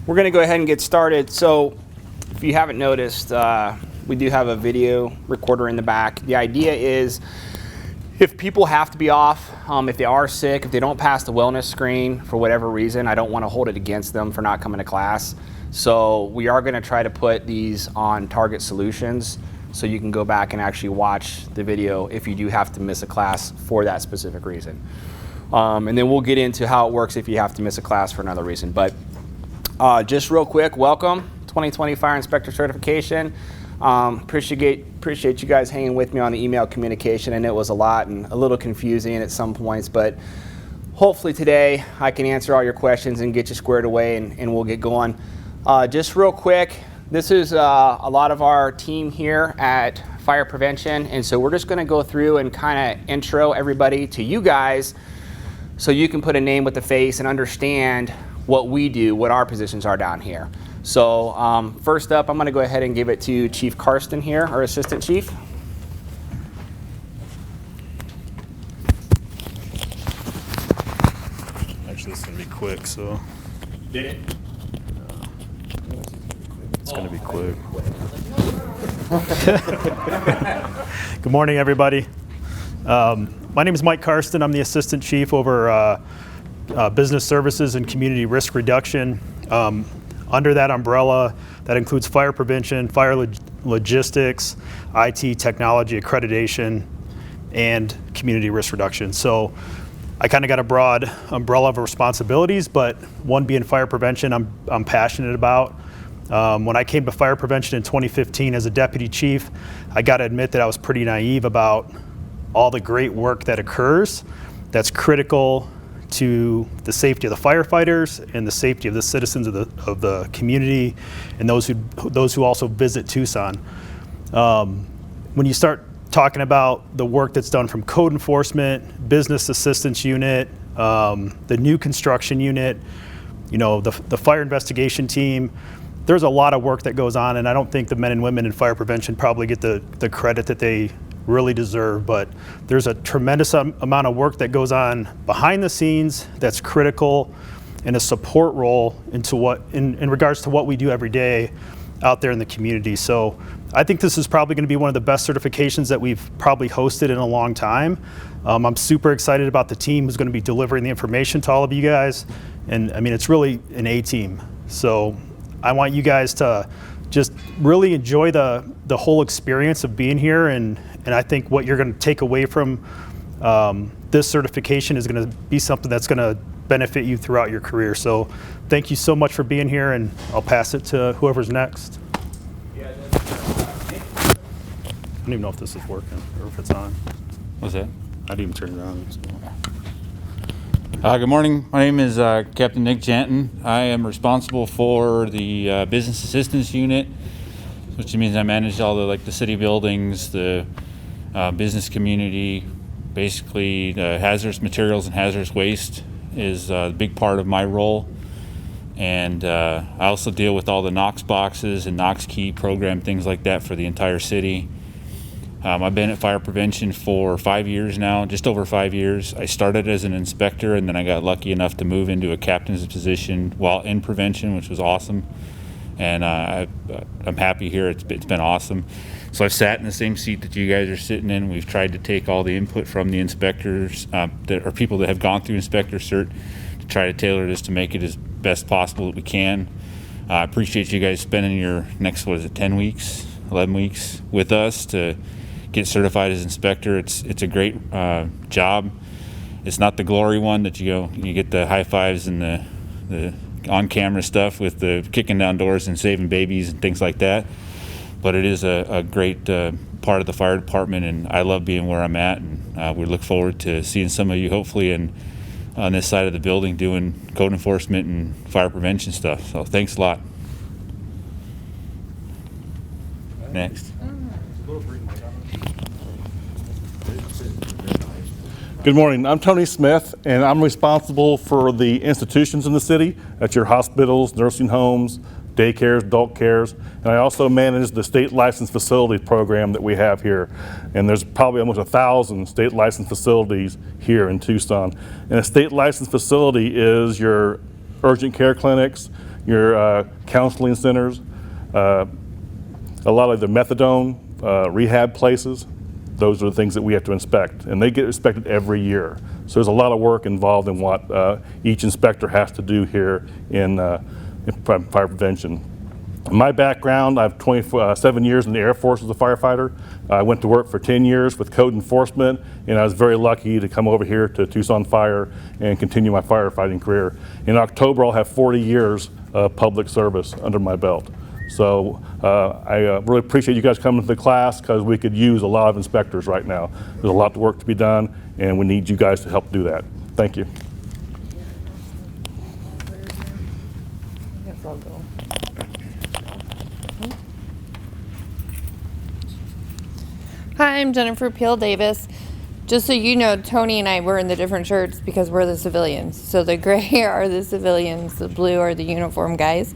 We're going to go ahead and get started. So if you haven't noticed, we do have a video recorder in the back. The idea is if people have to be off, if they are sick, if they don't pass the wellness screen for whatever reason, I don't want to hold it against them for not coming to class. So we are going to try to put these on Target Solutions so you can go back and actually watch the video if you do have to miss a class for that specific reason. And then we'll get into how it works if you have to miss a class for another reason. But just real quick, welcome, 2020 Fire Inspector Certification. Appreciate you guys hanging with me on the email communication. I know it was a lot and a little confusing at some points, but hopefully today I can answer all your questions and get you squared away and we'll get going. Just real quick, this is a lot of our team here at Fire Prevention, and so we're just going to go through and kind of intro everybody to you guys so you can put a name with the face and understand what we do, what our positions are down here. So first up, I'm going to go ahead and give it to Chief Karsten here, our Assistant Chief. Actually, it's going to be quick, so. Did it? It's going to be quick. Good morning, everybody. My name is Mike Karsten. I'm the Assistant Chief over Business Services and Community Risk Reduction. Under that umbrella, that includes fire prevention, fire logistics, IT, technology, accreditation, and community risk reduction. So I kind of got a broad umbrella of responsibilities, but one being fire prevention I'm passionate about. When I came to fire prevention in 2015 as a deputy chief, I got to admit that I was pretty naive about all the great work that occurs that's critical to the safety of the firefighters and the safety of the citizens of the community and those who also visit Tucson. When you start talking about the work that's done from code enforcement, business assistance unit, the new construction unit, the fire investigation team, there's a lot of work that goes on, and I don't think the men and women in fire prevention probably get the credit that they really deserve, but there's a tremendous amount of work that goes on behind the scenes that's critical in a support role in regards to what we do every day out there in the community. So I think this is probably going to be one of the best certifications that we've probably hosted in a long time. I'm super excited about the team who's going to be delivering the information to all of you guys, and I mean, it's really an A team. So I want you guys to just really enjoy the whole experience of being here, and I think what you're going to take away from this certification is going to be something that's going to benefit you throughout your career. So thank you so much for being here, and I'll pass it to whoever's next. I don't even know if this is working or if it's on. What's that? I didn't even turn it on. Good morning. My name is Captain Nick Janton. I am responsible for the business assistance unit, which means I manage all the city buildings, the business community. Basically, the hazardous materials and hazardous waste is a big part of my role. And I also deal with all the Knox boxes and Knox key program, things like that for the entire city. I've been at fire prevention for 5 years now, just over 5 years. I started as an inspector, and then I got lucky enough to move into a captain's position while in prevention, which was awesome. And I'm happy here. It's been awesome. So I've sat in the same seat that you guys are sitting in. We've tried to take all the input from the inspectors, that are people that have gone through Inspector Cert, to try to tailor this to make it as best possible that we can. I appreciate you guys spending your next, 10 weeks, 11 weeks with us to get certified as inspector. It's a great job. It's not the glory one that you get the high fives and the on-camera stuff with the kicking down doors and saving babies and things like that. But it is a great part of the fire department, and I love being where I'm at. And we look forward to seeing some of you hopefully on this side of the building doing code enforcement and fire prevention stuff. So thanks a lot. Next. Good morning. I'm Tony Smith, and I'm responsible for the institutions in the city. That's your hospitals, nursing homes, daycares, adult cares, and I also manage the state licensed facility program that we have here. And there's probably almost 1,000 state licensed facilities here in Tucson. And a state licensed facility is your urgent care clinics, your counseling centers, a lot of the methadone rehab places. Those are the things that we have to inspect, and they get inspected every year. So there's a lot of work involved in what each inspector has to do here in fire prevention. My background, I have 27 years in the Air Force as a firefighter. I went to work for 10 years with code enforcement, and I was very lucky to come over here to Tucson Fire and continue my firefighting career. In October, I'll have 40 years of public service under my belt. So I really appreciate you guys coming to the class, because we could use a lot of inspectors right now. There's a lot of work to be done, and we need you guys to help do that. Thank you. Hi, I'm Jennifer Peel Davis. Just so you know, Tony and I were in the different shirts because we're the civilians. So the gray are the civilians, the blue are the uniform guys.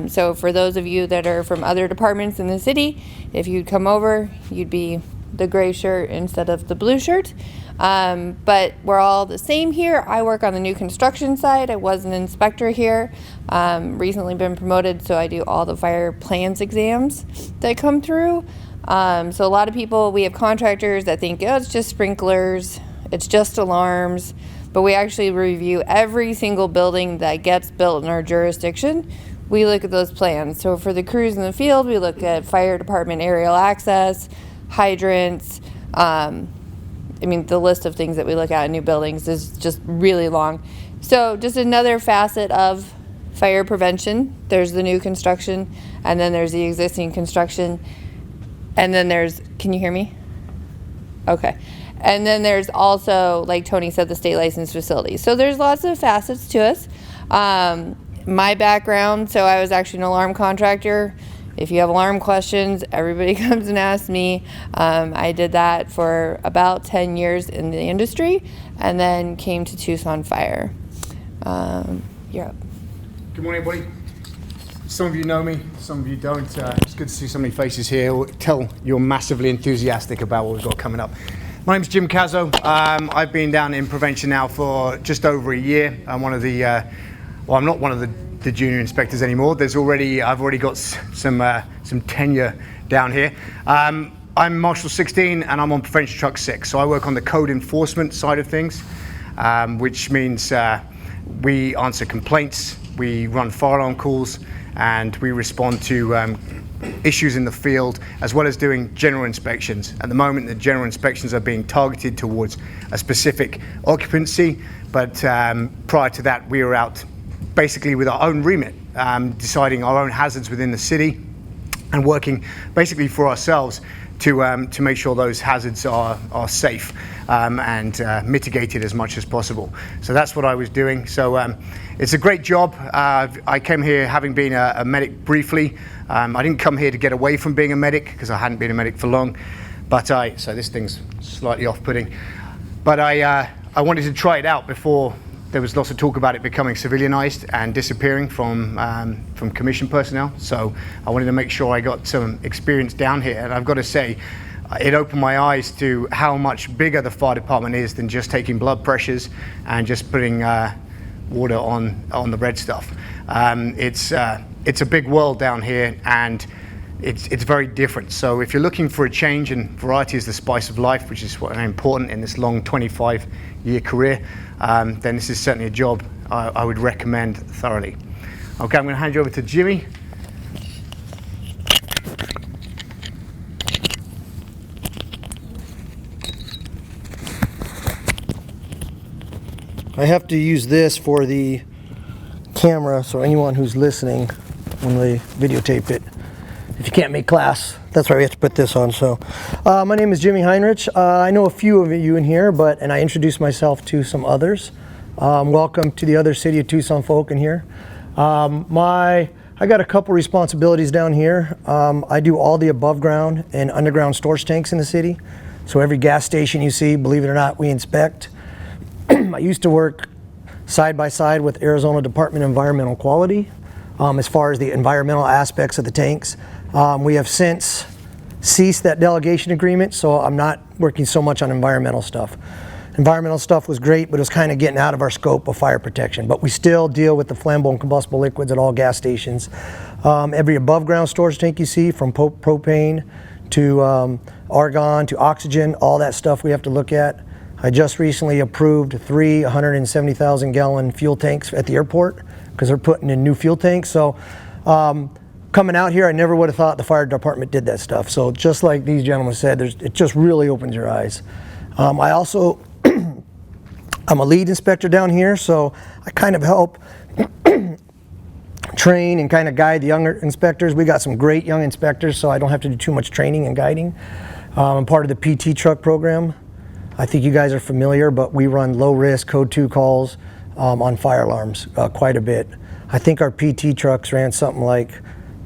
So for those of you that are from other departments in the city, if you'd come over, you'd be the gray shirt instead of the blue shirt. But we're all the same here. I work on the new construction side. I was an inspector here, recently been promoted, so I do all the fire plans exams that come through. So a lot of people, we have contractors that think, oh, it's just sprinklers, it's just alarms, but we actually review every single building that gets built in our jurisdiction. We look at those plans. So for the crews in the field, we look at fire department aerial access, hydrants. I mean, the list of things that we look at in new buildings is just really long. So just another facet of fire prevention. There's the new construction, and then there's the existing construction. And then there's, can you hear me? Okay. And then there's also, like Tony said, the state licensed facilities. So there's lots of facets to us. My background, so I was actually an alarm contractor. If you have alarm questions, everybody comes and asks me. I did that for about 10 years in the industry, and then came to Tucson Fire. You're up. Good morning, everybody. Some of you know me, some of you don't. It's good to see so many faces here. Tell you're massively enthusiastic about what we've got coming up. My name's Jim Cazzo. I've been down in prevention now for just over a year. I'm one of the, well, I'm not one of the junior inspectors anymore. I've already got some tenure down here. I'm Marshal 16 and I'm on Prevention Truck 6. So I work on the code enforcement side of things, which means we answer complaints, we run fire alarm calls, and we respond to issues in the field, as well as doing general inspections. At the moment, the general inspections are being targeted towards a specific occupancy, but prior to that, we were out basically with our own remit, deciding our own hazards within the city and working basically for ourselves to make sure those hazards are safe and mitigated as much as possible. So that's what I was doing. So it's a great job. I came here having been a medic briefly. I didn't come here to get away from being a medic because I hadn't been a medic for long. But so this thing's slightly off-putting. But I wanted to try it out before there was lots of talk about it becoming civilianized and disappearing from commission personnel. So I wanted to make sure I got some experience down here. And I've got to say, it opened my eyes to how much bigger the fire department is than just taking blood pressures and just putting water on the red stuff. It's a big world down here, and it's very different. So if you're looking for a change, and variety is the spice of life, which is what important in this long 25-year career, then this is certainly a job I would recommend thoroughly. Okay, I'm going to hand you over to Jimmy. I have to use this for the camera, so anyone who's listening when they videotape it, if you can't make class, that's why we have to put this on. So my name is Jimmy Heinrich. I know a few of you in here, and I introduced myself to some others. Welcome to the other City of Tucson folk in here. I got a couple responsibilities down here. I do all the above ground and underground storage tanks in the city. So every gas station you see, believe it or not, we inspect. I used to work side by side with Arizona Department of Environmental Quality as far as the environmental aspects of the tanks. We have since ceased that delegation agreement, so I'm not working so much on environmental stuff. Environmental stuff was great, but it was kind of getting out of our scope of fire protection. But we still deal with the flammable and combustible liquids at all gas stations. Every above ground storage tank you see, from propane to argon to oxygen, all that stuff we have to look at. I just recently approved 3 170,000 gallon fuel tanks at the airport because they're putting in new fuel tanks. So coming out here, I never would have thought the fire department did that stuff. So just like these gentlemen said, it just really opens your eyes. I also, I'm a lead inspector down here, so I kind of help train and kind of guide the younger inspectors. We got some great young inspectors, so I don't have to do too much training and guiding. I'm part of the PT truck program. I think you guys are familiar, but we run low risk code 2 calls on fire alarms quite a bit. I think our PT trucks ran something like,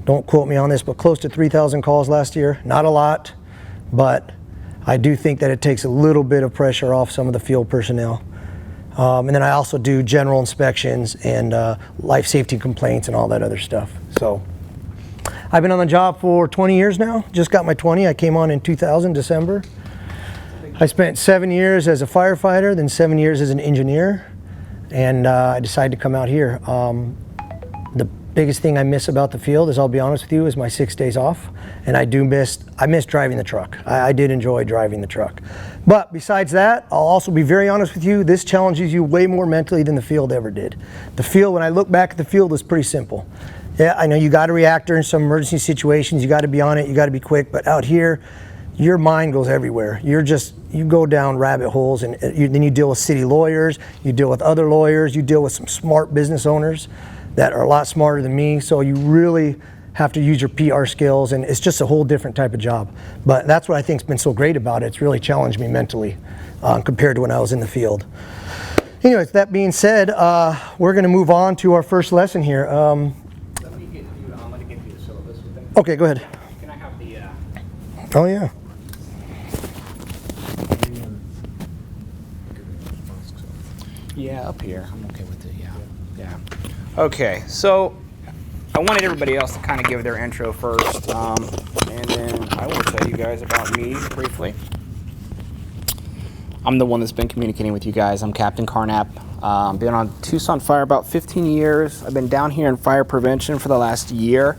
don't quote me on this, but close to 3,000 calls last year. Not a lot, but I do think that it takes a little bit of pressure off some of the field personnel. And then I also do general inspections and life safety complaints and all that other stuff. So I've been on the job for 20 years now. Just got my 20. I came on in 2000, December. I spent 7 years as a firefighter, then 7 years as an engineer, and I decided to come out here. The biggest thing I miss about the field, as I'll be honest with you, is my 6 days off, and I miss driving the truck. I did enjoy driving the truck. But besides that, I'll also be very honest with you, this challenges you way more mentally than the field ever did. The field, when I look back at the field, was pretty simple. Yeah, I know you got a reactor in some emergency situations, you got to be on it, you got to be quick, but out here, your mind goes everywhere. You go down rabbit holes, and then you deal with city lawyers, you deal with other lawyers, you deal with some smart business owners that are a lot smarter than me, so you really have to use your PR skills, and it's just a whole different type of job. But that's what I think's been so great about it. It's really challenged me mentally compared to when I was in the field. Anyways, that being said, we're going to move on to our first lesson here. Let me get you the syllabus with it. Okay, go ahead. Can I have the... Oh, yeah. Yeah, up here. I'm okay with it, yeah. Okay, so I wanted everybody else to kind of give their intro first, and then I will tell you guys about me briefly. I'm the one that's been communicating with you guys. I'm Captain Karnap. Been on Tucson Fire about 15 years. I've been down here in fire prevention for the last year.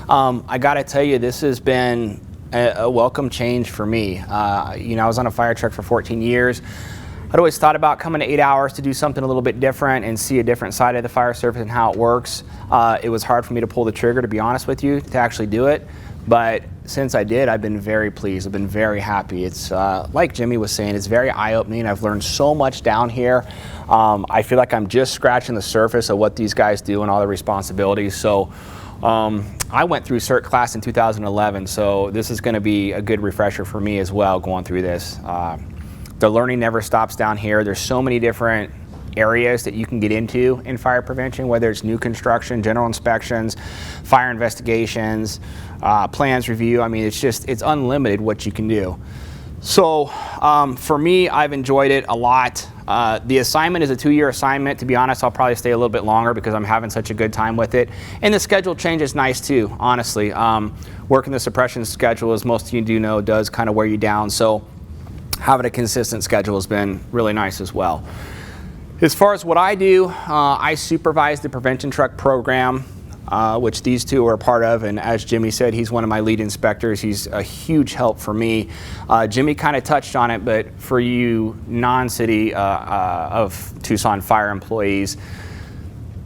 I gotta tell you, this has been a welcome change for me. I was on a fire truck for 14 years. I'd always thought about coming to 8 hours to do something a little bit different and see a different side of the fire service and how it works. It was hard for me to pull the trigger, to be honest with you, to actually do it. But since I did, I've been very pleased. I've been very happy. It's like Jimmy was saying, it's very eye-opening. I've learned so much down here. I feel like I'm just scratching the surface of what these guys do and all the responsibilities. So I went through Cert class in 2011, so this is going to be a good refresher for me as well going through this. The learning never stops down here. There's so many different areas that you can get into in fire prevention, whether it's new construction, general inspections, fire investigations, plans review. I mean, it's unlimited what you can do. So for me, I've enjoyed it a lot. The assignment is a 2-year assignment. To be honest, I'll probably stay a little bit longer because I'm having such a good time with it. And the schedule change is nice too, honestly. Working the suppression schedule, as most of you do know, does kind of wear you down. So having a consistent schedule has been really nice as well. As far as what I do, I supervise the prevention truck program, which these two are a part of, and as Jimmy said, he's one of my lead inspectors. He's a huge help for me. Jimmy kind of touched on it, but for you non-city of Tucson fire employees,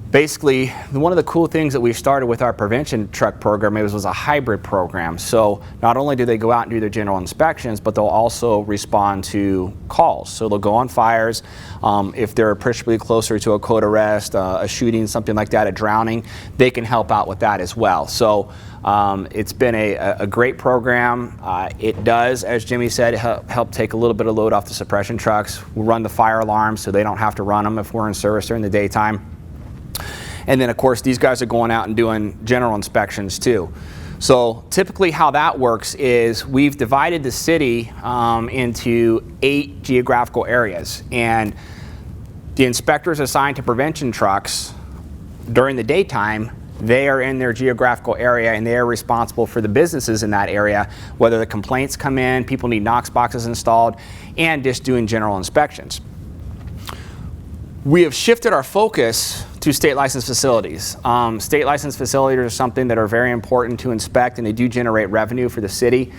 basically, one of the cool things that we started with our prevention truck program was a hybrid program. So not only do they go out and do their general inspections, but they'll also respond to calls. So they'll go on fires. If they're appreciably closer to a code arrest, a shooting, something like that, a drowning, they can help out with that as well. So it's been a great program. It does, as Jimmy said, help take a little bit of load off the suppression trucks. We run the fire alarms so they don't have to run them if we're in service during the daytime. And then, of course, these guys are going out and doing general inspections too. So typically how that works is we've divided the city into 8 geographical areas. And the inspectors assigned to prevention trucks during the daytime They are in their geographical area and they are responsible for the businesses in that area, whether the complaints come in, people need Knox boxes installed, and just doing general inspections. We have shifted our focus to state licensed facilities. State licensed facilities are something that are very important to inspect, and they do generate revenue for the city.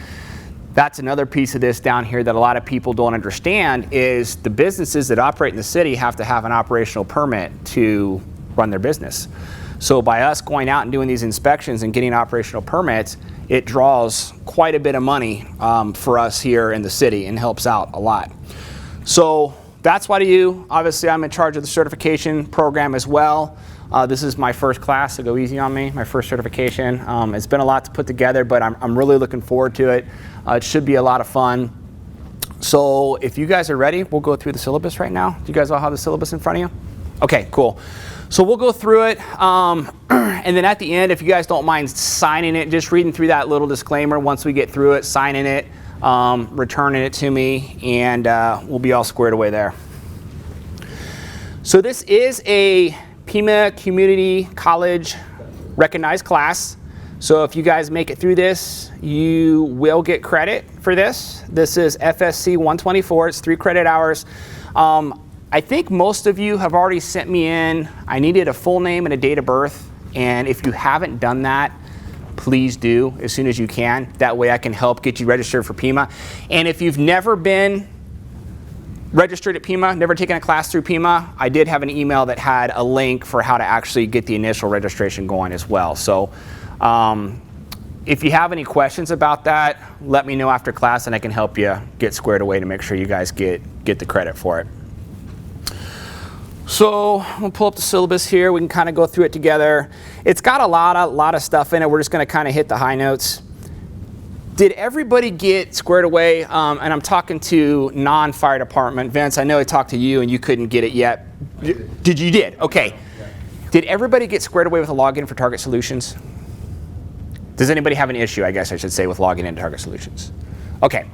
That's another piece of this down here that a lot of people don't understand is the businesses that operate in the city have to have an operational permit to run their business. So by us going out and doing these inspections and getting operational permits, it draws quite a bit of money for us here in the city and helps out a lot. So that's what I do. Obviously, I'm in charge of the certification program as well. This is my first class, so go easy on me, my first certification. It's been a lot to put together, but I'm really looking forward to it. It should be a lot of fun. So if you guys are ready, we'll go through the syllabus right now. Do you guys all have the syllabus in front of you? Okay, cool. So we'll go through it, and then at the end, if you guys don't mind signing it, just reading through that little disclaimer once we get through it, signing it, returning it to me, and we'll be all squared away there. So this is a Pima Community College recognized class. So if you guys make it through this, you will get credit for this. This is FSC 124, it's 3 credit hours. I think most of you have already sent me in, I needed a full name and a date of birth, and if you haven't done that, please do as soon as you can. That way I can help get you registered for Pima. And if you've never been registered at Pima, never taken a class through Pima, I did have an email that had a link for how to actually get the initial registration going as well. So if you have any questions about that, let me know after class and I can help you get squared away to make sure you guys get the credit for it. So I'm gonna pull up the syllabus here. We can kind of go through it together. It's got a lot of stuff in it. We're just gonna kind of hit the high notes. Did everybody get squared away? And I'm talking to non-fire department. Vince, I know I talked to you and you couldn't get it yet. Did you did? Okay. Did everybody get squared away with a login for Target Solutions? Does anybody have an issue, I guess I should say, with logging into Target Solutions? Okay.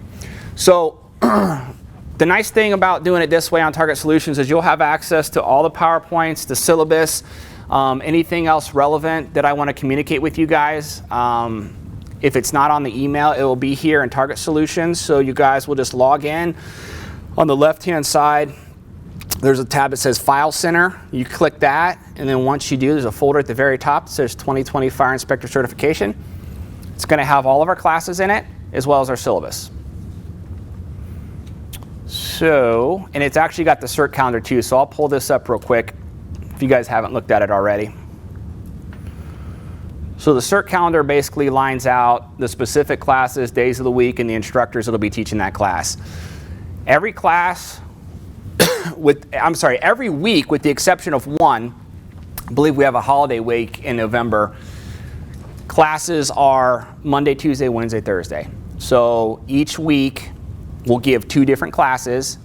So the nice thing about doing it this way on Target Solutions is you'll have access to all the PowerPoints, the syllabus, anything else relevant that I want to communicate with you guys. If it's not on the email, it will be here in Target Solutions. So you guys will just log in. On the left-hand side, there's a tab that says File Center. You click that, and then once you do, there's a folder at the very top that says 2020 Fire Inspector Certification. It's going to have all of our classes in it, as well as our syllabus. So, and it's actually got the cert calendar too, so I'll pull this up real quick if you guys haven't looked at it already. So the cert calendar basically lines out the specific classes, days of the week, and the instructors that'll be teaching that class. Every class, every week with the exception of one, I believe we have a holiday week in November, classes are Monday, Tuesday, Wednesday, Thursday. So each week we'll give 2 different classes.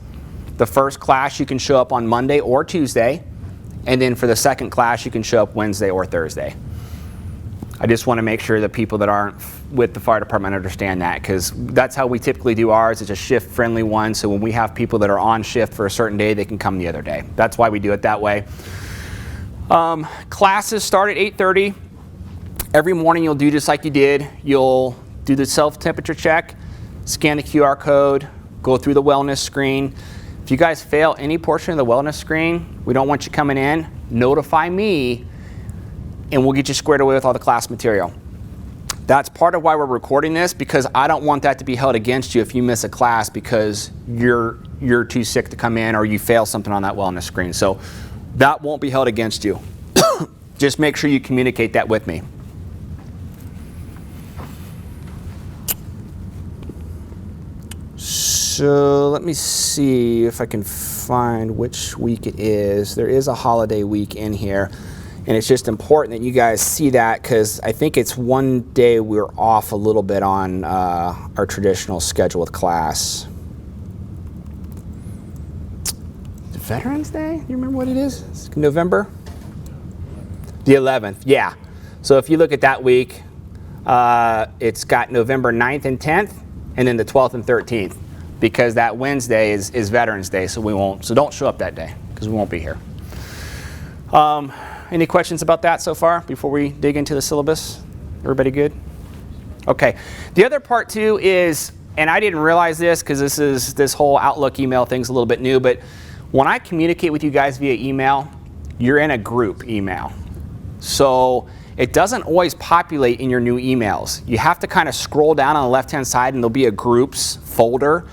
The first class you can show up on Monday or Tuesday, and then for the second class you can show up Wednesday or Thursday. I just want to make sure that people that aren't with the fire department understand that, because that's how we typically do ours. It's a shift-friendly one, so when we have people that are on shift for a certain day, they can come the other day. That's why we do it that way. Classes start at 8:30. Every morning you'll do just like you did. You'll do the self-temperature check, scan the QR code, go through the wellness screen. If you guys fail any portion of the wellness screen, we don't want you coming in, notify me, and we'll get you squared away with all the class material. That's part of why we're recording this, because I don't want that to be held against you if you miss a class because you're too sick to come in or you fail something on that wellness screen. So that won't be held against you. Just make sure you communicate that with me. So let me see if I can find which week it is. There is a holiday week in here. And it's just important that you guys see that, because I think it's one day we're off a little bit on our traditional schedule with class. Veterans Day? You remember what it is? It's November? The 11th, yeah. So if you look at that week, it's got November 9th and 10th, and then the 12th and 13th, because that Wednesday is Veterans Day, so we won't. So don't show up that day, because we won't be here. Any questions about that so far before we dig into the syllabus? Everybody good? Okay. The other part too is, and I didn't realize this because this whole Outlook email thing's a little bit new, but when I communicate with you guys via email, you're in a group email. So it doesn't always populate in your new emails. You have to kind of scroll down on the left-hand side and there'll be a groups folder.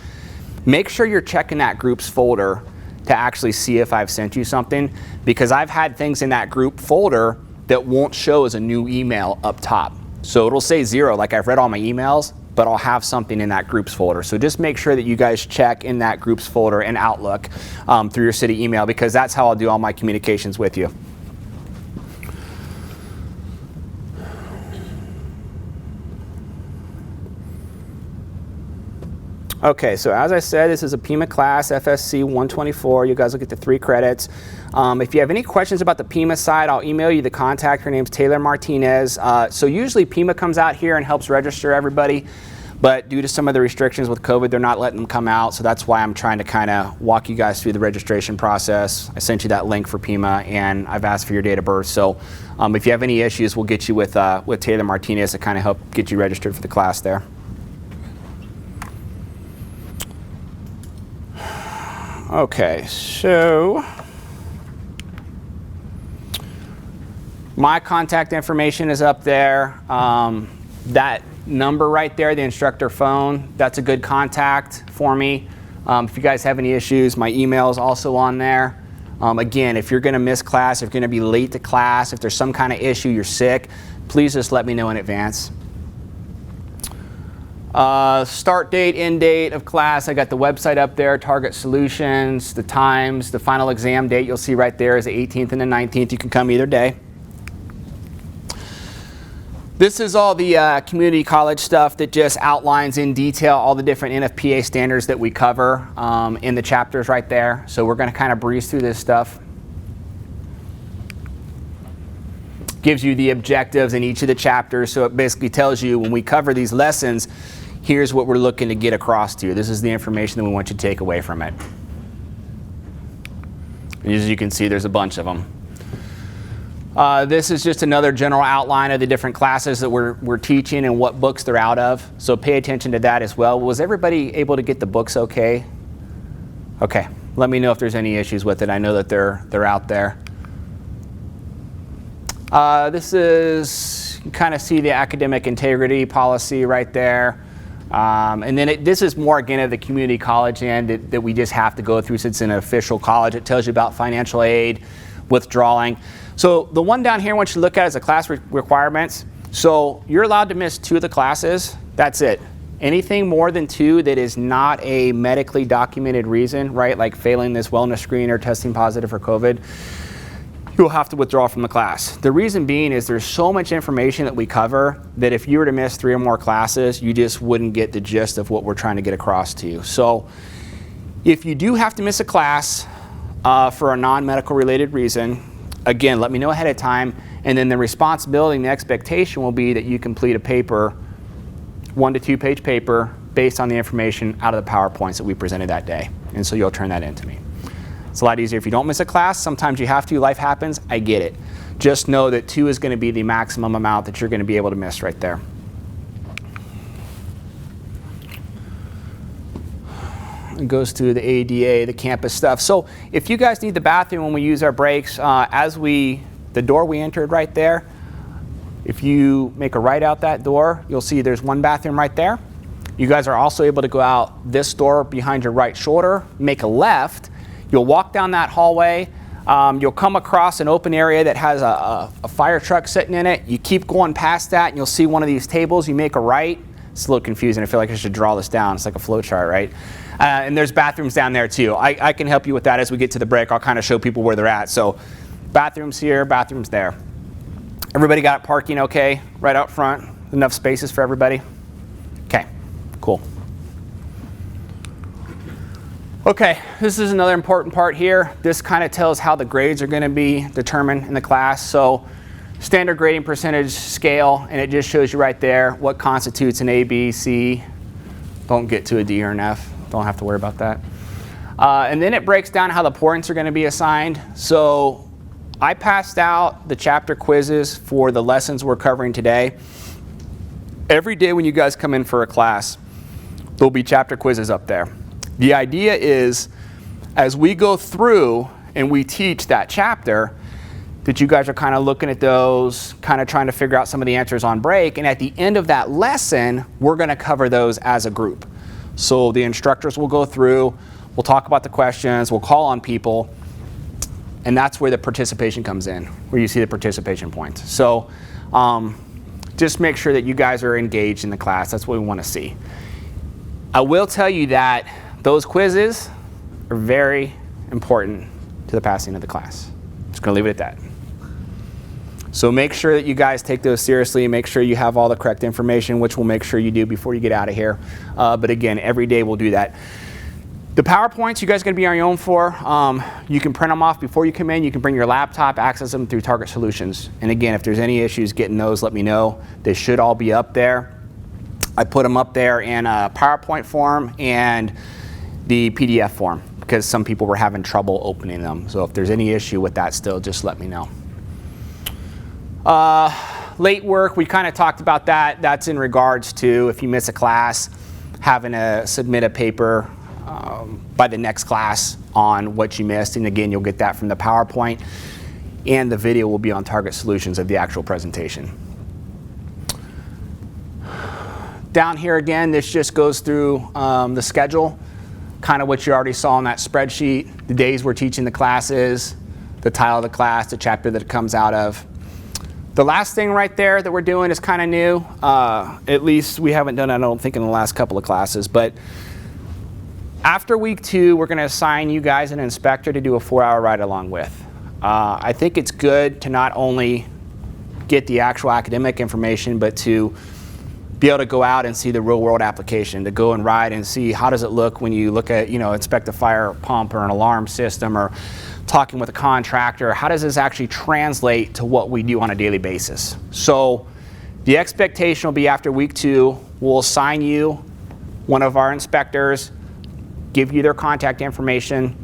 Make sure you're checking that groups folder to actually see if I've sent you something, because I've had things in that group folder that won't show as a new email up top. So it'll say 0, like I've read all my emails, but I'll have something in that groups folder. So just make sure that you guys check in that groups folder in Outlook through your city email, because that's how I'll do all my communications with you. Okay, so as I said, this is a PIMA class, FSC 124. You guys will get the 3 credits. If you have any questions about the PIMA side, I'll email you the contact. Her name's Taylor Martinez. So usually PIMA comes out here and helps register everybody, but due to some of the restrictions with COVID, they're not letting them come out. So that's why I'm trying to kind of walk you guys through the registration process. I sent you that link for PIMA, and I've asked for your date of birth. So if you have any issues, we'll get you with Taylor Martinez to kind of help get you registered for the class there. Okay, so my contact information is up there. That number right there, the instructor phone, that's a good contact for me. If you guys have any issues, my email is also on there. Again, if you're going to miss class, if you're going to be late to class, if there's some kind of issue, you're sick, please just let me know in advance. Start date, end date of class, I got the website up there, Target Solutions, the times, the final exam date you'll see right there is the 18th and the 19th. You can come either day. This is all the community college stuff that just outlines in detail all the different NFPA standards that we cover in the chapters right there. So we're going to kind of breeze through this stuff. Gives you the objectives in each of the chapters, so it basically tells you when we cover these lessons, here's what we're looking to get across to you. This is the information that we want you to take away from it. And as you can see, there's a bunch of them. This is just another general outline of the different classes that we're teaching and what books they're out of. So pay attention to that as well. Was everybody able to get the books okay? Okay, let me know if there's any issues with it. I know that they're out there. This is, you kind of see the academic integrity policy right there. And then this is more, again, of the community college end that we just have to go through since it's an official college. It tells you about financial aid, withdrawing. So the one down here I want you to look at is the class requirements. So you're allowed to miss 2 of the classes. That's it. Anything more than 2 that is not a medically documented reason, right, like failing this wellness screen or testing positive for COVID, you'll have to withdraw from the class. The reason being is there's so much information that we cover that if you were to miss 3 or more classes, you just wouldn't get the gist of what we're trying to get across to you. So if you do have to miss a class for a non-medical related reason, again, let me know ahead of time, and then the responsibility and the expectation will be that you complete a paper, 1 to 2 page paper, based on the information out of the PowerPoints that we presented that day. And so you'll turn that in to me. It's a lot easier if you don't miss a class. Sometimes you have to, life happens, I get it. Just know that 2 is going to be the maximum amount that you're going to be able to miss right there. It goes through the ADA, the campus stuff. So if you guys need the bathroom when we use our breaks, the door we entered right there, if you make a right out that door, you'll see there's 1 bathroom right there. You guys are also able to go out this door behind your right shoulder, make a left. You'll walk down that hallway. You'll come across an open area that has a fire truck sitting in it. You keep going past that and you'll see one of these tables. You make a right. It's a little confusing. I feel like I should draw this down. It's like a flow chart, right? And there's bathrooms down there too. I can help you with that as we get to the break. I'll kind of show people where they're at. So bathrooms here, bathrooms there. Everybody got parking okay right out front? Enough spaces for everybody? Okay, cool. Okay, this is another important part here. This kind of tells how the grades are going to be determined in the class. So standard grading percentage scale, and it just shows you right there what constitutes an A, B, C. Don't get to a D or an F. Don't have to worry about that. And then it breaks down how the points are going to be assigned. So I passed out the chapter quizzes for the lessons we're covering today. Every day when you guys come in for a class, there'll be chapter quizzes up there. The idea is, as we go through and we teach that chapter, that you guys are kind of looking at those, kind of trying to figure out some of the answers on break, and at the end of that lesson, we're going to cover those as a group. So the instructors will go through, we'll talk about the questions, we'll call on people, and that's where the participation comes in, where you see the participation points. So just make sure that you guys are engaged in the class. That's what we want to see. I will tell you that those quizzes are very important to the passing of the class. Just going to leave it at that. So make sure that you guys take those seriously. Make sure you have all the correct information, which we'll make sure you do before you get out of here. But again, every day we'll do that. The PowerPoints you guys are going to be on your own for. You can print them off before you come in. You can bring your laptop, access them through Target Solutions. And again, if there's any issues getting those, let me know. They should all be up there. I put them up there in a PowerPoint form and the PDF form because some people were having trouble opening them. So if there's any issue with that still, just let me know. Late work, we kind of talked about that. That's in regards to if you miss a class, having to submit a paper by the next class on what you missed. And again, you'll get that from the PowerPoint, and the video will be on Target Solutions of the actual presentation. Down here again, this just goes through the schedule, kind of what you already saw on that spreadsheet, the days we're teaching the classes, the title of the class, the chapter that it comes out of. The last thing right there that we're doing is kind of new. At least we haven't done it, I don't think, in the last couple of classes. But after week 2, we're going to assign you guys an inspector to do a 4-hour ride-along with. I think it's good to not only get the actual academic information, but to be able to go out and see the real-world application, to go and ride and see how does it look when you look at, inspect a fire pump or an alarm system, or talking with a contractor. How does this actually translate to what we do on a daily basis? So the expectation will be after week 2, we'll assign you one of our inspectors, give you their contact information.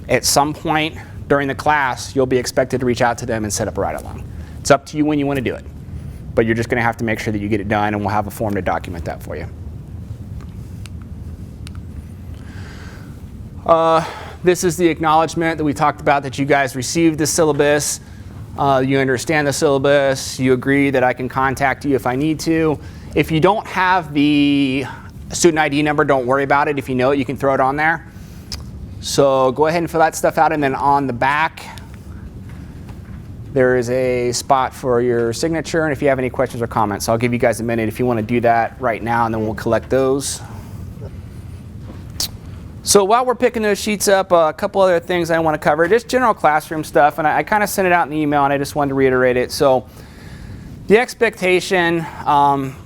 At some point during the class, you'll be expected to reach out to them and set up a ride-along. It's up to you when you want to do it, but you're just going to have to make sure that you get it done, and we'll have a form to document that for you. This is the acknowledgement that we talked about, that you guys received the syllabus, you understand the syllabus, you agree that I can contact you if I need to. If you don't have the student ID number, don't worry about it. If you know it, you can throw it on there. So go ahead and fill that stuff out, and then on the back there is a spot for your signature, and if you have any questions or comments, I'll give you guys a minute if you want to do that right now, and then we'll collect those. So while we're picking those sheets up, a couple other things I want to cover, just general classroom stuff, and I kind of sent it out in the email, and I just wanted to reiterate it. So the expectation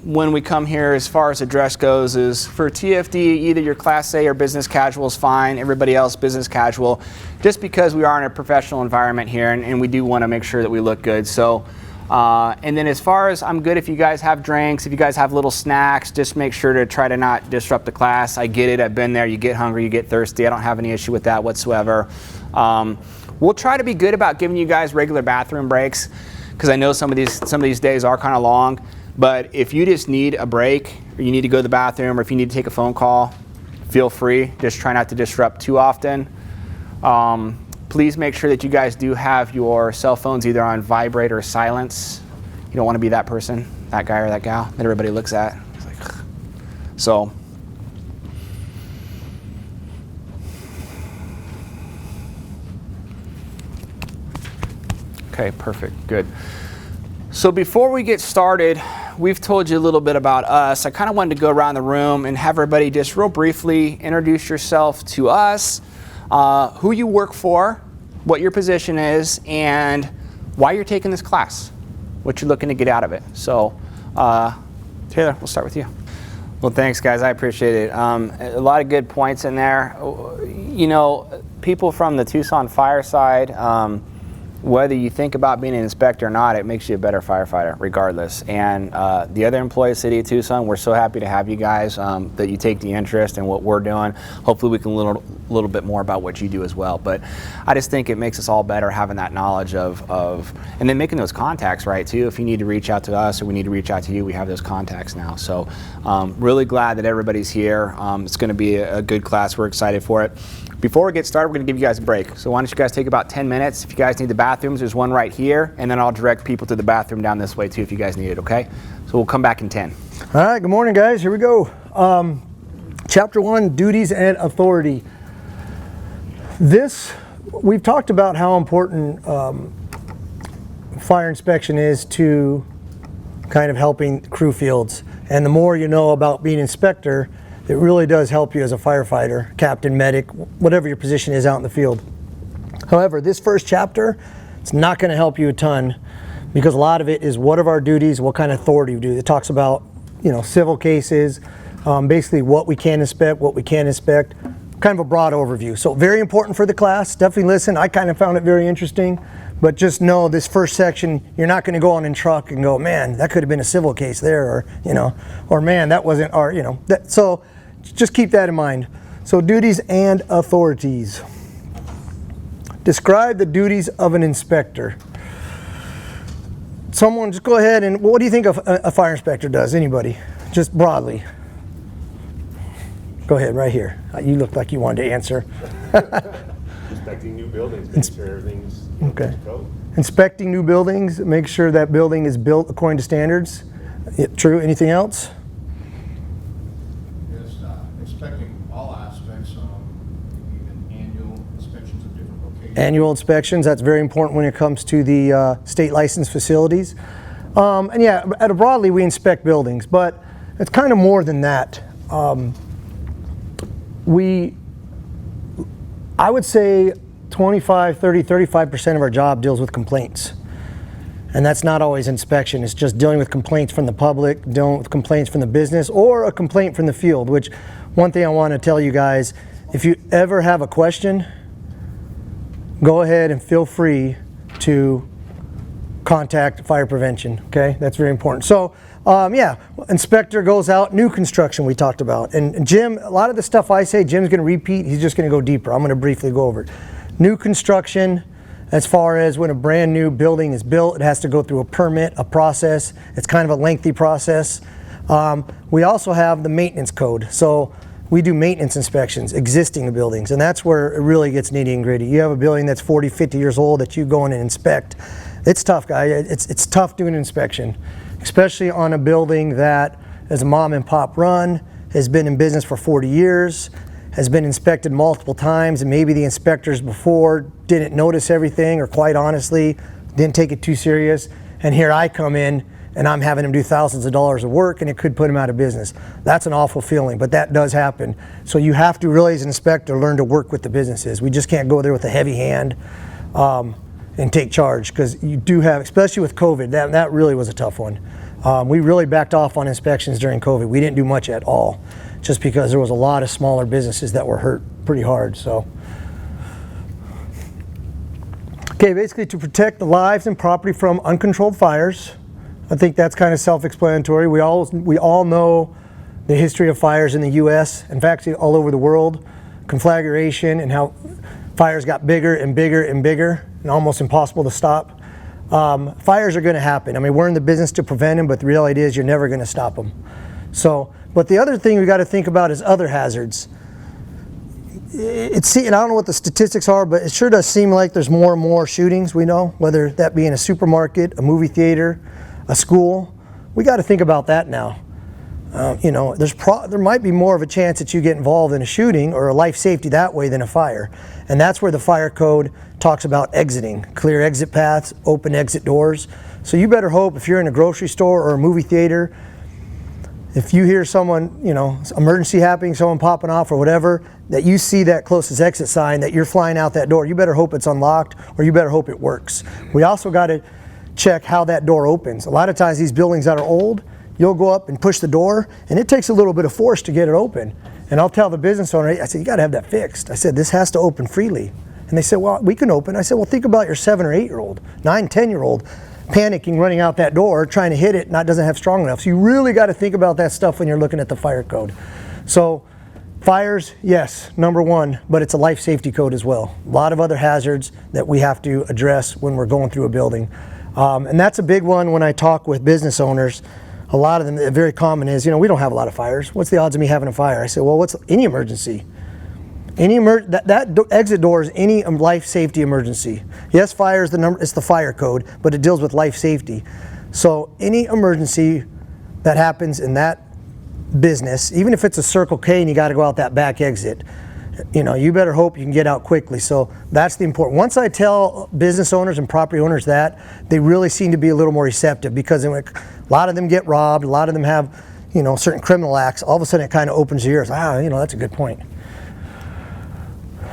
when we come here as far as the dress goes is for TFD, either your Class A or business casual is fine, everybody else business casual, just because we are in a professional environment here, and we do want to make sure that we look good. So, and then as far as I'm good if you guys have drinks, if you guys have little snacks, just make sure to try to not disrupt the class. I get it, I've been there, you get hungry, you get thirsty, I don't have any issue with that whatsoever. We'll try to be good about giving you guys regular bathroom breaks, because I know some of these days are kind of long, but if you just need a break, or you need to go to the bathroom, or if you need to take a phone call, feel free. Just try not to disrupt too often. Please make sure that you guys do have your cell phones either on vibrate or silence. You don't want to be that person, that guy or that gal that everybody looks at. It's like, ugh. So, okay, perfect, good. So before we get started, we've told you a little bit about us. I kind of wanted to go around the room and have everybody just real briefly introduce yourself to us, who you work for, what your position is, and why you're taking this class, what you're looking to get out of it. So Taylor, we'll start with you. Well, thanks guys, I appreciate it. A lot of good points in there. You know, people from the Tucson fire side, whether you think about being an inspector or not, it makes you a better firefighter regardless. And the other employees of the City of Tucson, we're so happy to have you guys, that you take the interest in what we're doing. Hopefully we can learn a little bit more about what you do as well. But I just think it makes us all better having that knowledge of and then making those contacts, right, too. If you need to reach out to us or we need to reach out to you, we have those contacts now. So really glad that everybody's here. It's going to be a good class. We're excited for it. Before we get started, we're going to give you guys a break. So why don't you guys take about 10 minutes. If you guys need the bathrooms, there's one right here, and then I'll direct people to the bathroom down this way too if you guys need it, okay? So we'll come back in 10. All right, good morning, guys. Here we go. Chapter 1, duties and authority. We've talked about how important fire inspection is to kind of helping crew fields. And the more you know about being inspector, it really does help you as a firefighter, captain, medic, whatever your position is out in the field. However, this first chapter, it's not going to help you a ton because a lot of it is what are our duties, what kind of authority we do. It talks about, civil cases, basically what we can inspect, what we can't inspect, kind of a broad overview. So very important for the class. Definitely listen. I kind of found it very interesting, but just know this first section, you're not going to go on in truck and go, man, that could have been a civil case there, or man, that wasn't our, so just keep that in mind. So duties and authorities. Describe the duties of an inspector. Someone just go ahead and, what do you think a fire inspector does? Anybody? Just broadly. Go ahead, right here. You look like you wanted to answer. Inspecting new buildings, making sure everything's okay. code. Inspecting new buildings, make sure that building is built according to standards. True. Anything else? Yes, inspecting all aspects, even annual inspections of different locations. Annual inspections, that's very important when it comes to the state licensed facilities. And yeah, at a broadly we inspect buildings, but it's kind of more than that. I would say 25, 30, 35% of our job deals with complaints. And that's not always inspection. It's just dealing with complaints from the public, dealing with complaints from the business, or a complaint from the field, which one thing I want to tell you guys, if you ever have a question, go ahead and feel free to contact fire prevention, okay? That's very important. So, yeah, inspector goes out, new construction we talked about. And Jim, a lot of the stuff I say, Jim's gonna repeat, he's just gonna go deeper. I'm gonna briefly go over it. New construction, as far as when a brand new building is built, it has to go through a permit, a process. It's kind of a lengthy process. We also have the maintenance code. So we do maintenance inspections, existing buildings, and that's where it really gets nitty and gritty. You have a building that's 40, 50 years old that you go in and inspect. It's tough, guys. It's tough doing an inspection, especially on a building that is a mom and pop run, has been in business for 40 years, has been inspected multiple times, and maybe the inspectors before didn't notice everything, or quite honestly, didn't take it too serious. And here I come in and I'm having them do thousands of dollars of work, and it could put them out of business. That's an awful feeling, but that does happen. So you have to really, as an inspector, learn to work with the businesses. We just can't go there with a heavy hand and take charge, because you do have, especially with COVID, that really was a tough one. We really backed off on inspections during COVID. We didn't do much at all, just because there was a lot of smaller businesses that were hurt pretty hard. So, okay, basically to protect the lives and property from uncontrolled fires. I think that's kind of self-explanatory. We all know the history of fires in the U.S., in fact, all over the world, conflagration, and how fires got bigger and bigger and bigger and almost impossible to stop. Fires are going to happen. I mean, we're in the business to prevent them, but the reality is you're never going to stop them. So, but the other thing we got to think about is other hazards. And I don't know what the statistics are, but it sure does seem like there's more and more shootings, we know, whether that be in a supermarket, a movie theater, a school. We got to think about that now. There might be more of a chance that you get involved in a shooting or a life safety that way than a fire. And that's where the fire code talks about exiting, clear exit paths, open exit doors. So you better hope if you're in a grocery store or a movie theater, if you hear someone, emergency happening, someone popping off or whatever, that you see that closest exit sign, that you're flying out that door. You better hope it's unlocked, or you better hope it works. We also got to check how that door opens. A lot of times these buildings that are old, you'll go up and push the door, and it takes a little bit of force to get it open. And I'll tell the business owner, I said, you got to have that fixed. I said, this has to open freely. And they said, well, we can open. I said, well, think about your 7 or 8 year old, 9, 10-year-old panicking, running out that door, trying to hit it, and that doesn't have strong enough. So you really got to think about that stuff when you're looking at the fire code. So fires, yes, number one, but it's a life safety code as well. A lot of other hazards that we have to address when we're going through a building. And that's a big one when I talk with business owners. A lot of them, very common is, we don't have a lot of fires. What's the odds of me having a fire? I say, well, what's any emergency? That exit door is any life safety emergency. Yes, fire is the number, it's the fire code, but it deals with life safety. So any emergency that happens in that business, even if it's a Circle K and you got to go out that back exit, you better hope you can get out quickly. So that's the important. Once I tell business owners and property owners that, they really seem to be a little more receptive, because a lot of them get robbed, a lot of them have, certain criminal acts. All of a sudden it kind of opens your ears. That's a good point.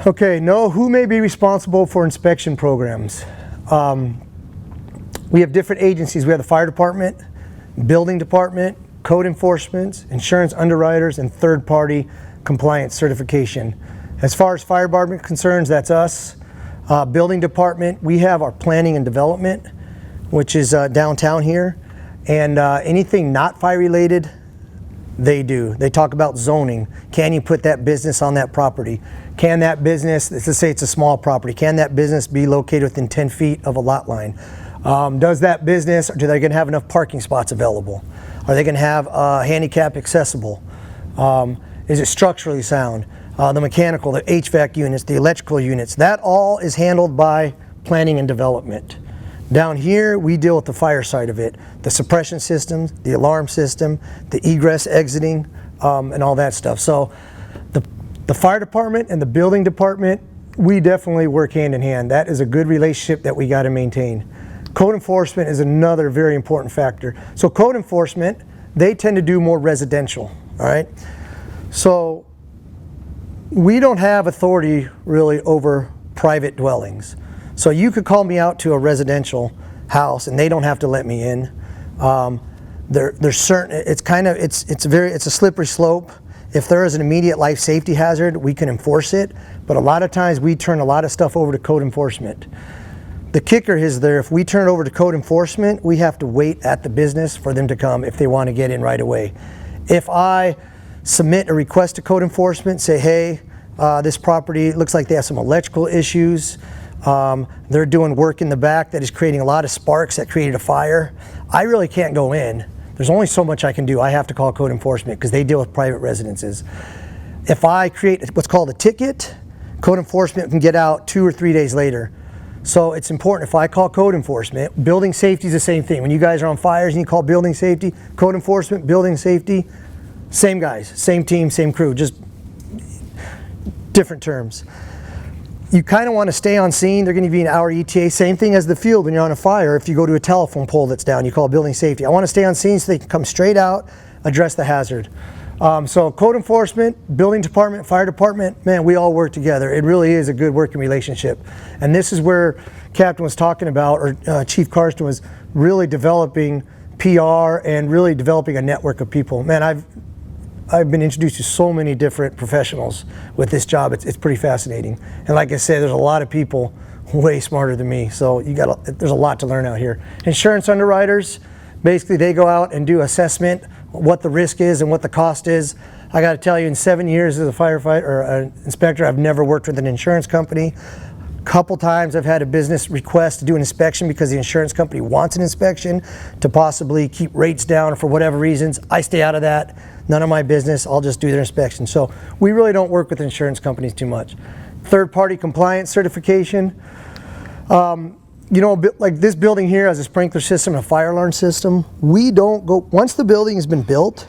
Okay, who may be responsible for inspection programs? We have different agencies. We have the fire department, building department, code enforcement, insurance underwriters, and third-party compliance certification. As far as fire department concerns, that's us. Building department, we have our planning and development, which is downtown here. And anything not fire related, they do. They talk about zoning. Can you put that business on that property? Can that business, let's say it's a small property, can that business be located within 10 feet of a lot line? Does that business, are they going to have enough parking spots available? Are they going to have handicap accessible? Is it structurally sound? The mechanical, the HVAC units, the electrical units, that all is handled by planning and development. Down here, we deal with the fire side of it, the suppression systems, the alarm system, the egress, exiting, and all that stuff. So the fire department and the building department, we definitely work hand in hand. That is a good relationship that we got to maintain. Code enforcement is another very important factor. So code enforcement, they tend to do more residential, all right? So we don't have authority really over private dwellings. So you could call me out to a residential house and they don't have to let me in. There's certain, it's a slippery slope. If there is an immediate life safety hazard, we can enforce it, but a lot of times we turn a lot of stuff over to code enforcement. The kicker is there, if we turn it over to code enforcement, we have to wait at the business for them to come if they want to get in right away. If I submit a request to code enforcement, say, hey, this property looks like they have some electrical issues, they're doing work in the back that is creating a lot of sparks that created a fire, I really can't go in. There's only so much I can do. I have to call code enforcement because they deal with private residences. If I create what's called a ticket, code enforcement can get out 2 or 3 days later. So it's important, if I call code enforcement, building safety is the same thing. When you guys are on fires and you call building safety, code enforcement, building safety, same guys, same team, same crew, just different terms. You kind of want to stay on scene. They're going to be an hour ETA. Same thing as the field when you're on a fire. If you go to a telephone pole that's down, you call building safety. I want to stay on scene so they can come straight out, address the hazard. So code enforcement, building department, fire department, man, we all work together. It really is a good working relationship. And this is where Captain was talking about, or Chief Karsten was really developing PR and really developing a network of people. Man, I've been introduced to so many different professionals with this job. It's pretty fascinating. And like I said, there's a lot of people way smarter than me. So there's a lot to learn out here. Insurance underwriters, basically they go out and do assessment, what the risk is and what the cost is. I got to tell you, in 7 years as a firefighter or an inspector, I've never worked with an insurance company. Couple times I've had a business request to do an inspection because the insurance company wants an inspection to possibly keep rates down for whatever reasons. I stay out of that. None of my business. I'll just do their inspection. So we really don't work with insurance companies too much. Third-party compliance certification. Like this building here has a sprinkler system and a fire alarm system. We don't go, once the building has been built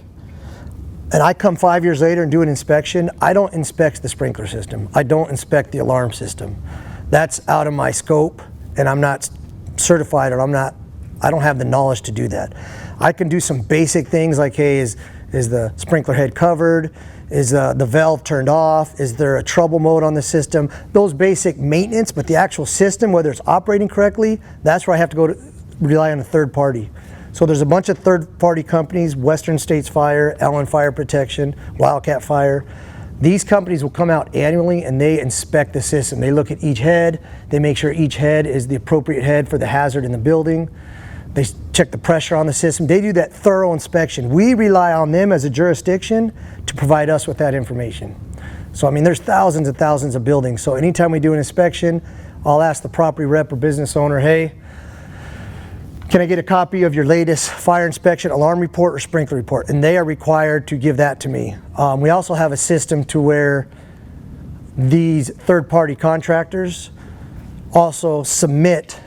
and I come 5 years later and do an inspection, I don't inspect the sprinkler system. I don't inspect the alarm system. That's out of my scope, and I'm not certified, or I don't have the knowledge to do that. I can do some basic things like, hey, is the sprinkler head covered? Is the valve turned off? Is there a trouble mode on the system? Those basic maintenance, but the actual system, whether it's operating correctly, that's where I have to go to rely on a third party. So there's a bunch of third party companies, Western States Fire, Allen Fire Protection, Wildcat Fire. These companies will come out annually and they inspect the system. They look at each head, they make sure each head is the appropriate head for the hazard in the building. They check the pressure on the system. They do that thorough inspection. We rely on them as a jurisdiction to provide us with that information. So I mean, there's thousands and thousands of buildings. So anytime we do an inspection, I'll ask the property rep or business owner, hey, can I get a copy of your latest fire inspection alarm report or sprinkler report? And they are required to give that to me. We also have a system to where these third-party contractors also submit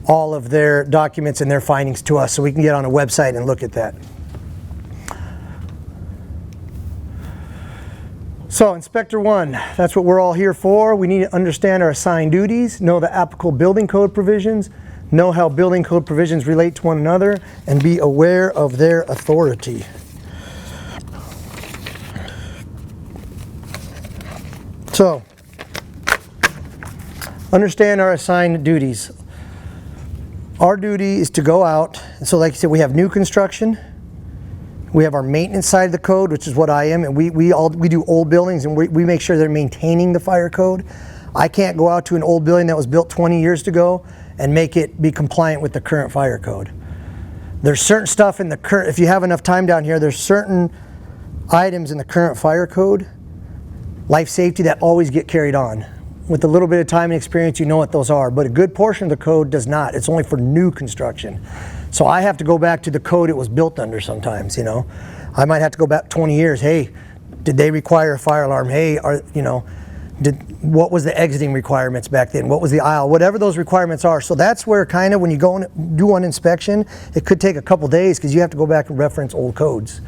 all of their documents and their findings to us, so we can get on a website and look at that. So Inspector 1, that's what we're all here for. We need to understand our assigned duties, know the applicable building code provisions, know how building code provisions relate to one another, and be aware of their authority. So, understand our assigned duties. Our duty is to go out, so like I said, we have new construction, we have our maintenance side of the code, which is what I am, and we do old buildings and we make sure they're maintaining the fire code. I can't go out to an old building that was built 20 years ago and make it be compliant with the current fire code. There's certain stuff in the current, if you have enough time down here, there's certain items in the current fire code, life safety, that always get carried on. With a little bit of time and experience, you know what those are, but a good portion of the code does not. It's only for new construction. So I have to go back to the code it was built under sometimes, you know. I might have to go back 20 years. Hey, did they require a fire alarm? Hey, what was the exiting requirements back then? What was the aisle? Whatever those requirements are. So that's where kind of when you go and do one inspection, it could take a couple days because you have to go back and reference old codes.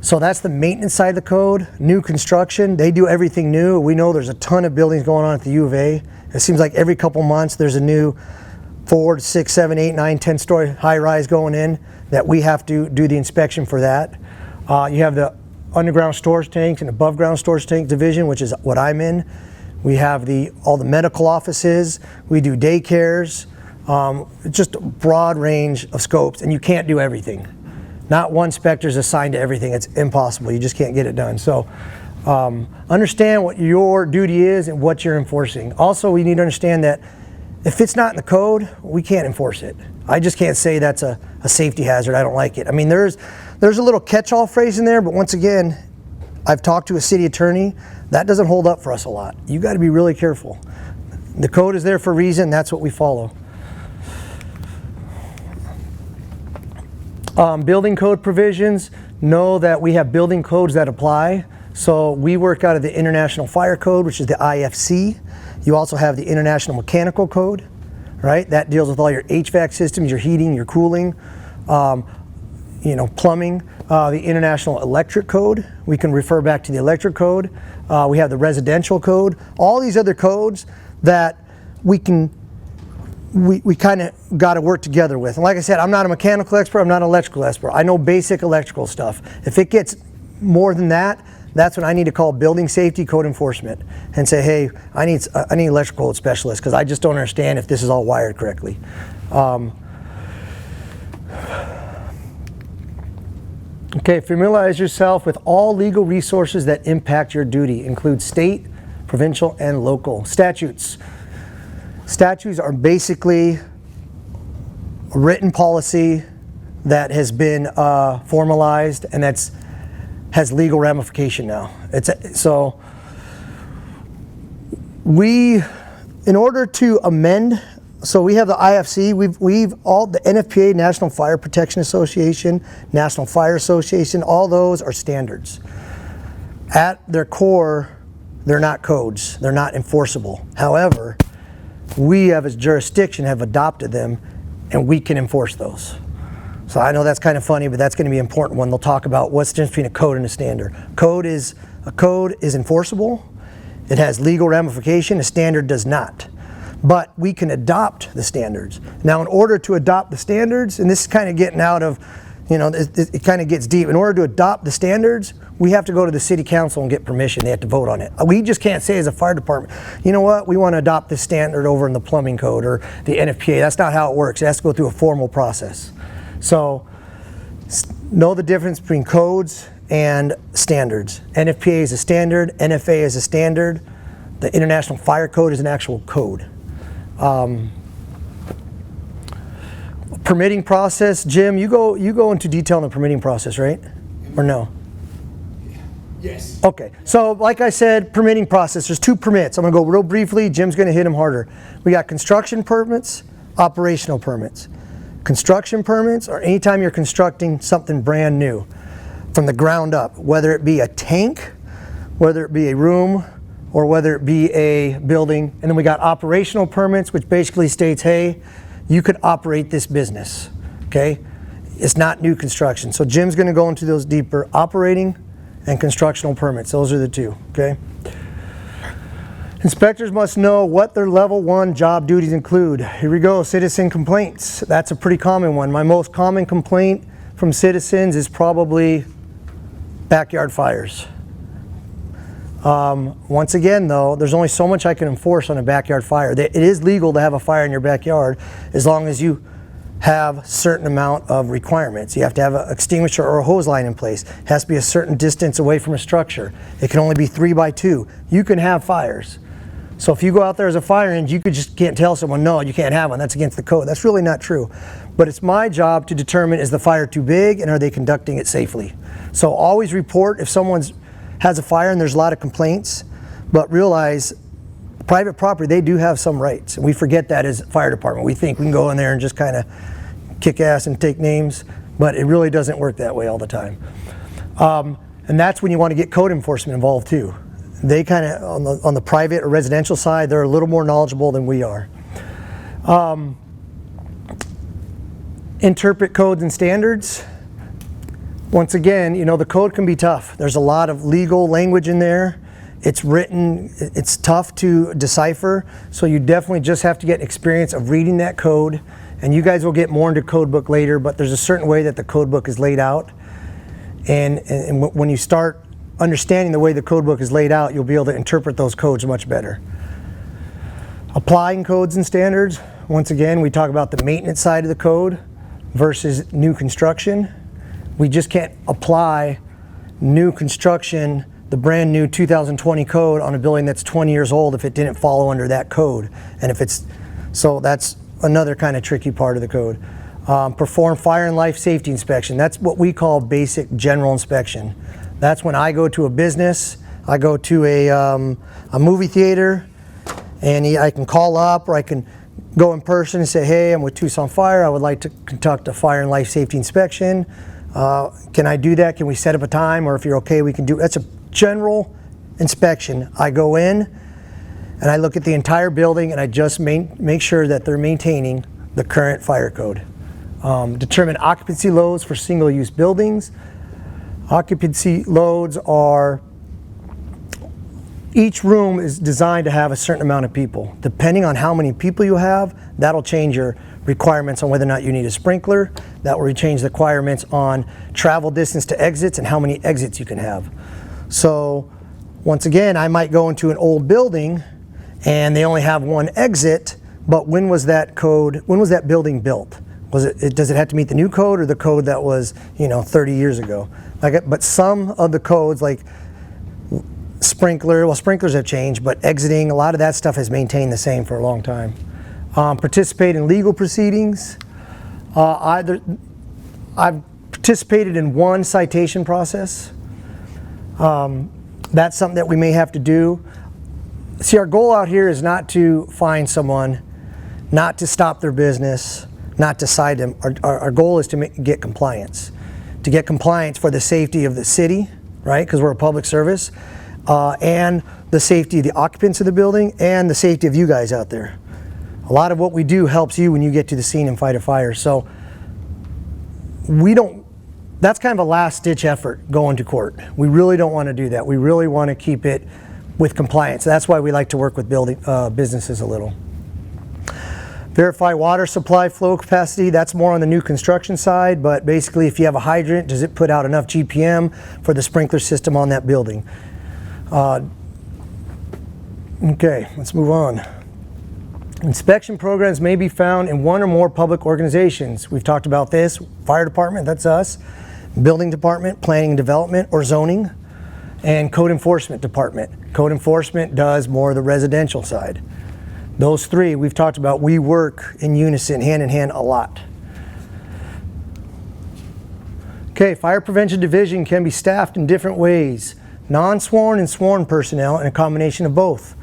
So that's the maintenance side of the code. New construction, they do everything new. We know there's a ton of buildings going on at the U of A. It seems like every couple months there's a new 4, 6, 7, 8, 9, 10-story high-rise going in that we have to do the inspection for that. You have the underground storage tanks and above ground storage tank division, which is what I'm in. We have all the medical offices. We do daycares. Just a broad range of scopes, and you can't do everything. Not one inspector is assigned to everything. It's impossible. You just can't get it done. So understand what your duty is and what you're enforcing. Also, we need to understand that if it's not in the code, we can't enforce it. I just can't say that's a safety hazard. I don't like it. I mean, there's a little catch-all phrase in there, but once again, I've talked to a city attorney. That doesn't hold up for us a lot. You got to be really careful. The code is there for a reason. That's what we follow. Building code provisions, know that we have building codes that apply. So we work out of the International Fire Code, which is the IFC. You also have the International Mechanical Code, right? That deals with all your HVAC systems, your heating, your cooling, plumbing. The International Electric Code, we can refer back to the Electric Code. We have the Residential Code. All these other codes that we kind of got to work together with. And like I said, I'm not a mechanical expert, I'm not an electrical expert. I know basic electrical stuff. If it gets more than that, that's when I need to call building safety code enforcement and say, hey, I need electrical specialist because I just don't understand if this is all wired correctly. Okay, familiarize yourself with all legal resources that impact your duty, include state, provincial, and local statutes. Statutes are basically a written policy that has been formalized and has legal ramification now. So in order to amend, so we have the IFC, we've all the NFPA, National Fire Protection Association, National Fire Association, all those are standards. At their core, they're not codes, they're not enforceable. However, we as a jurisdiction have adopted them and we can enforce those. So I know that's kind of funny, but that's going to be important when they'll talk about what's the difference between a code and a standard. A code is enforceable. It has legal ramification. A standard does not. But we can adopt the standards. Now, in order to adopt the standards, and this is kind of getting out of, it kind of gets deep. In order to adopt the standards, we have to go to the city council and get permission. They have to vote on it. We just can't say as a fire department, you know what, we want to adopt this standard over in the plumbing code or the NFPA. That's not how it works. It has to go through a formal process. So know the difference between codes and standards. NFPA is a standard, NFA is a standard, the International Fire Code is an actual code. Permitting process, Jim, you go into detail on the permitting process, right? Or no? Yes. Okay, so like I said, permitting process, there's 2 permits. I'm gonna go real briefly, Jim's gonna hit them harder. We got construction permits, operational permits. Construction permits are anytime you're constructing something brand new from the ground up, whether it be a tank, whether it be a room, or whether it be a building. And then we got operational permits, which basically states, hey, you could operate this business, okay? It's not new construction. So Jim's gonna go into those deeper. Operating and constructional permits, those are the 2, okay? Inspectors must know what their level 1 job duties include. Here we go, citizen complaints. That's a pretty common one. My most common complaint from citizens is probably backyard fires. Once again though, there's only so much I can enforce on a backyard fire. It is legal to have a fire in your backyard as long as you have a certain amount of requirements. You have to have an extinguisher or a hose line in place. It has to be a certain distance away from a structure. It can only be 3 by 2. You can have fires. So if you go out there as a fire engine, you just can't tell someone, no, you can't have one, that's against the code. That's really not true. But it's my job to determine, is the fire too big and are they conducting it safely? So always report if someone has a fire and there's a lot of complaints, but realize private property, they do have some rights. And we forget that as fire department. We think we can go in there and just kind of kick ass and take names, but it really doesn't work that way all the time. And that's when you want to get code enforcement involved too. They kind of, on the private or residential side, they're a little more knowledgeable than we are. Interpret codes and standards. Once again, you know, the code can be tough. There's a lot of legal language in there. It's written, it's tough to decipher, so you definitely just have to get experience of reading that code, and you guys will get more into code book later, but there's a certain way that the code book is laid out, and when you start understanding the way the code book is laid out, you'll be able to interpret those codes much better. Applying codes and standards, once again, we talk about the maintenance side of the code versus new construction. We just can't apply new construction, the brand new 2020 code on a building that's 20 years old if it didn't follow under that code. And if it's, so that's another kind of tricky part of the code. Perform fire and life safety inspection. That's what we call basic general inspection. That's when I go to a business, I go to a movie theater, and I can call up or I can go in person and say, hey, I'm with Tucson Fire, I would like to conduct a fire and life safety inspection. Can I do that? Can we set up a time? Or if you're okay, we can do, that's a general inspection. I go in and I look at the entire building and I just make sure that they're maintaining the current fire code. Determine occupancy loads for single-use buildings. Occupancy loads are, each room is designed to have a certain amount of people. Depending on how many people you have, that'll change your requirements on whether or not you need a sprinkler. That will change the requirements on travel distance to exits and how many exits you can have. So once again, I might go into an old building and they only have one exit, but when was that building built? Does it have to meet the new code or the code that was, 30 years ago? But some of the codes, like sprinklers have changed, but exiting, a lot of that stuff has maintained the same for a long time. Participate in legal proceedings. I've participated in one citation process. That's something that we may have to do. See, our goal out here is not to fine someone, not to stop their business, not to cite them. Our goal is to get compliance. To get compliance for the safety of the city, right? Because we're a public service, and the safety of the occupants of the building and the safety of you guys out there. A lot of what we do helps you when you get to the scene and fight a fire. So that's kind of a last ditch effort going to court. We really don't want to do that. We really want to keep it with compliance. That's why we like to work with businesses a little. Verify water supply flow capacity. That's more on the new construction side, but basically if you have a hydrant, does it put out enough GPM for the sprinkler system on that building? Okay, let's move on. Inspection programs may be found in one or more public organizations. We've talked about this. Fire department, that's us. Building department, planning and development, or zoning, and code enforcement department. Code enforcement does more of the residential side. Those three we've talked about, we work in unison, hand in hand a lot. Okay, fire prevention division can be staffed in different ways. Non-sworn and sworn personnel, and a combination of both.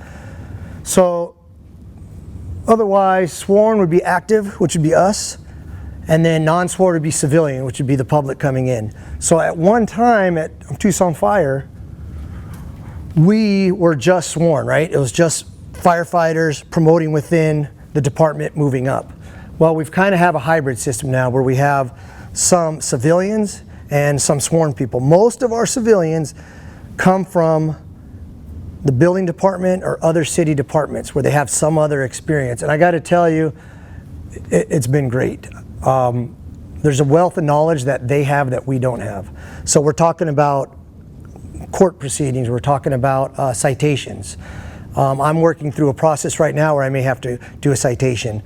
So otherwise, sworn would be active, which would be us, and then non-sworn would be civilian, which would be the public coming in. So at one time at Tucson Fire, we were just sworn, right? It was just firefighters promoting within the department moving up. Well, we've kind of have a hybrid system now where we have some civilians and some sworn people. Most of our civilians come from the building department or other city departments where they have some other experience. And I got to tell you, it's been great. There's a wealth of knowledge that they have that we don't have. So we're talking about court proceedings, we're talking about citations. I'm working through a process right now where I may have to do a citation.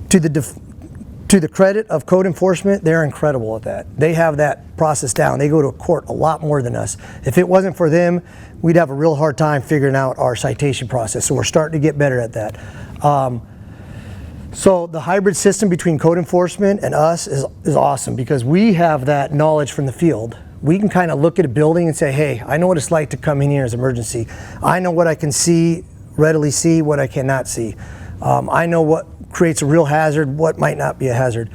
To the credit of code enforcement, they're incredible at that. They have that process down. They go to court a lot more than us. If it wasn't for them, we'd have a real hard time figuring out our citation process. So we're starting to get better at that. So the hybrid system between code enforcement and us is awesome because we have that knowledge from the field. We can kind of look at a building and say, hey, I know what it's like to come in here as emergency. I know what I can see, readily see, what I cannot see. I know what creates a real hazard, what might not be a hazard.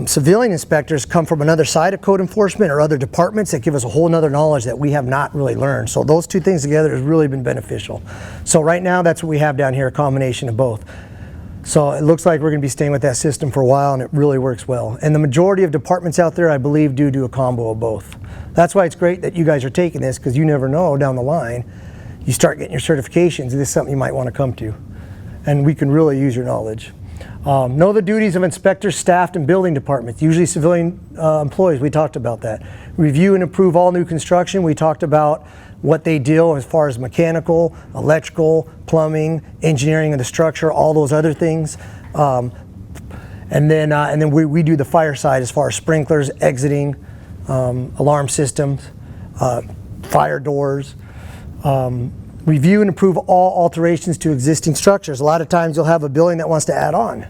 Civilian inspectors come from another side of code enforcement or other departments that give us a whole nother knowledge that we have not really learned. So those two things together has really been beneficial. So right now that's what we have down here, a combination of both. So it looks like we're going to be staying with that system for a while, and it really works well. And the majority of departments out there, I believe, do a combo of both. That's why it's great that you guys are taking this, because you never know down the line, you start getting your certifications, this is something you might want to come to. And we can really use your knowledge. Know the duties of inspectors, staff, and building departments, usually civilian employees, we talked about that. Review and approve all new construction, we talked about what they deal as far as mechanical, electrical, plumbing, engineering of the structure, all those other things. And then we do the fire side as far as sprinklers, exiting, alarm systems, fire doors. Review and approve all alterations to existing structures. A lot of times you'll have a building that wants to add on.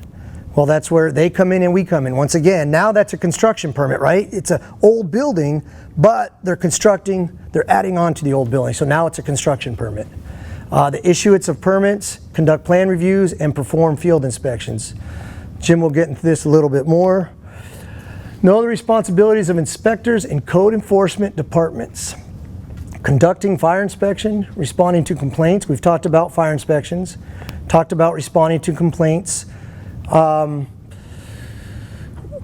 Well, that's where they come in and we come in. Once again, now that's a construction permit, right? It's an old building, but they're constructing, they're adding on to the old building. So now it's a construction permit. The issuance of permits, conduct plan reviews, and perform field inspections. Jim will get into this a little bit more. Know the responsibilities of inspectors and code enforcement departments. Conducting fire inspection, responding to complaints. We've talked about fire inspections, talked about responding to complaints.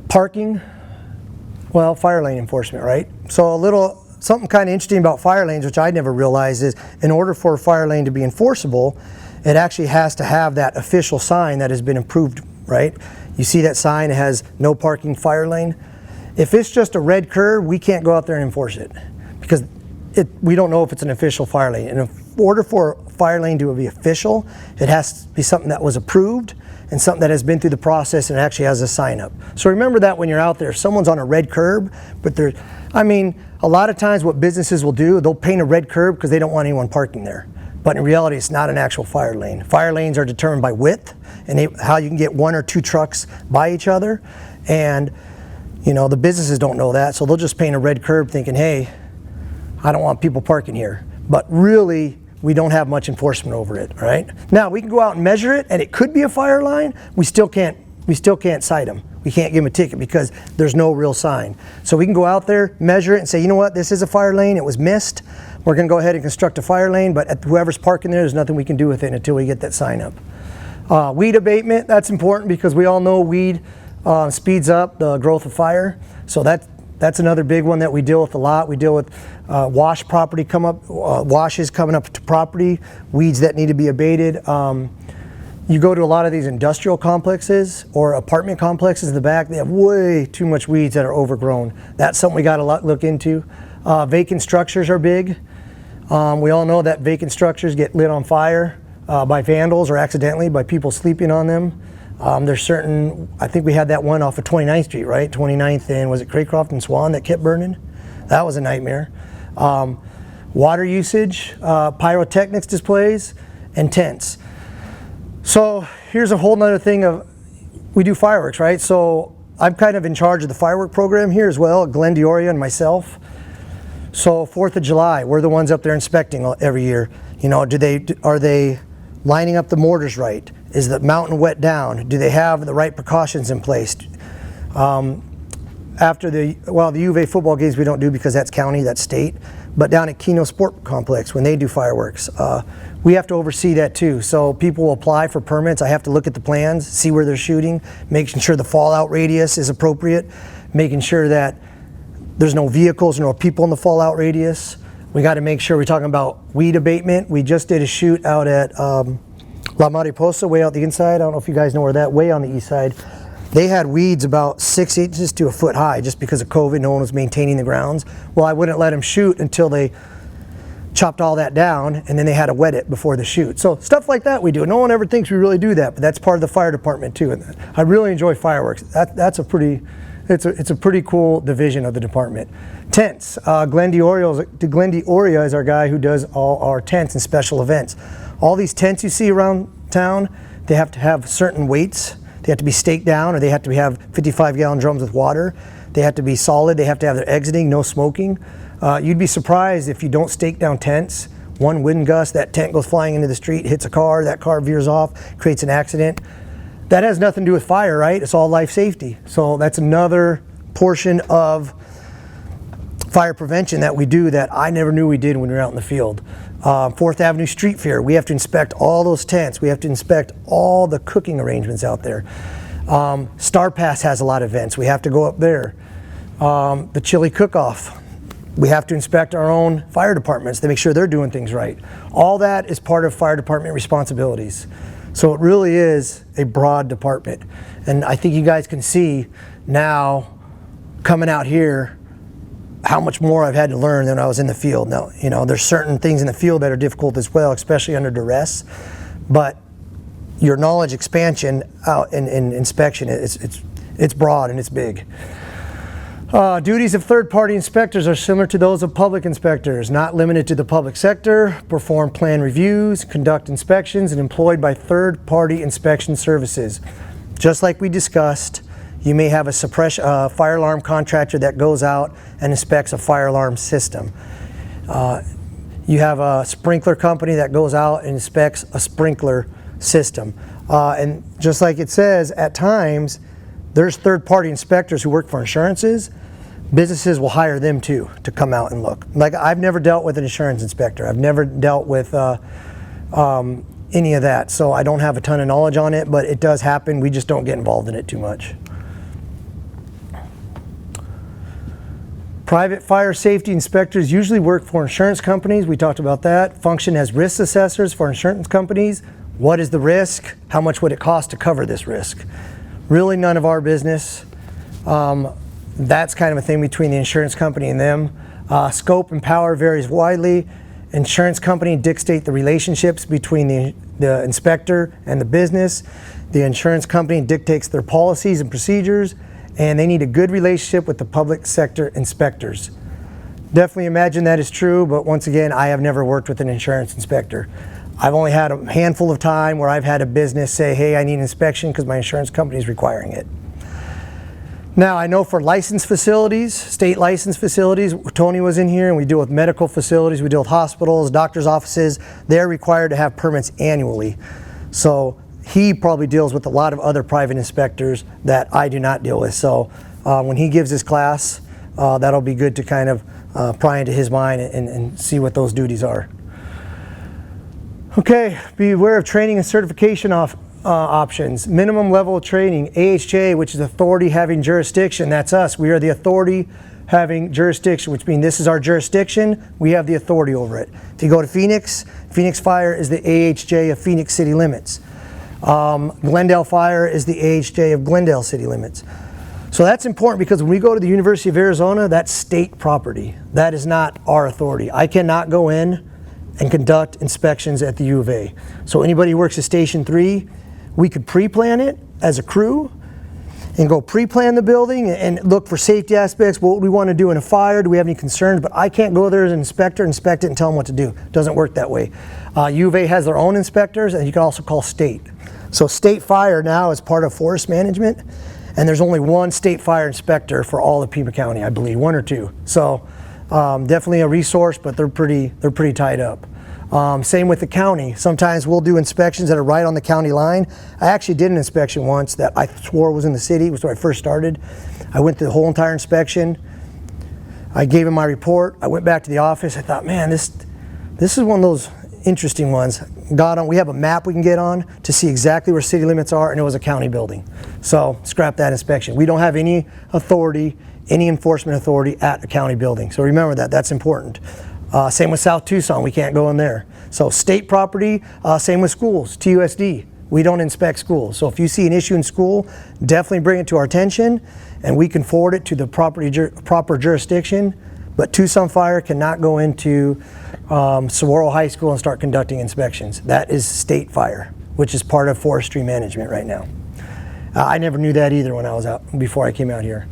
Parking, well, fire lane enforcement, right? So something kind of interesting about fire lanes, which I never realized, is in order for a fire lane to be enforceable, it actually has to have that official sign that has been approved, right? You see that sign, it has no parking fire lane. If it's just a red curb, we can't go out there and enforce it because we don't know if it's an official fire lane. And in order for a fire lane to be official, it has to be something that was approved and something that has been through the process and actually has a sign up. So remember that when you're out there, if someone's on a red curb, but a lot of times what businesses will do, they'll paint a red curb because they don't want anyone parking there. But in reality, it's not an actual fire lane. Fire lanes are determined by width and how you can get one or two trucks by each other. And the businesses don't know that, so they'll just paint a red curb thinking, hey, I don't want people parking here. But really, we don't have much enforcement over it, right? Now, we can go out and measure it, and it could be a fire line. We still can't cite them. We can't give them a ticket because there's no real sign. So we can go out there, measure it, and say, you know what, this is a fire lane, it was missed. We're gonna go ahead and construct a fire lane, but whoever's parking there's nothing we can do with it until we get that sign up. Weed abatement, that's important because we all know weed speeds up the growth of fire. So that's another big one that we deal with a lot. We deal with washes coming up to property, weeds that need to be abated. You go to a lot of these industrial complexes or apartment complexes in the back, they have way too much weeds that are overgrown. That's something we got to look into. Vacant structures are big. We all know that vacant structures get lit on fire by vandals or accidentally by people sleeping on them. There's certain, I think we had that one off of 29th Street, right? 29th and was it Craycroft and Swan that kept burning? That was a nightmare. Water usage, pyrotechnics displays, and tents. So here's a whole nother thing of, we do fireworks, right? So I'm kind of in charge of the firework program here as well, Glenn DeOria and myself. So 4th of July, we're the ones up there inspecting every year. You know, are they lining up the mortars right? Is the mountain wet down? Do they have the right precautions in place? After the U of A football games we don't do because that's county, that's state. But down at Keno Sport Complex, when they do fireworks, we have to oversee that too. So people will apply for permits. I have to look at the plans, see where they're shooting, making sure the fallout radius is appropriate, making sure that there's no vehicles, no people in the fallout radius. We got to make sure we're talking about weed abatement. We just did a shoot out at La Mariposa, way out the inside. I don't know if you guys know where that, way on the east side. They had weeds about 6 inches to a foot high just because of COVID. No one was maintaining the grounds. Well, I wouldn't let them shoot until they chopped all that down, and then they had to wet it before the shoot. So stuff like that we do. No one ever thinks we really do that, but that's part of the fire department too. And I really enjoy fireworks. It's a pretty cool division of the department. Tents. Glenn DeOria is our guy who does all our tents and special events. All these tents you see around town, they have to have certain weights. They have to be staked down, or they have to have 55-gallon drums with water. They have to be solid. They have to have their exiting, no smoking. You'd be surprised if you don't stake down tents. One wind gust, that tent goes flying into the street, hits a car, that car veers off, creates an accident. That has nothing to do with fire, right? It's all life safety. So that's another portion of fire prevention that we do that I never knew we did when we were out in the field. 4th Avenue Street Fair, we have to inspect all those tents. We have to inspect all the cooking arrangements out there. Star Pass has a lot of events. We have to go up there. The chili cook-off, we have to inspect our own fire departments to make sure they're doing things right. All that is part of fire department responsibilities. So it really is a broad department. And I think you guys can see now, coming out here, how much more I've had to learn than I was in the field. Now, you know, there's certain things in the field that are difficult as well, especially under duress. But your knowledge expansion out in inspection, it's broad and it's big. Duties of third-party inspectors are similar to those of public inspectors, not limited to the public sector, perform plan reviews, conduct inspections, and employed by third-party inspection services. Just like we discussed, you may have a fire alarm contractor that goes out and inspects a fire alarm system. You have a sprinkler company that goes out and inspects a sprinkler system. And just like it says, at times, there's third-party inspectors who work for insurances. Businesses will hire them too to come out and look. Like, I've never dealt with an insurance inspector. I've never dealt with any of that, so I don't have a ton of knowledge on it, but it does happen. We just don't get involved in it too much. Private fire safety inspectors usually work for insurance companies. We talked about that. Function as risk assessors for insurance companies. What is the risk? How much would it cost to cover this risk? Really none of our business. That's kind of a thing between the insurance company and them. Scope and power varies widely. Insurance company dictate the relationships between the inspector and the business. The insurance company dictates their policies and procedures, and they need a good relationship with the public sector inspectors. Definitely imagine that is true, but once again, I have never worked with an insurance inspector. I've only had a handful of time where I've had a business say, hey, I need an inspection because my insurance company is requiring it. Now, I know for licensed facilities, state licensed facilities, Tony was in here, and we deal with medical facilities, we deal with hospitals, doctor's offices. They're required to have permits annually. So he probably deals with a lot of other private inspectors that I do not deal with. So when he gives his class, that'll be good to kind of pry into his mind and see what those duties are. Okay, be aware of training and certification options. Minimum level of training, AHJ, which is authority having jurisdiction. That's us. We are the authority having jurisdiction, which means this is our jurisdiction. We have the authority over it. If you go to Phoenix, Phoenix Fire is the AHJ of Phoenix city limits. Glendale Fire is the AHJ of Glendale city limits. So that's important because when we go to the University of Arizona, that's state property. That is not our authority. I cannot go in and conduct inspections at the U of A. So anybody who works at Station 3, we could pre-plan it as a crew and go pre-plan the building and look for safety aspects. What we want to do in a fire? Do we have any concerns? But I can't go there as an inspector, inspect it, and tell them what to do. It doesn't work that way. U of A has their own inspectors, and you can also call state. So state fire now is part of forest management, and there's only one state fire inspector for all of Pima County, I believe, one or two. So definitely a resource, but they're pretty tied up. Same with the county. Sometimes we'll do inspections that are right on the county line. I actually did an inspection once that I swore was in the city. It was when I first started. I went through the whole entire inspection. I gave him my report. I went back to the office. I thought, man, this is one of those interesting ones. We have a map we can get on to see exactly where city limits are, and it was a county building. So scrap that inspection. We don't have any authority, any enforcement authority at a county building. So remember that, that's important. Same with South Tucson, we can't go in there. So state property, same with schools, TUSD. We don't inspect schools. So if you see an issue in school, definitely bring it to our attention and we can forward it to the proper jurisdiction. But Tucson Fire cannot go into Saguaro High School and start conducting inspections. That is state fire, which is part of forestry management right now. I never knew that either when I was out, before I came out here.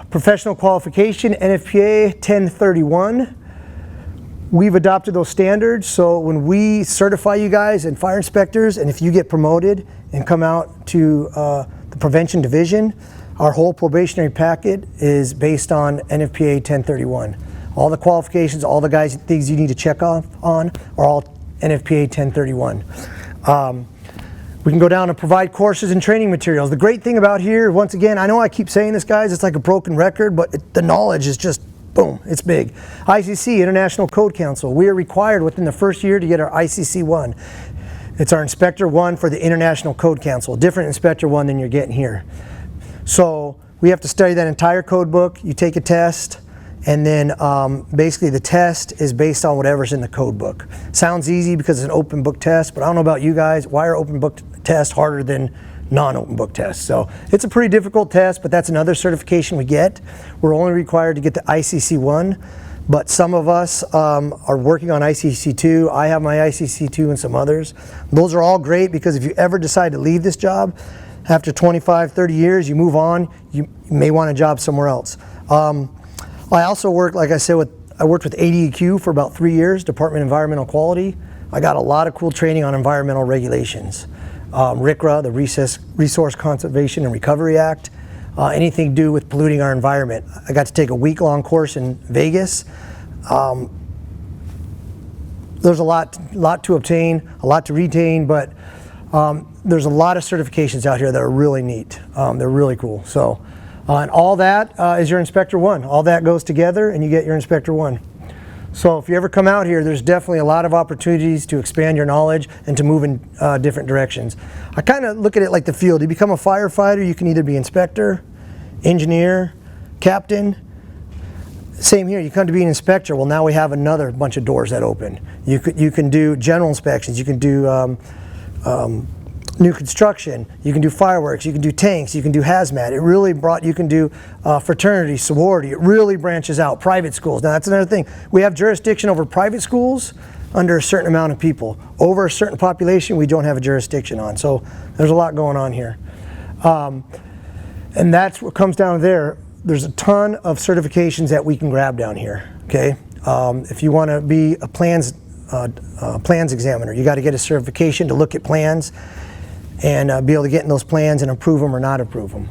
Professional qualification, NFPA 1031. We've adopted those standards, so when we certify you guys and fire inspectors, and if you get promoted and come out to the prevention division, our whole probationary packet is based on NFPA 1031. All the qualifications, all the things you need to check off on are all NFPA 1031. We can go down and provide courses and training materials. The great thing about here, once again, I know I keep saying this, guys, it's like a broken record, but the knowledge is just, boom, it's big. ICC, International Code Council. We are required within the first year to get our ICC 1. It's our Inspector 1 for the International Code Council, different Inspector 1 than you're getting here. So we have to study that entire code book. You take a test, and then basically the test is based on whatever's in the code book. Sounds easy because it's an open book test, but I don't know about you guys. Why are open book tests harder than non-open book tests? So it's a pretty difficult test, but that's another certification we get. We're only required to get the ICC 1, but some of us are working on ICC 2. I have my ICC 2 and some others. Those are all great because if you ever decide to leave this job, after 25, 30 years, you move on, you may want a job somewhere else. I also work, like I said, I worked with ADEQ for about 3 years, Department of Environmental Quality. I got a lot of cool training on environmental regulations. RCRA, the Resource Conservation and Recovery Act, anything to do with polluting our environment. I got to take a week-long course in Vegas. There's a lot to obtain, a lot to retain, but there's a lot of certifications out here that are really neat. They're really cool. So, and all that is your Inspector 1. All that goes together and you get your Inspector 1. So if you ever come out here, there's definitely a lot of opportunities to expand your knowledge and to move in different directions. I kind of look at it like the field. You become a firefighter, you can either be inspector, engineer, captain. Same here, you come to be an inspector. Well, now we have another bunch of doors that open. You can do general inspections, you can do new construction, you can do fireworks, you can do tanks, you can do hazmat. It really you can do fraternity, sorority. It really branches out. Private schools. Now that's another thing. We have jurisdiction over private schools under a certain amount of people. Over a certain population, we don't have a jurisdiction on. So there's a lot going on here. And that's what comes down there. There's a ton of certifications that we can grab down here, okay? If you want to be a plans examiner, you got to get a certification to look at plans and be able to get in those plans and approve them or not approve them.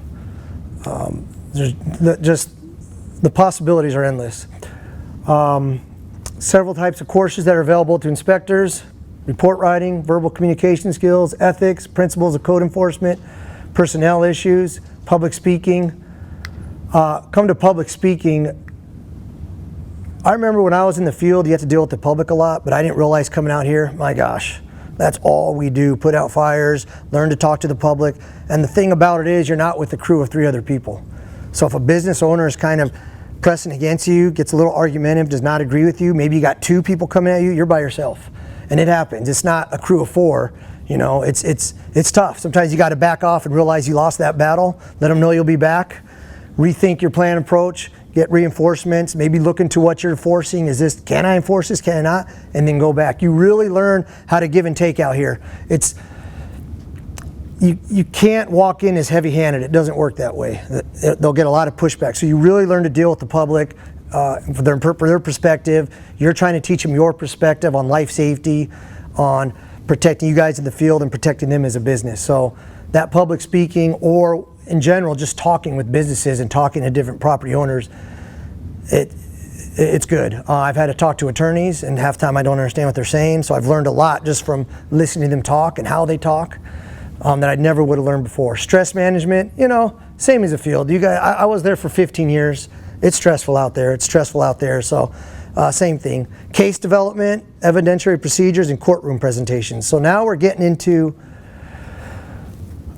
The possibilities are endless. Several types of courses that are available to inspectors: report writing, verbal communication skills, ethics, principles of code enforcement, personnel issues, public speaking. Come to public speaking. I remember when I was in the field, you had to deal with the public a lot, but I didn't realize coming out here, my gosh, that's all we do. Put out fires, learn to talk to the public. And the thing about it is you're not with a crew of 3 other people. So if a business owner is kind of pressing against you, gets a little argumentative, does not agree with you, maybe you got 2 people coming at you, you're by yourself. And it happens. It's not a crew of 4. You know, it's tough. Sometimes you got to back off and realize you lost that battle. Let them know you'll be back. rethink your plan approach, get reinforcements, maybe look into what you're enforcing. Is this, can I enforce this, can I not? And then go back. You really learn how to give and take out here. You can't walk in as heavy-handed. It doesn't work that way. They'll get a lot of pushback. So you really learn to deal with the public for their perspective. You're trying to teach them your perspective on life safety, on protecting you guys in the field and protecting them as a business. So that public speaking, or in general, just talking with businesses and talking to different property owners, it's good. I've had to talk to attorneys, and half the time I don't understand what they're saying, so I've learned a lot just from listening to them talk and how they talk that I never would have learned before. Stress management, you know, same as a field. You guys, I was there for 15 years. It's stressful out there. It's stressful out there, so same thing. Case development, evidentiary procedures, and courtroom presentations. So now we're getting into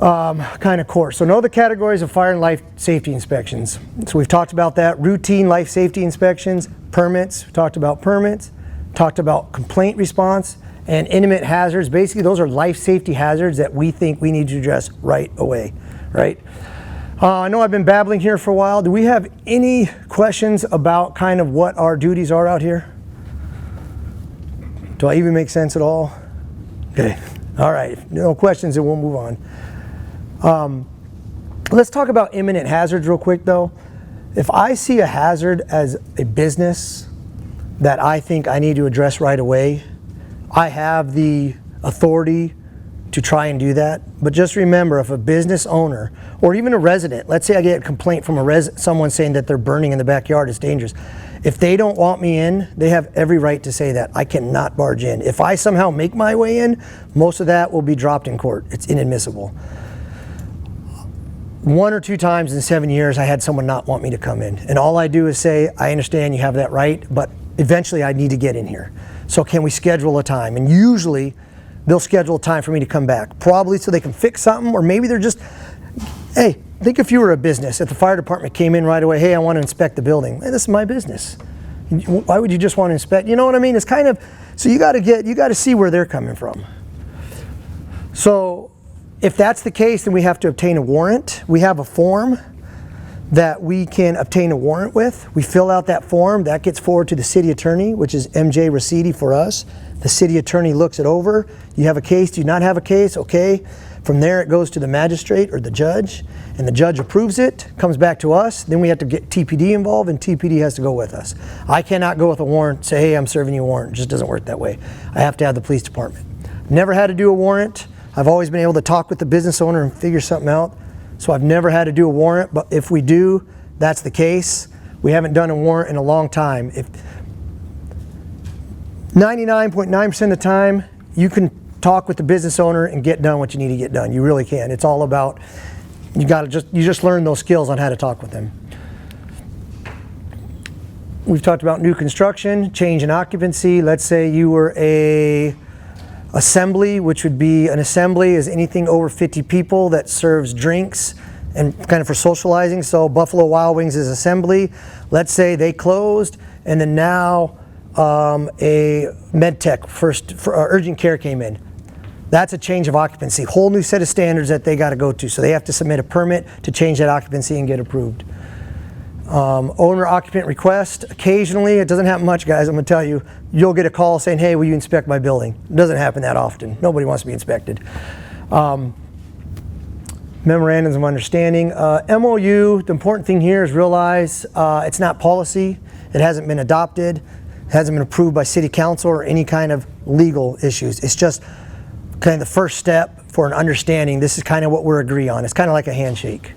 kind of course. So know the categories of fire and life safety inspections. So we've talked about that. Routine life safety inspections, permits, we talked about permits, talked about complaint response, and intimate hazards. Basically, those are life safety hazards that we think we need to address right away, right? I know I've been babbling here for a while. Do we have any questions about kind of what our duties are out here? Do I even make sense at all? Okay, all right, no questions, then we'll move on. Let's talk about imminent hazards real quick though. If I see a hazard as a business that I think I need to address right away, I have the authority to try and do that. But just remember, if a business owner or even a resident, let's say I get a complaint from someone saying that they're burning in the backyard, it's dangerous. If they don't want me in, they have every right to say that. I cannot barge in. If I somehow make my way in, most of that will be dropped in court. It's inadmissible. 1 or 2 times in 7 years, I had someone not want me to come in. And all I do is say, I understand you have that right, but eventually I need to get in here. So can we schedule a time? And usually they'll schedule a time for me to come back, probably so they can fix something, or maybe they're just, hey, think if you were a business, if the fire department came in right away, hey, I want to inspect the building. Hey, this is my business. Why would you just want to inspect? You know what I mean? It's kind of, so you got to see where they're coming from. So if that's the case, then we have to obtain a warrant. We have a form that we can obtain a warrant with. We fill out that form, that gets forwarded to the city attorney, which is MJ Raciti for us. The city attorney looks it over. You have a case, do you not have a case? Okay. From there it goes to the magistrate or the judge, and the judge approves it, comes back to us. Then we have to get TPD involved, and TPD has to go with us. I cannot go with a warrant, say, hey, I'm serving you a warrant. It just doesn't work that way. I have to have the police department. Never had to do a warrant. I've always been able to talk with the business owner and figure something out. So I've never had to do a warrant, but if we do, that's the case. We haven't done a warrant in a long time. If 99.9% of the time, you can talk with the business owner and get done what you need to get done. You really can. It's all about, you just learn those skills on how to talk with them. We've talked about new construction, change in occupancy. Let's say you were a assembly, which would be, an assembly is anything over 50 people that serves drinks and kind of for socializing. So Buffalo Wild Wings is assembly. Let's say they closed, and then now a med tech urgent care came in. That's a change of occupancy, whole new set of standards that they got to go to. So they have to submit a permit to change that occupancy and get approved. Owner occupant request, occasionally, it doesn't happen much, guys, I'm gonna tell you, you'll get a call saying, hey, will you inspect my building? It doesn't happen that often. Nobody wants to be inspected. Memorandums of understanding. MOU, the important thing here is realize it's not policy. It hasn't been adopted. It hasn't been approved by city council or any kind of legal issues. It's just kind of the first step for an understanding. This is kind of what we're agreeing on. It's kind of like a handshake.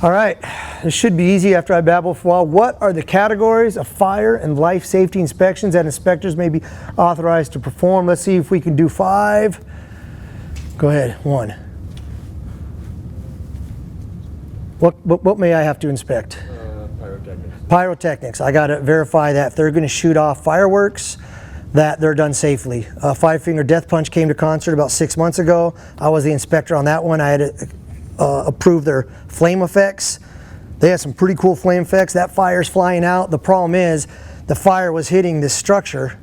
All right, this should be easy after I babble for a while. What are the categories of fire and life safety inspections that inspectors may be authorized to perform? Let's see if we can do 5. Go ahead, 1. What may I have to inspect? Pyrotechnics. Pyrotechnics, I gotta verify that if they're gonna shoot off fireworks, that they're done safely. Five Finger Death Punch came to concert about 6 months ago. I was the inspector on that one. I had to approve their flame effects. They had some pretty cool flame effects. That fire's flying out. The problem is the fire was hitting this structure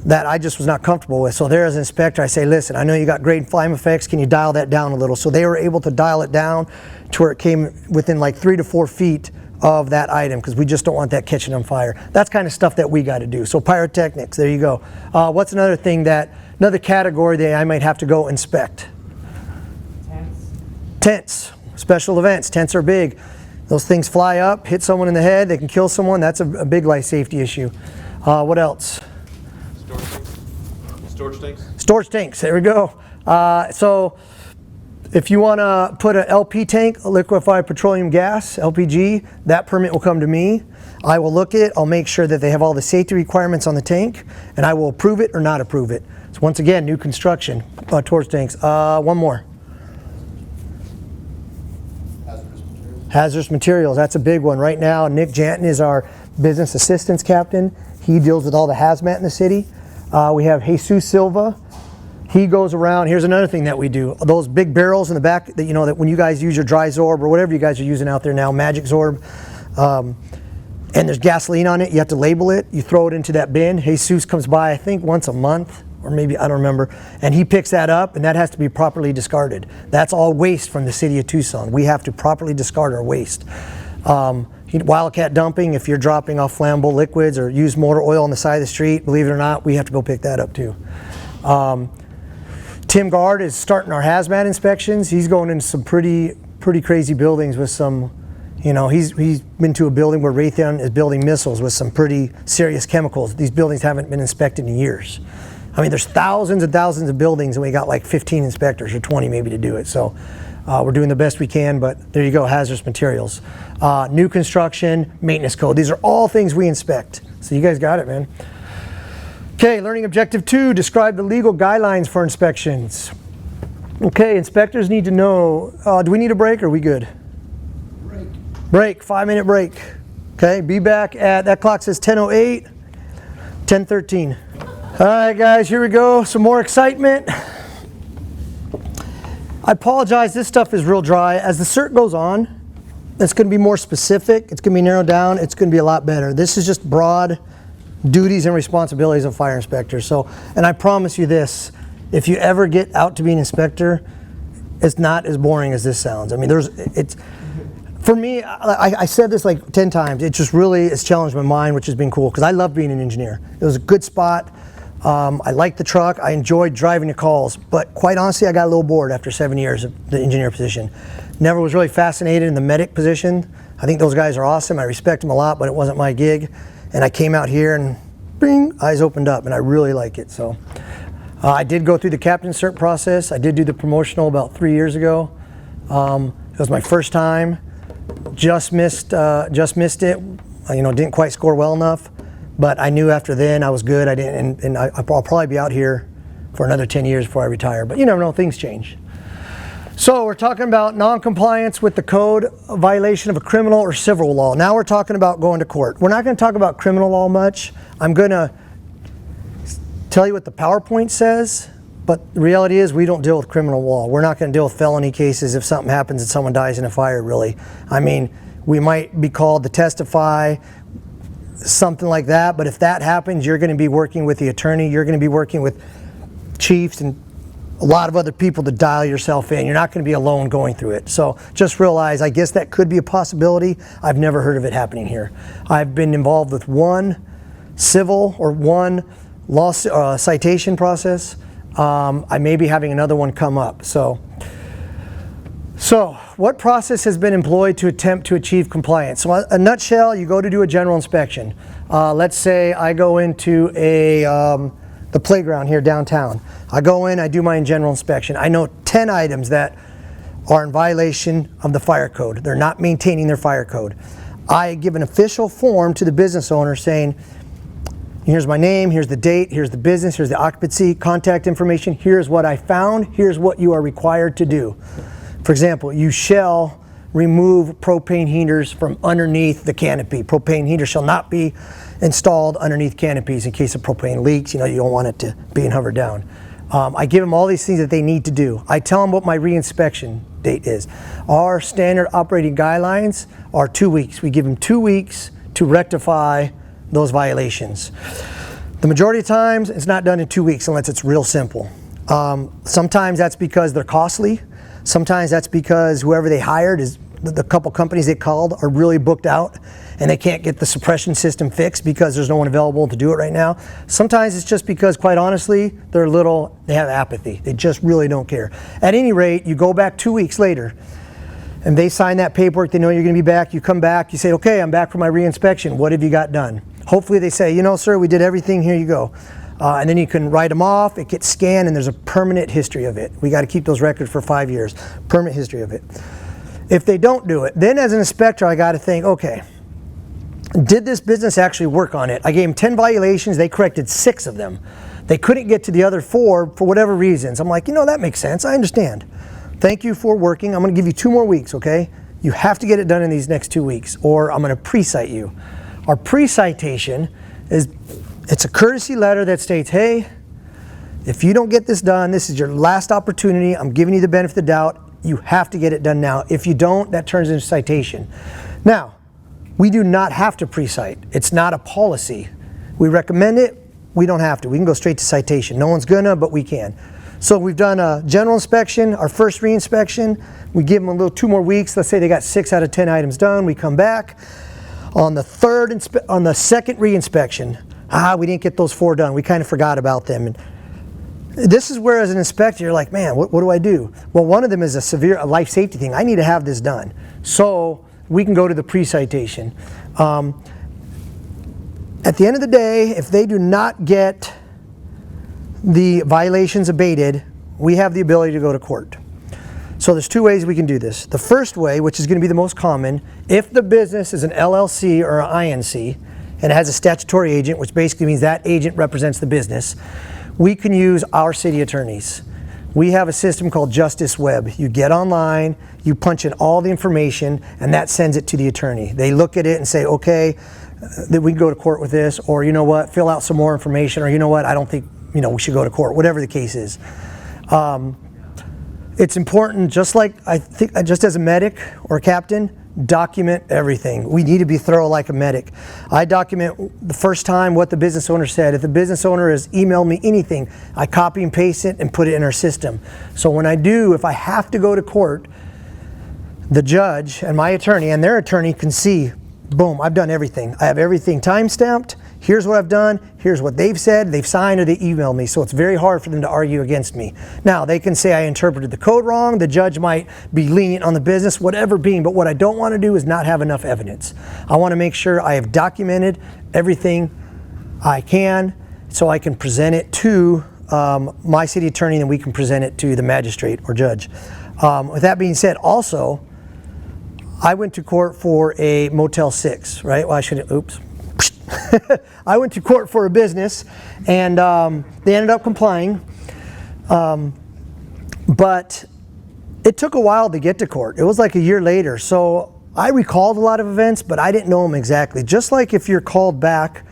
that I just was not comfortable with. So there as an inspector, I say, listen, I know you got grade flame effects, can you dial that down a little? So they were able to dial it down to where it came within like 3 to 4 feet of that item, because we just don't want that catching on fire. That's kind of stuff that we got to do. So pyrotechnics, there you go. What's another thing another category that I might have to go inspect? Tents, special events. Tents are big. Those things fly up, hit someone in the head, they can kill someone. That's a big life safety issue. What else? Storage tanks? Storage tanks, there we go. So if you want to put an LP tank, liquefied petroleum gas, LPG, that permit will come to me. I will look at it, I'll make sure that they have all the safety requirements on the tank, and I will approve it or not approve it. So once again, new construction, storage tanks. One more. Hazardous materials, that's a big one. Right now, Nick Janton is our business assistance captain. He deals with all the hazmat in the city. We have Jesus Silva. He goes around. Here's another thing that we do. Those big barrels in the back that that when you guys use your dry Zorb or whatever you guys are using out there now, Magic Zorb, and there's gasoline on it, you have to label it. You throw it into that bin. Jesus comes by, I think once a month, or maybe, I don't remember, and he picks that up, and that has to be properly discarded. That's all waste from the city of Tucson. We have to properly discard our waste. Wildcat dumping, if you're dropping off flammable liquids or used motor oil on the side of the street, believe it or not, we have to go pick that up too. Tim Gard is starting our hazmat inspections. He's going into some pretty crazy buildings with some, he's been to a building where Raytheon is building missiles with some pretty serious chemicals. These buildings haven't been inspected in years. I mean, there's thousands and thousands of buildings, and we got like 15 inspectors or 20 maybe to do it. So we're doing the best we can, but there you go, hazardous materials. New construction, maintenance code. These are all things we inspect. So you guys got it, man. Okay, learning objective 2, describe the legal guidelines for inspections. Okay, inspectors need to know, do we need a break or are we good? Break, 5-minute break. Okay, be back at, that clock says 10:08, 10:13. All right, guys, here we go. Some more excitement. I apologize, this stuff is real dry. As the cert goes on, it's going to be more specific. It's going to be narrowed down. It's going to be a lot better. This is just broad duties and responsibilities of fire inspectors. So, and I promise you this, if you ever get out to be an inspector, it's not as boring as this sounds. I mean, for me, I said this like 10 times. It just really has challenged my mind, which has been cool because I love being an engineer. It was a good spot. I liked the truck. I enjoyed driving the calls, but quite honestly, I got a little bored after 7 years of the engineer position. Never was really fascinated in the medic position. I think those guys are awesome. I respect them a lot, but it wasn't my gig. And I came out here and bing, eyes opened up, and I really like it. So I did go through the captain cert process. I did do the promotional about 3 years ago. It was my first time. Just missed it. Didn't quite score well enough. But I knew after then I was good. I didn't, and I'll probably be out here for another 10 years before I retire. But you never know, things change. So we're talking about non-compliance with the code, a violation of a criminal or civil law. Now we're talking about going to court. We're not going to talk about criminal law much. I'm going to tell you what the PowerPoint says, but the reality is we don't deal with criminal law. We're not going to deal with felony cases if something happens and someone dies in a fire, really. I mean, we might be called to testify, something like that, but if that happens, you're going to be working with the attorney, you're going to be working with chiefs and a lot of other people to dial yourself in. You're not going to be alone going through it. So just realize, I guess that could be a possibility. I've never heard of it happening here. I've been involved with one civil or one lawsuit, citation process. I may be having another one come up. So what process has been employed to attempt to achieve compliance? So in a nutshell, you go to do a general inspection. Let's say I go into the playground here downtown. I go in, I do my general inspection. I know 10 items that are in violation of the fire code. They're not maintaining their fire code. I give an official form to the business owner saying, here's my name, here's the date, here's the business, here's the occupancy, contact information, here's what I found, here's what you are required to do. For example, you shall remove propane heaters from underneath the canopy. Propane heaters shall not be installed underneath canopies in case of propane leaks. You don't want it to be and hover down. I give them all these things that they need to do. I tell them what my re-inspection date is. Our standard operating guidelines are 2 weeks. We give them 2 weeks to rectify those violations. The majority of times, it's not done in 2 weeks unless it's real simple. Sometimes that's because they're costly. Sometimes that's because whoever they hired is the couple companies they called are really booked out and they can't get the suppression system fixed because there's no one available to do it right now. Sometimes it's just because, quite honestly, they have apathy. They just really don't care. At any rate, you go back 2 weeks later and they sign that paperwork, they know you're gonna be back, you come back, you say, okay, I'm back for my reinspection, what have you got done? Hopefully they say, you know, sir, we did everything, here you go. And then you can write them off, it gets scanned, and there's a permanent history of it. We got to keep those records for 5 years, permanent history of it. If they don't do it, then as an inspector, I got to think, okay, did this business actually work on it? I gave them 10 violations, they corrected 6 of them. They couldn't get to the other 4 for whatever reasons. I'm like, you know, that makes sense, I understand. Thank you for working, I'm going to give you 2 more weeks, okay? You have to get it done in these next 2 weeks, or I'm going to pre-cite you. Our pre-citation is, it's a courtesy letter that states, hey, if you don't get this done, this is your last opportunity. I'm giving you the benefit of the doubt. You have to get it done now. If you don't, that turns into citation. Now, we do not have to pre-cite. It's not a policy. We recommend it. We don't have to. We can go straight to citation. No one's gonna, but we can. So we've done a general inspection, our first reinspection. We give them a little 2 more weeks. Let's say they got 6 out of 10 items done. We come back. On the second reinspection, we didn't get those 4 done. We kind of forgot about them. And this is where, as an inspector, you're like, man, what do I do? Well, one of them is a life safety thing. I need to have this done. So we can go to the pre-citation. At the end of the day, if they do not get the violations abated, we have the ability to go to court. So there's 2 ways we can do this. The first way, which is going to be the most common, if the business is an LLC or an INC and it has a statutory agent, which basically means that agent represents the business, we can use our city attorneys. We have a system called Justice Web. You get online, you punch in all the information, and that sends it to the attorney. They look at it and say, okay, that we can go to court with this, or you know what, fill out some more information, or you know what, I don't think we should go to court, whatever the case is. It's important, just as a medic or a captain, document everything. We need to be thorough like a medic. I document the first time what the business owner said. If the business owner has emailed me anything, I copy and paste it and put it in our system. So when if I have to go to court, the judge and my attorney and their attorney can see, boom, I've done everything. I have everything time-stamped. Here's what I've done. Here's what they've said. They've signed or they emailed me. So it's very hard for them to argue against me. Now, they can say I interpreted the code wrong. The judge might be lenient on the business, whatever being. But what I don't want to do is not have enough evidence. I want to make sure I have documented everything I can so I can present it to my city attorney and we can present it to the magistrate or judge. With that being said, also, I went to court for a Motel 6, right? Well, I shouldn't, oops. I went to court for a business and they ended up complying. But it took a while to get to court. It was like a year later. So I recalled a lot of events, but I didn't know them exactly. Just like if you're called back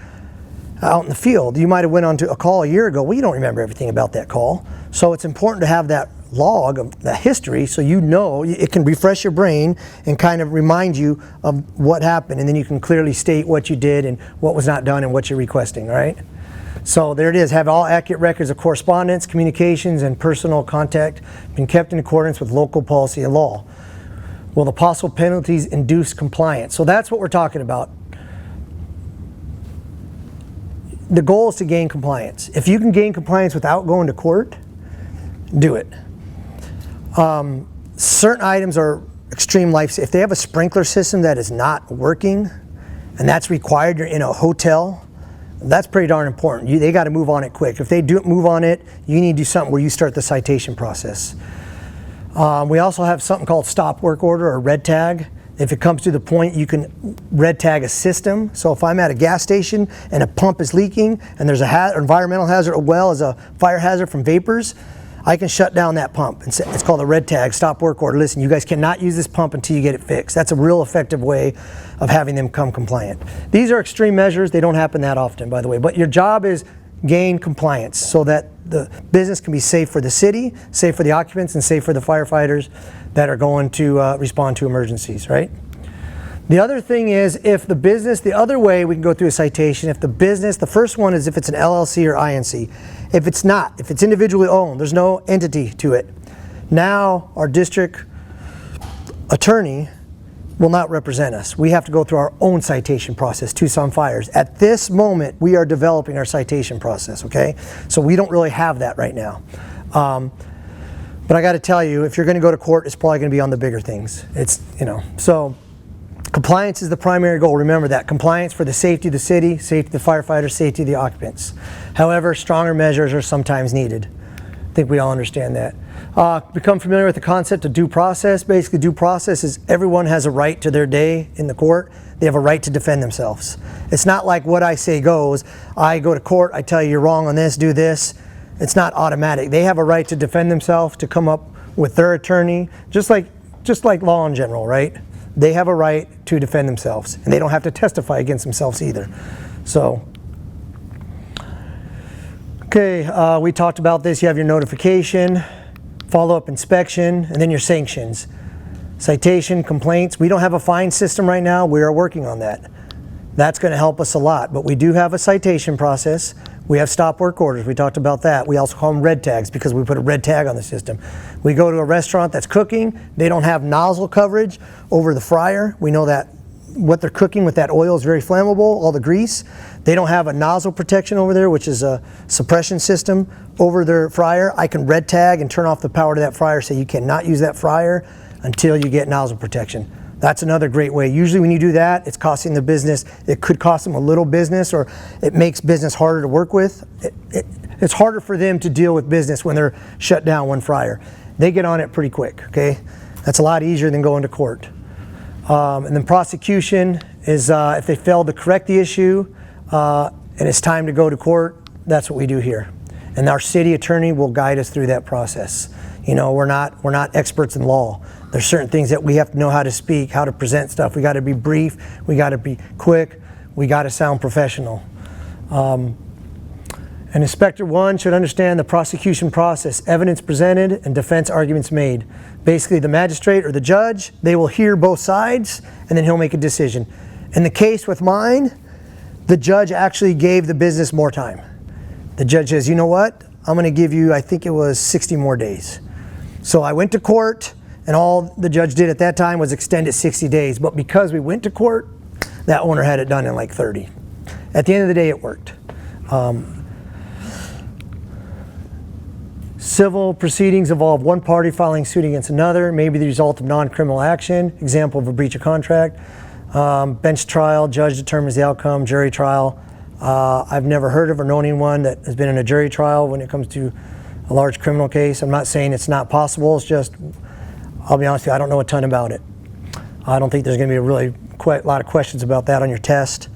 out in the field, you might have went on to a call a year ago. Well, you don't remember everything about that call. So it's important to have that log of the history so you know it can refresh your brain and kind of remind you of what happened, and then you can clearly state what you did and what was not done and what you're requesting, right? So there it is. Have all accurate records of correspondence, communications, and personal contact been kept in accordance with local policy and law? Will the possible penalties induce compliance? So that's what we're talking about. The goal is to gain compliance. If you can gain compliance without going to court, do it. Certain items are extreme life. If they have a sprinkler system that is not working and that's required, you're in a hotel, that's pretty darn important. They got to move on it quick. If they don't move on it, you need to do something where you start the citation process. We also have something called stop work order or red tag. If it comes to the point, you can red tag a system. So if I'm at a gas station and a pump is leaking and there's an environmental hazard as well as a fire hazard from vapors, I can shut down that pump. It's called a red tag, stop work order. Listen, you guys cannot use this pump until you get it fixed. That's a real effective way of having them come compliant. These are extreme measures. They don't happen that often, by the way. But your job is gain compliance so that the business can be safe for the city, safe for the occupants, and safe for the firefighters that are going to respond to emergencies, right? The other thing is, if the business, the other way we can go through a citation, if the business, the first one is if it's an LLC or INC. If it's not, if it's individually owned, there's no entity to it. Now our district attorney will not represent us. We have to go through our own citation process, Tucson Fires. At this moment, we are developing our citation process, okay? So we don't really have that right now. But I got to tell you, if you're going to go to court, it's probably going to be on the bigger things. It's, you know, so compliance is the primary goal. Remember that. Compliance for the safety of the city, safety of the firefighters, safety of the occupants. However, stronger measures are sometimes needed. I think we all understand that. Become familiar with the concept of due process. Basically, due process is everyone has a right to their day in the court. They have a right to defend themselves. It's not like what I say goes. I go to court, I tell you you're wrong on this, do this. It's not automatic. They have a right to defend themselves, to come up with their attorney, just like law in general, right? They have a right to defend themselves, and they don't have to testify against themselves either. So, okay, we talked about this. You have your notification, follow-up inspection, and then your sanctions. Citation, complaints. We don't have a fine system right now. We are working on that. That's going to help us a lot, but we do have a citation process. We have stop work orders. We talked about that. We also call them red tags because we put a red tag on the system. We go to a restaurant that's cooking. They don't have nozzle coverage over the fryer. We know that what they're cooking with that oil is very flammable, all the grease. They don't have a nozzle protection over there, which is a suppression system over their fryer. I can red tag and turn off the power to that fryer, so you cannot use that fryer until you get nozzle protection. That's another great way. Usually when you do that, it's costing the business, it could cost them a little business, or it makes business harder to work with. It's harder for them to deal with business when they're shut down one fryer. They get on it pretty quick, okay? That's a lot easier than going to court. And then prosecution is if they fail to correct the issue and it's time to go to court, that's what we do here. And our city attorney will guide us through that process. You know, we're not experts in law. There's certain things that we have to know how to speak, how to present stuff. We got to be brief, we got to be quick, we got to sound professional. And Inspector 1 should understand the prosecution process, evidence presented and defense arguments made. Basically, the magistrate or the judge, they will hear both sides and then he'll make a decision. In the case with mine, the judge actually gave the business more time. The judge says, you know what? I'm going to give you, I think it was 60 more days. So I went to court, and all the judge did at that time was extend it 60 days. But because we went to court, that owner had it done in like 30. At the end of the day, it worked. Civil proceedings involve one party filing suit against another, maybe the result of non-criminal action, example of a breach of contract. Bench trial, judge determines the outcome, jury trial. I've never heard of or known anyone that has been in a jury trial when it comes to a large criminal case. I'm not saying it's not possible, it's just, I'll be honest with you, I don't know a ton about it. I don't think there's going to be a really quite a lot of questions about that on your test.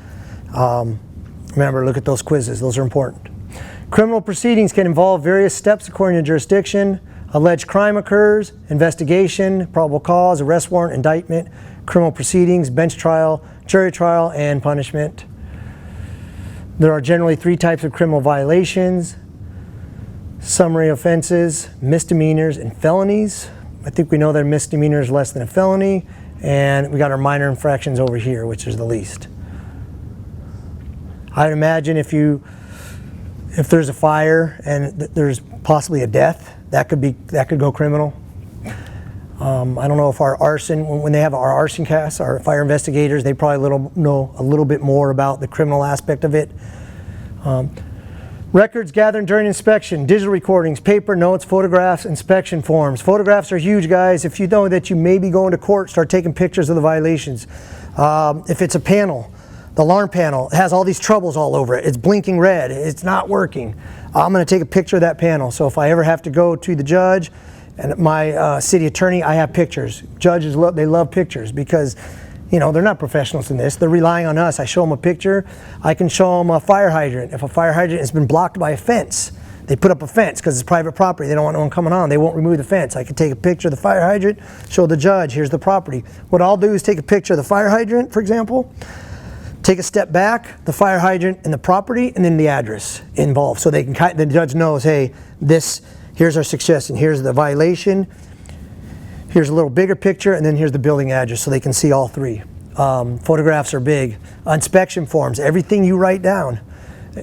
Remember, look at those quizzes, those are important. Criminal proceedings can involve various steps according to jurisdiction. Alleged crime occurs, investigation, probable cause, arrest warrant, indictment, criminal proceedings, bench trial, jury trial, and punishment. There are generally 3 types of criminal violations: summary offenses, misdemeanors, and felonies. I think we know that a misdemeanor is less than a felony, and we got our minor infractions over here, which is the least. I'd imagine if there's a fire and there's possibly a death, that could go criminal. I don't know if our arson, when they have our arson casts, our fire investigators, they probably know a little bit more about the criminal aspect of it. Records gathered during inspection, digital recordings, paper notes, photographs, inspection forms. Photographs are huge, guys. If you know that you may be going to court, start taking pictures of the violations. If it's a panel, the alarm panel, it has all these troubles all over it. It's blinking red, it's not working. I'm gonna take a picture of that panel. So if I ever have to go to the judge and my city attorney, I have pictures. Judges, they love pictures because, you know, they're not professionals in this. They're relying on us. I show them a picture. I can show them a fire hydrant. If a fire hydrant has been blocked by a fence, they put up a fence because it's private property. They don't want no one coming on. They won't remove the fence. I can take a picture of the fire hydrant, show the judge, here's the property. What I'll do is take a picture of the fire hydrant, for example, take a step back, the fire hydrant and the property, and then the address involved. So they can, the judge knows, hey, here's our suggestion, here's the violation, here's a little bigger picture, and then here's the building address, so they can see all 3. Photographs are big. Inspection forms, everything you write down,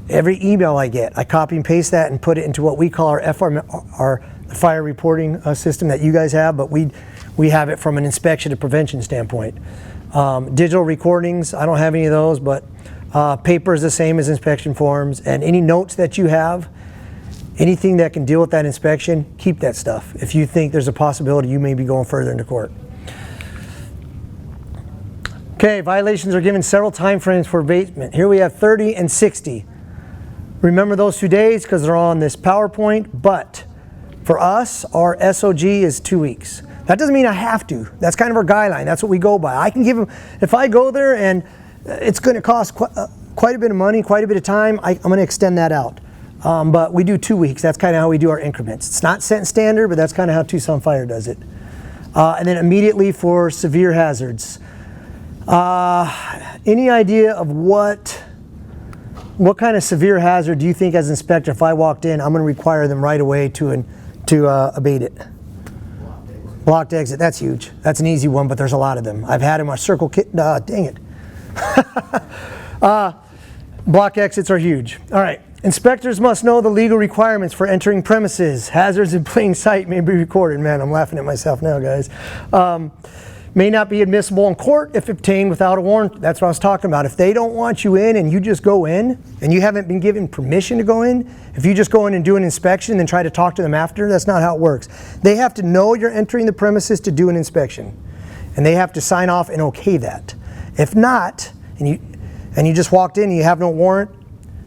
every email I get, I copy and paste that and put it into what we call our fire reporting system that you guys have, but we have it from an inspection and prevention standpoint. Digital recordings, I don't have any of those, but paper is the same as inspection forms, and any notes that you have, anything that can deal with that inspection, keep that stuff. If you think there's a possibility you may be going further into court. Okay, violations are given several time frames for abatement. Here we have 30 and 60. Remember those 2 days because they're on this PowerPoint, but for us, our SOG is 2 weeks. That doesn't mean I have to. That's kind of our guideline. That's what we go by. I can give them, if I go there and it's going to cost quite a bit of money, quite a bit of time, I'm going to extend that out. But we do 2 weeks. That's kind of how we do our increments. It's not set in standard, but that's kind of how Tucson Fire does it. And then immediately for severe hazards. Any idea of what kind of severe hazard do you think as inspector, if I walked in, I'm going to require them right away to abate it? Blocked exit, that's huge. That's an easy one, but there's a lot of them. I've had them on circle kit, dang it. Block exits are huge. All right, inspectors must know the legal requirements for entering premises. Hazards in plain sight may be recorded. Man, I'm laughing at myself now, guys. May not be admissible in court if obtained without a warrant. That's what I was talking about. If they don't want you in and you just go in and you haven't been given permission to go in, if you just go in and do an inspection and then try to talk to them after, that's not how it works. They have to know you're entering the premises to do an inspection, and they have to sign off and okay that. If not, and you just walked in and you have no warrant,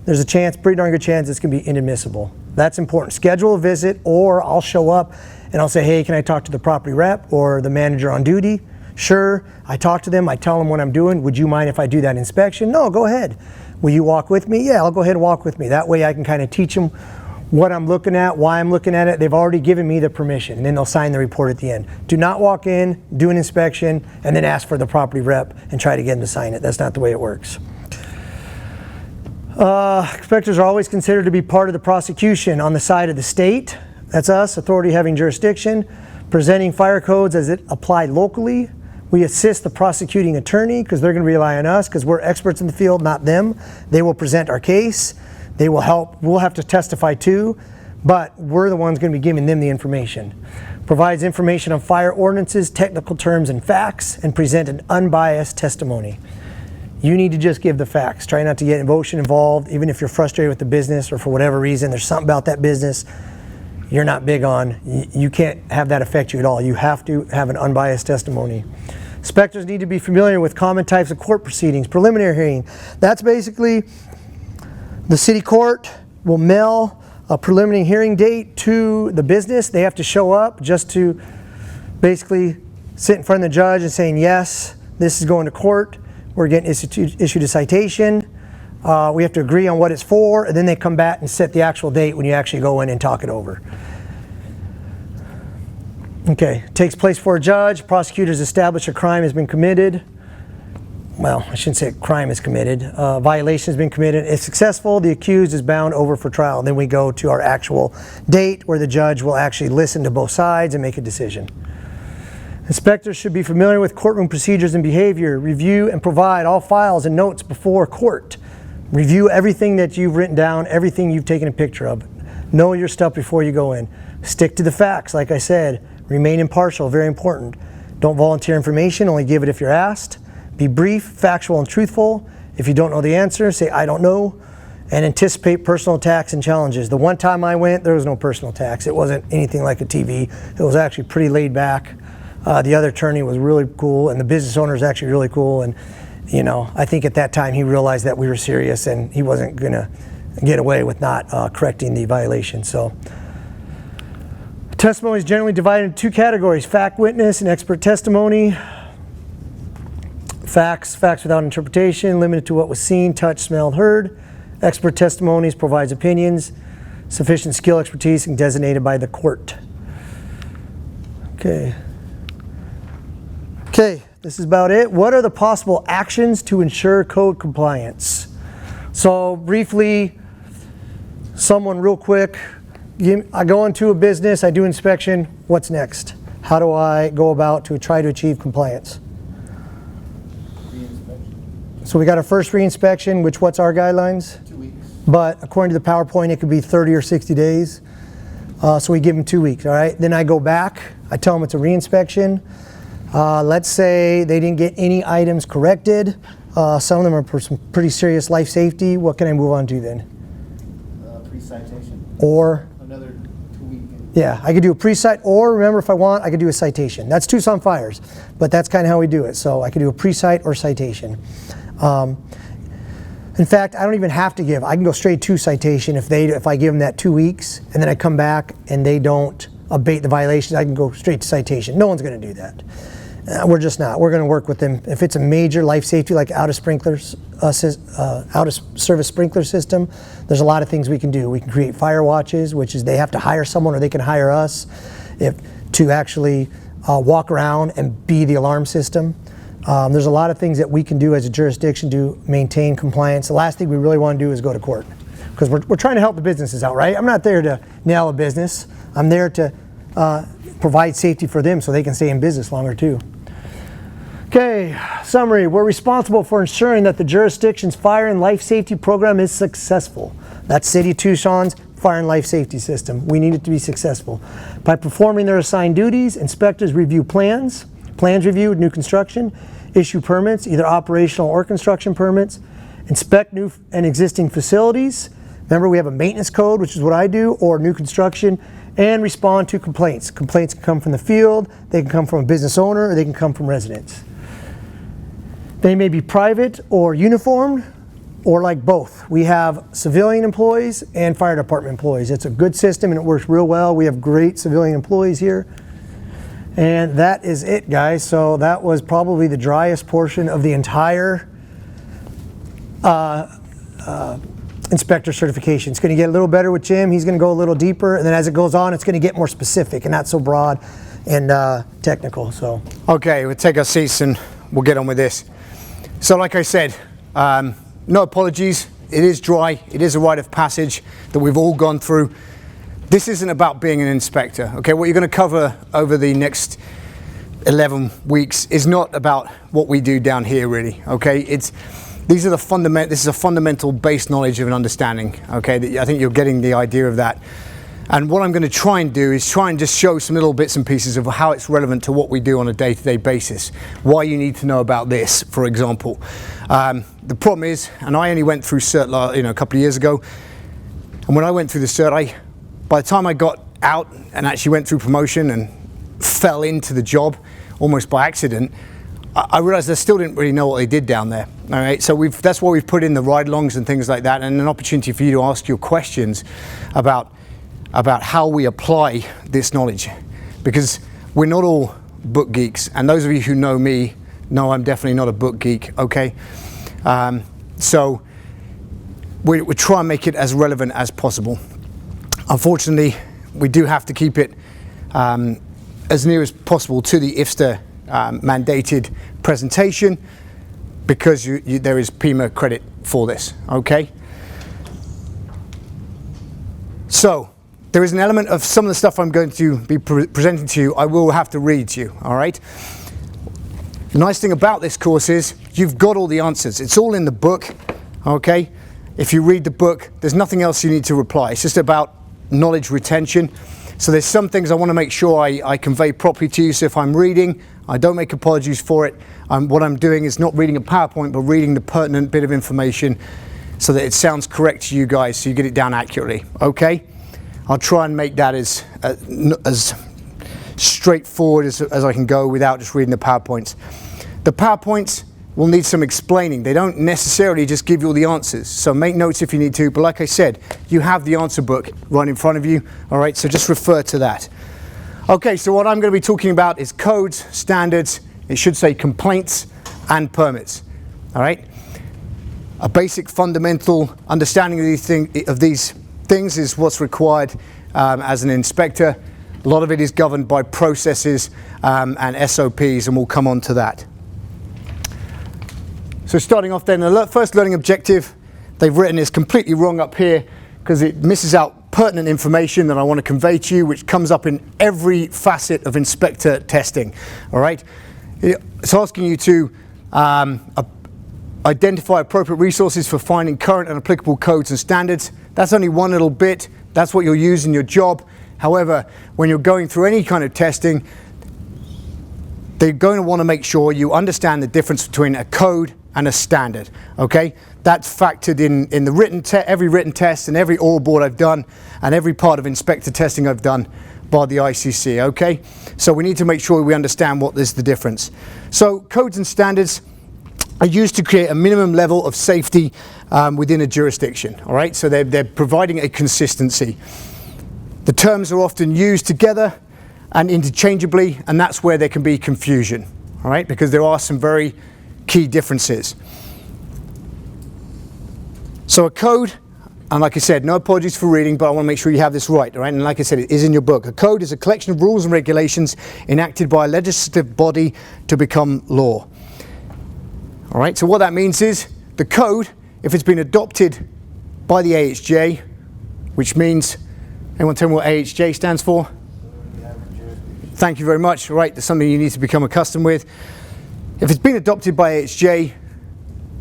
there's a chance, pretty darn good chance, it's going to be inadmissible. That's important. Schedule a visit, or I'll show up and I'll say, hey, can I talk to the property rep or the manager on duty? Sure, I talk to them, I tell them what I'm doing. Would you mind if I do that inspection? No, go ahead. Will you walk with me? Yeah, I'll go ahead and walk with me. That way I can kind of teach them what I'm looking at, why I'm looking at it. They've already given me the permission, and then they'll sign the report at the end. Do not walk in, do an inspection, and then ask for the property rep and try to get them to sign it. That's not the way it works. Inspectors are always considered to be part of the prosecution on the side of the state. That's us, authority having jurisdiction, presenting fire codes as it applied locally. We assist the prosecuting attorney because they're going to rely on us because we're experts in the field, not them. They will present our case. They will help. We'll have to testify too, but we're the ones going to be giving them the information. Provides information on fire ordinances, technical terms, and facts, and present an unbiased testimony. You need to just give the facts. Try not to get emotion involved, even if you're frustrated with the business or for whatever reason, there's something about that business you're not big on. You can't have that affect you at all. You have to have an unbiased testimony. Inspectors need to be familiar with common types of court proceedings. Preliminary hearing, that's basically the city court will mail a preliminary hearing date to the business. They have to show up just to basically sit in front of the judge and saying, yes, this is going to court. We're getting issued a citation. We have to agree on what it's for, and then they come back and set the actual date when you actually go in and talk it over. Okay, takes place for a judge. Prosecutors establish a crime has been committed. Well, I shouldn't say a crime is committed. Violation has been committed. If successful, the accused is bound over for trial. Then we go to our actual date where the judge will actually listen to both sides and make a decision. Inspectors should be familiar with courtroom procedures and behavior. Review and provide all files and notes before court. Review everything that you've written down, everything you've taken a picture of. Know your stuff before you go in. Stick to the facts, like I said. Remain impartial, very important. Don't volunteer information, only give it if you're asked. Be brief, factual, and truthful. If you don't know the answer, say, I don't know. And anticipate personal attacks and challenges. The one time I went, there was no personal attacks. It wasn't anything like a TV. It was actually pretty laid back. The other attorney was really cool, and the business owner is actually really cool. And you know, I think at that time he realized that we were serious and he wasn't going to get away with not correcting the violation. So, testimony is generally divided into two categories: fact witness and expert testimony. Facts without interpretation, limited to what was seen, touched, smelled, heard. Expert testimonies provides opinions, sufficient skill, expertise, and designated by the court. Okay, this is about it. What are the possible actions to ensure code compliance? So briefly, someone real quick, I go into a business, I do inspection, what's next? How do I go about to try to achieve compliance? The So we got our first reinspection, which what's our guidelines? 2 weeks. But according to the PowerPoint, it could be 30 or 60 days. So we give them 2 weeks, all right? Then I go back, I tell them it's a reinspection. Let's say they didn't get any items corrected. Some of them are for some pretty serious life safety. What can I move on to then? Pre-citation. Or, Another 2 week. yeah, I could do a pre-cite, or remember if I want, I could do a citation. That's Tucson Fires, but that's kind of how we do it. So I could do a pre-cite or citation. In fact, I don't even have to give. I can go straight to citation if I give them that 2 weeks, and then I come back and they don't abate the violations. I can go straight to citation. No one's going to do that. We're just not. We're going to work with them. If it's a major life safety, like out of service sprinkler system, there's a lot of things we can do. We can create fire watches, which is they have to hire someone or they can hire us to actually walk around and be the alarm system. There's a lot of things that we can do as a jurisdiction to maintain compliance. The last thing we really want to do is go to court, because we're trying to help the businesses out, right? I'm not there to nail a business. I'm there to provide safety for them so they can stay in business longer too. Okay, summary. We're responsible for ensuring that the jurisdiction's fire and life safety program is successful. That's City of Tucson's fire and life safety system. We need it to be successful. By performing their assigned duties, inspectors review plans review new construction, issue permits, either operational or construction permits, inspect new and existing facilities. Remember, we have a maintenance code, which is what I do, or new construction, and respond to complaints. Complaints can come from the field, they can come from a business owner, or they can come from residents. They may be private or uniformed, or like both. We have civilian employees and fire department employees. It's a good system and it works real well. We have great civilian employees here. And that is it, guys. So that was probably the driest portion of the entire inspector certification. It's going to get a little better with Jim. He's going to go a little deeper, and then as it goes on, it's going to get more specific and not so broad and technical. So Okay, we'll take our seats and we'll get on with this. So like I said, no apologies. It is dry. It is a rite of passage that we've all gone through. This isn't about being an inspector, okay? What you're going to cover over the next 11 weeks is not about what we do down here, really, okay? This is a fundamental base knowledge of an understanding, okay? I think you're getting the idea of that. And what I'm going to try and do is try and just show some little bits and pieces of how it's relevant to what we do on a day-to-day basis. Why you need to know about this, for example. The problem is, and I only went through Cert a couple of years ago, and when I went through the Cert, by the time I got out and actually went through promotion and fell into the job almost by accident, I realized I still didn't really know what they did down there. All right, so that's why we've put in the ride-alongs and things like that, and an opportunity for you to ask your questions about how we apply this knowledge, because we're not all book geeks, and those of you who know me know I'm definitely not a book geek, okay? So we try and make it as relevant as possible. Unfortunately, we do have to keep it as near as possible to the IFSTA mandated presentation, because there is PIMA credit for this, okay? So there is an element of some of the stuff I'm going to be presenting to you I will have to read to you, all right? The nice thing about this course is you've got all the answers. It's all in the book, okay? If you read the book, there's nothing else you need to reply. It's just about knowledge retention. So there's some things I want to make sure I convey properly to you. So if I'm reading, I don't make apologies for it. What I'm doing is not reading a PowerPoint, but reading the pertinent bit of information so that it sounds correct to you guys, so you get it down accurately, okay? I'll try and make that as straightforward as I can go without just reading the PowerPoints. The PowerPoints will need some explaining. They don't necessarily just give you all the answers. So make notes if you need to, but like I said, you have the answer book right in front of you, all right? So just refer to that. Okay, so what I'm going to be talking about is codes, standards, it should say complaints and permits, all right? A basic fundamental understanding of these things is what's required as an inspector. A lot of it is governed by processes and SOPs, and we'll come on to that. So starting off then, the first learning objective they've written is completely wrong up here because it misses out pertinent information that I want to convey to you, which comes up in every facet of inspector testing, all right? It's asking you to Identify appropriate resources for finding current and applicable codes and standards. That's only one little bit. That's what you'll use in your job. However, when you're going through any kind of testing, they're going to want to make sure you understand the difference between a code and a standard, okay? That's factored in the every written test and every oral board I've done and every part of inspector testing I've done by the ICC, okay? So we need to make sure we understand what is the difference. So codes and standards are used to create a minimum level of safety within a jurisdiction, all right? So they're providing a consistency. The terms are often used together and interchangeably, and that's where there can be confusion, all right? Because there are some very key differences. So a code, and like I said, no apologies for reading, but I want to make sure you have this right, all right? And like I said, it is in your book. A code is a collection of rules and regulations enacted by a legislative body to become law. All right, so what that means is the code, if it's been adopted by the AHJ, which means, anyone tell me what AHJ stands for? Thank you very much. All right, that's something you need to become accustomed with. If it's been adopted by AHJ,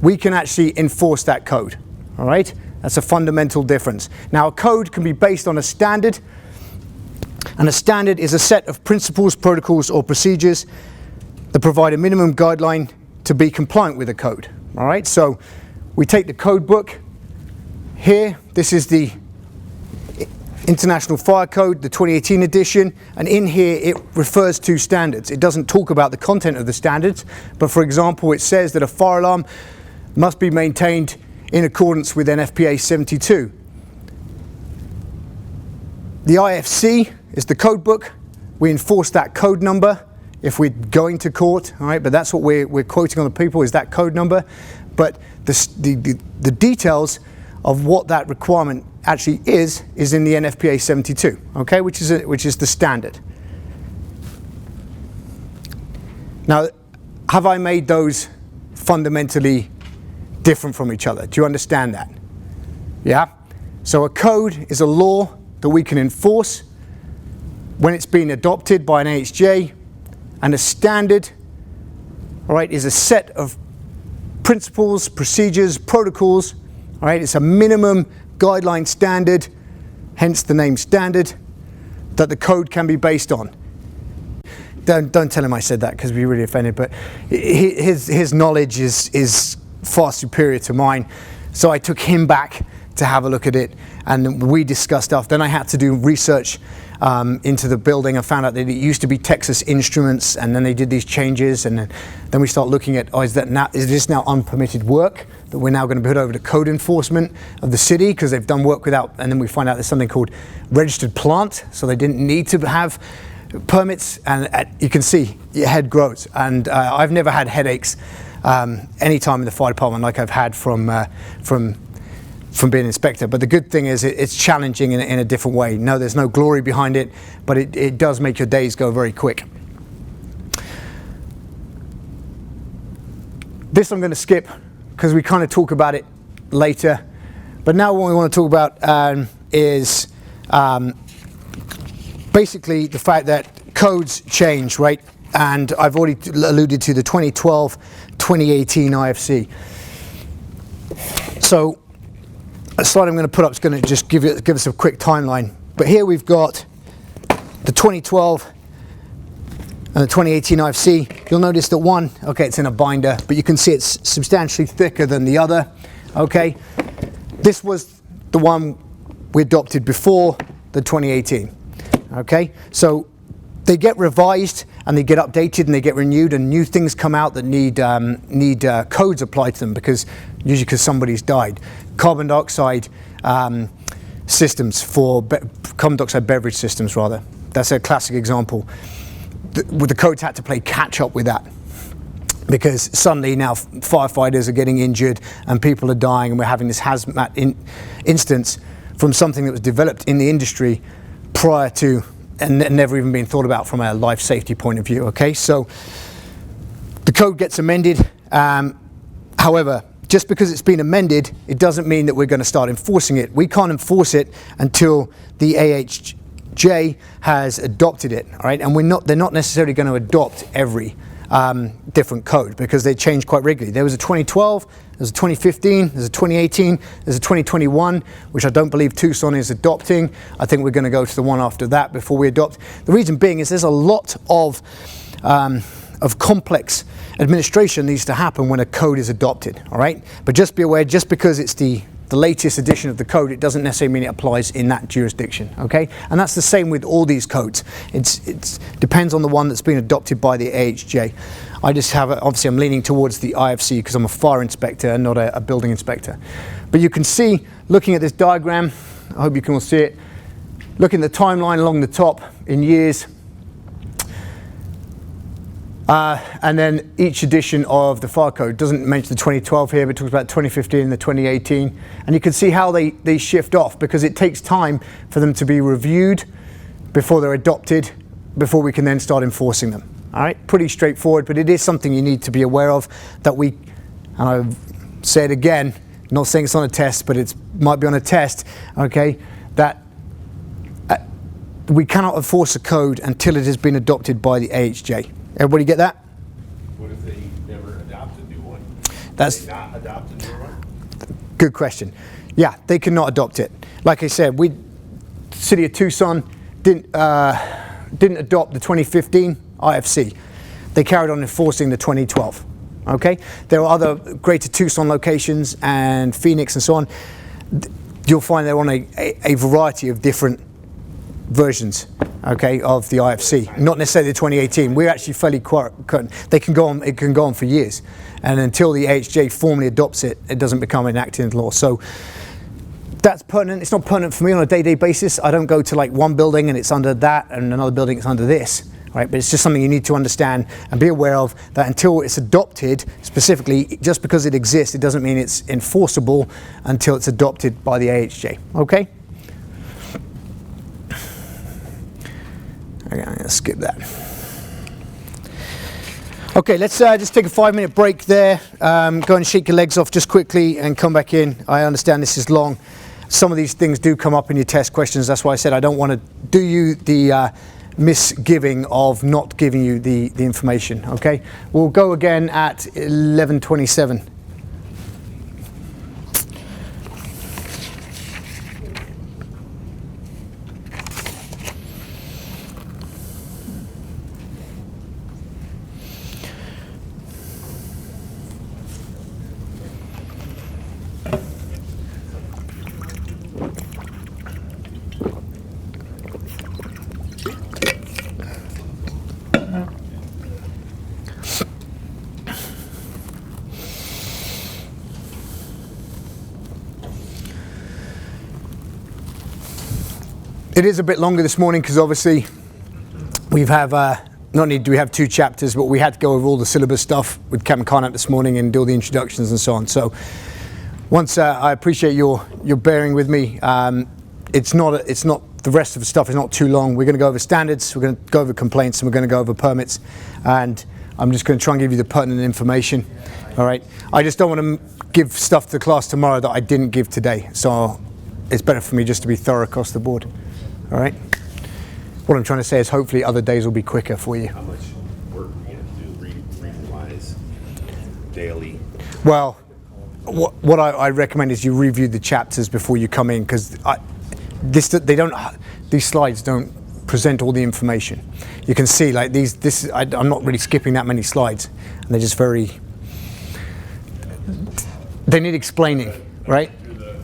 we can actually enforce that code. All right, that's a fundamental difference. Now, a code can be based on a standard, and a standard is a set of principles, protocols, or procedures that provide a minimum guideline to be compliant with a code. All right, so we take the code book here. This is the International Fire Code, the 2018 edition, and in here it refers to standards. It doesn't talk about the content of the standards, but for example, it says that a fire alarm must be maintained in accordance with NFPA 72. The IFC is the code book. We enforce that code number if we're going to court, all right, but that's what we're quoting on the people, is that code number. But the details of what that requirement actually is in the NFPA 72, okay, which is the standard. Now, have I made those fundamentally different from each other? Do you understand that? Yeah? So a code is a law that we can enforce when it's been adopted by an AHJ, and a standard, all right, is a set of principles, procedures, protocols, all right? It's a minimum guideline standard, hence the name standard, that the code can be based on. Don't tell him I said that, because we'd be really offended, but his knowledge is far superior to mine. So I took him back to have a look at it, and we discussed stuff. Then I had to do research into the building. I found out that it used to be Texas Instruments, and then they did these changes, and then we start looking at, is this now unpermitted work that we're now going to put over to code enforcement of the city, because they've done work without, and then we find out there's something called registered plant, so they didn't need to have permits, and you can see your head grows. And I've never had headaches any time in the fire department like I've had from being inspector. But the good thing is it's challenging in a different way. No, there's no glory behind it, but it does make your days go very quick. This I'm going to skip because we kind of talk about it later. But now what we want to talk about is basically the fact that codes change, right? And I've already alluded to the 2012, 2018 IFC. So a slide I'm going to put up is going to just give us a quick timeline. But here we've got the 2012 and the 2018 IFC. You'll notice that one, okay, it's in a binder, but you can see it's substantially thicker than the other, okay? This was the one we adopted before the 2018, okay? So they get revised and they get updated and they get renewed, and new things come out that need codes applied to them, usually because somebody's died. Carbon dioxide systems carbon dioxide beverage systems rather. That's a classic example. The codes had to play catch up with that, because suddenly now firefighters are getting injured and people are dying, and we're having this hazmat instance from something that was developed in the industry prior to and never even been thought about from a life safety point of view. Okay, so the code gets amended. However, just because it's been amended, it doesn't mean that we're going to start enforcing it. We can't enforce it until the AHJ has adopted it. All right, and they're not necessarily going to adopt every different code because they change quite regularly. There was a 2012, there's a 2015, there's a 2018, there's a 2021, which I don't believe Tucson is adopting. I think we're going to go to the one after that before we adopt. The reason being is there's a lot of complex administration needs to happen when a code is adopted, all right? But just be aware, just because it's the latest edition of the code, it doesn't necessarily mean it applies in that jurisdiction, okay? And that's the same with all these codes. It depends on the one that's been adopted by the AHJ. I just have, obviously I'm leaning towards the IFC because I'm a fire inspector and not a building inspector. But you can see, looking at this diagram, I hope you can all see it, looking at the timeline along the top in years, and then each edition of the fire code doesn't mention the 2012 here, but talks about 2015 and the 2018. And you can see how they shift off because it takes time for them to be reviewed before they're adopted, before we can then start enforcing them. All right, pretty straightforward, but it is something you need to be aware of that we, and I've said again, not saying it's on a test, but it might be on a test, okay, that we cannot enforce a code until it has been adopted by the AHJ. Everybody get that? What if they never adopt a new one? That's They not adopt a new one? good question. Yeah, they cannot adopt it. Like I said, the city of Tucson didn't adopt the 2015 IFC. They carried on enforcing the 2012. Okay, there are other greater Tucson locations and Phoenix and so on. You'll find they're on a variety of different versions, okay, of the IFC. Not necessarily the 2018. We're actually fairly current. They can go on. It can go on for years, and until the AHJ formally adopts it, it doesn't become enacted into law. So that's pertinent. It's not pertinent for me on a day-to-day basis. I don't go to like one building and it's under that, and another building it's under this. Right, but it's just something you need to understand and be aware of, that until it's adopted, specifically, just because it exists, it doesn't mean it's enforceable until it's adopted by the AHJ. Okay? Okay, I'm going to skip that. Okay, let's just take a 5-minute break there. Go and shake your legs off just quickly and come back in. I understand this is long. Some of these things do come up in your test questions. That's why I said I don't want to do you the misgiving of not giving you the information. Okay, we'll go again at 11:27. It is a bit longer this morning because obviously we've have not only do we have 2 chapters, but we had to go over all the syllabus stuff with Captain Karnap this morning and do all the introductions and so on. So once I appreciate your bearing with me. It's not the rest of the stuff is not too long. We're going to go over standards, we're going to go over complaints, and we're going to go over permits. And I'm just going to try and give you the pertinent information. All right. I just don't want to give stuff to the class tomorrow that I didn't give today. So it's better for me just to be thorough across the board. All right. What I'm trying to say is hopefully other days will be quicker for you. How much work do you have to do reading-wise daily? Well, what I recommend is you review the chapters before you come in, because these slides don't present all the information. You can see like I'm not really skipping that many slides, and they're just they need explaining, right? Through the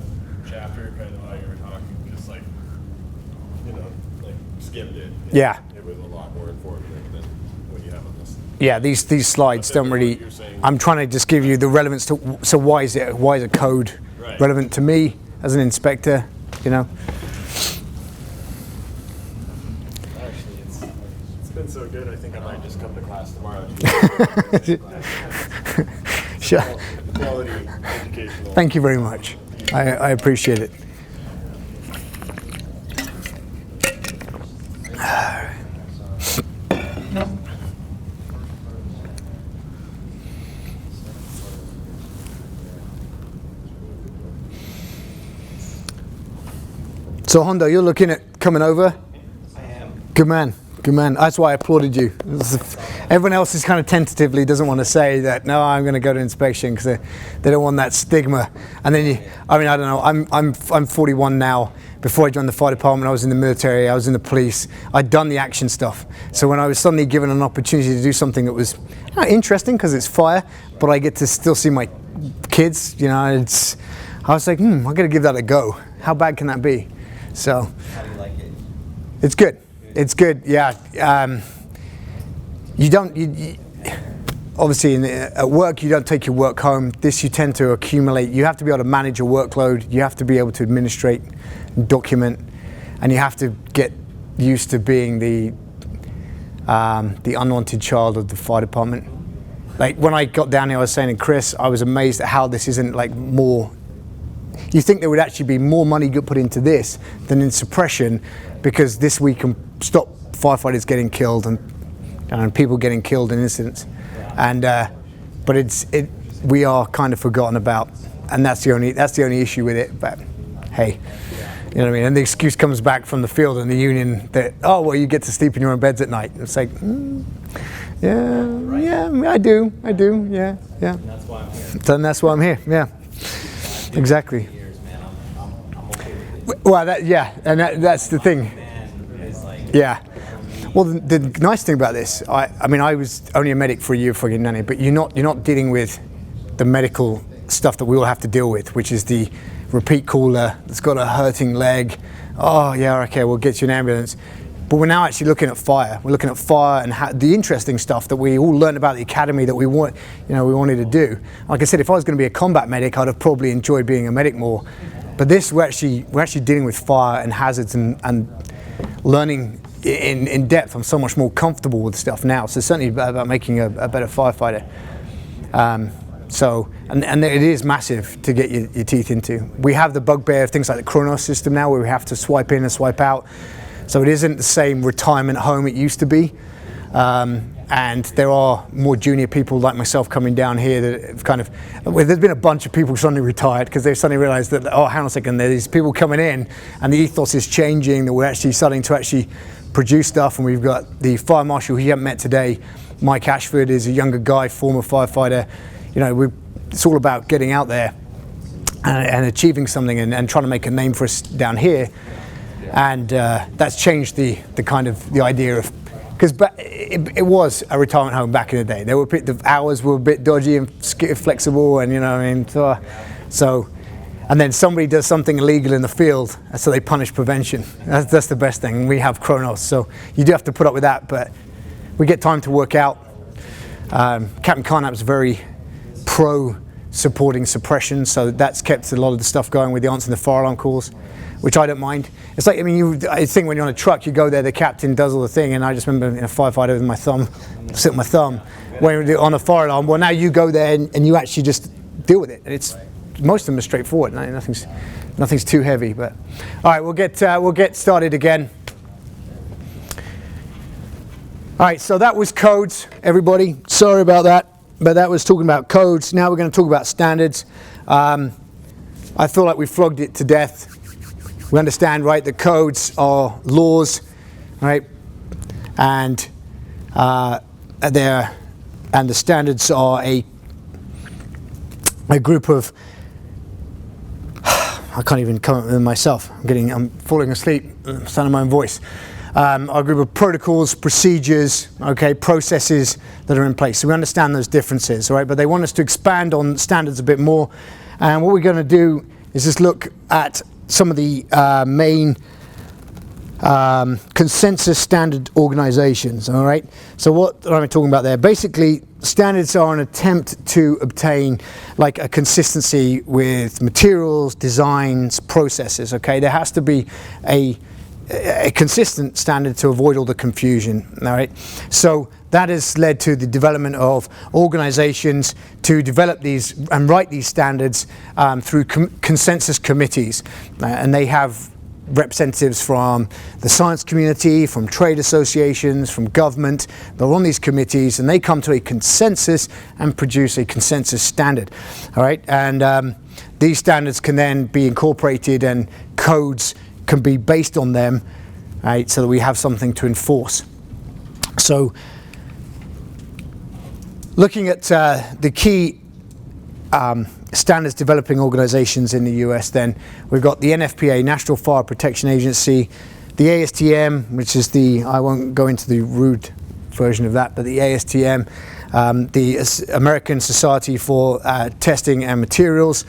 chapter, kind of how you were talking, just like, skimmed it. Yeah. It was a lot more informative than what you have on this. Yeah, these slides don't really. I'm trying to just give you the relevance to. So why is a code relevant to me as an inspector? Actually, it's been so good. I think I might just come to class tomorrow. Sure. Quality educational. Thank you very much. I appreciate it. So Hondo, you're looking at coming over? I am. Good man. Good man. That's why I applauded you. Everyone else is kind of tentatively doesn't want to say that, no, I'm going to go to inspection because they don't want that stigma. And then I don't know, I'm 41 now. Before I joined the fire department, I was in the military, I was in the police. I'd done the action stuff. So when I was suddenly given an opportunity to do something that was interesting because it's fire, but I get to still see my kids, I was like, I got to give that a go. How bad can that be? So, how do you like it? It's good. It's good, yeah. Obviously at work you don't take your work home. This you tend to accumulate. You have to be able to manage your workload. You have to be able to administrate, document, and you have to get used to being the unwanted child of the fire department. Like when I got down here, I was saying to Chris, I was amazed at how this isn't like more. You think there would actually be more money put into this than in suppression, because this we can stop firefighters getting killed and people getting killed in incidents, but we are kind of forgotten about, and that's the only issue with it. But hey, you know what I mean. And the excuse comes back from the field and the union that, oh well, you get to sleep in your own beds at night. It's like, yeah, I do, yeah. And that's why I'm here. Then that's why I'm here, yeah. Exactly. Well, that's the thing. Yeah. Well, the nice thing about this, I mean, I was only a medic for a year before getting nanny, but you're not dealing with the medical stuff that we all have to deal with, which is the repeat caller that's got a hurting leg. Oh yeah, okay, we'll get you an ambulance. But we're now actually looking at fire. We're looking at fire and the interesting stuff that we all learned about the academy that we wanted to do. Like I said, if I was going to be a combat medic, I'd have probably enjoyed being a medic more. But this, we're actually dealing with fire and hazards and learning in depth. I'm so much more comfortable with stuff now. So it's certainly about making a better firefighter. And it is massive to get your teeth into. We have the bugbear of things like the Kronos system now, where we have to swipe in and swipe out. So it isn't the same retirement home it used to be. And there are more junior people like myself coming down here that have there's been a bunch of people suddenly retired because they've suddenly realized that, oh, hang on a second, there's people coming in and the ethos is changing, that we're actually starting to produce stuff. And we've got the fire marshal who you haven't met today, Mike Ashford, is a younger guy, former firefighter. It's all about getting out there and achieving something and trying to make a name for us down here. And that's changed the idea of, because it was a retirement home back in the day. The hours were a bit dodgy and flexible, and and then somebody does something illegal in the field, so they punish prevention. That's the best thing. We have Kronos, so you do have to put up with that, but we get time to work out. Captain Karnap's very pro supporting suppression, so that's kept a lot of the stuff going with the answering the fire alarm calls, which I don't mind. It's like, I think when you're on a truck, you go there, the captain does all the thing, and I just remember in a firefighter with my thumb, sit with my thumb, when you're on a fire alarm. Well, now you go there and you actually just deal with it, and most of them are straightforward. Nothing's too heavy. But all right, we'll get started again. All right, so that was codes, everybody. Sorry about that, but that was talking about codes. Now we're going to talk about standards. I feel like we flogged it to death. We understand, right, that codes are laws, right, and the standards are a group of, I can't even come up with myself. I'm falling asleep, sounding my own voice. A group of protocols, procedures, okay, processes that are in place. So we understand those differences, all right, but they want us to expand on standards a bit more. And what we're going to do is just look at some of the main consensus standard organizations, all right? So what am I talking about there? Basically, standards are an attempt to obtain like a consistency with materials, designs, processes, okay? There has to be a consistent standard to avoid all the confusion, all right? So that has led to the development of organizations to develop these and write these standards through consensus committees. And they have representatives from the science community, from trade associations, from government. They're on these committees and they come to a consensus and produce a consensus standard, all right? And these standards can then be incorporated and codes can be based on them, right, so that we have something to enforce. So looking at the key standards developing organizations in the US, then we've got the NFPA, National Fire Protection Agency, the ASTM, which is I won't go into the rude version of that, but the ASTM, the American Society for Testing and Materials.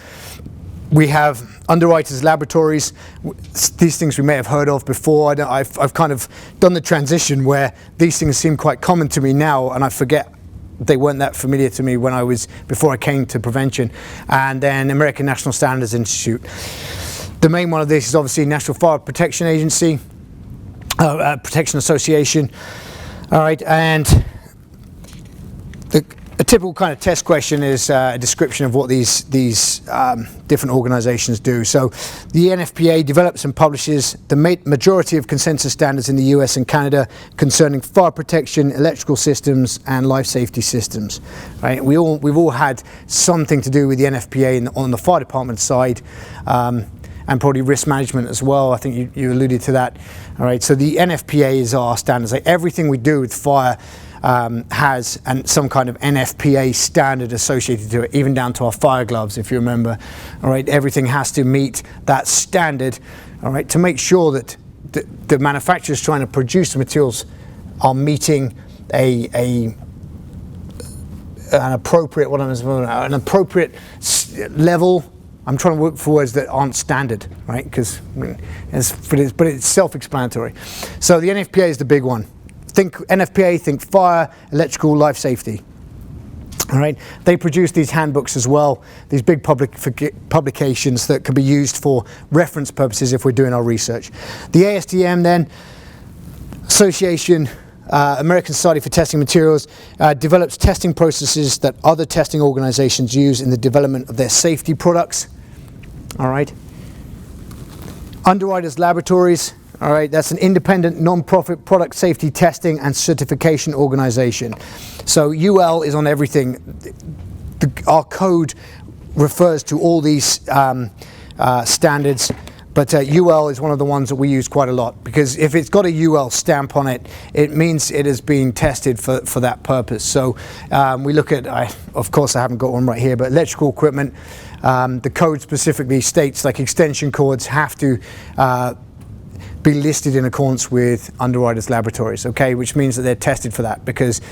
We have Underwriters Laboratories. These things we may have heard of before. I've kind of done the transition where these things seem quite common to me now, and I forget they weren't that familiar to me before I came to prevention. And then American National Standards Institute. The main one of this is obviously National Fire Protection Agency, Protection Association. All right, and a typical kind of test question is a description of what these different organizations do. So the NFPA develops and publishes the majority of consensus standards in the US and Canada concerning fire protection, electrical systems, and life safety systems. Right? We've all had something to do with the NFPA on the fire department side, and probably risk management as well. I think you alluded to that. All right, so the NFPA is our standards. Like everything we do with fire has some kind of NFPA standard associated to it, even down to our fire gloves, if you remember. All right, everything has to meet that standard, all right, to make sure that the manufacturers trying to produce the materials are meeting an appropriate level. I'm trying to work for words that aren't standard, right? But it's self-explanatory. So the NFPA is the big one. Think NFPA, think fire, electrical, life safety. All right. They produce these handbooks as well, these big publications that can be used for reference purposes if we're doing our research. The ASTM then, Association, American Society for Testing Materials, develops testing processes that other testing organizations use in the development of their safety products. All right. Underwriters Laboratories, all right, that's an independent non-profit product safety testing and certification organization. So UL is on everything. Our code refers to all these standards, but UL is one of the ones that we use quite a lot, because if it's got a UL stamp on it, it means it has been tested for that purpose. So we look at, of course I haven't got one right here, but electrical equipment, the code specifically states like extension cords have to be listed in accordance with Underwriters Laboratories, okay, which means that they're tested for that, because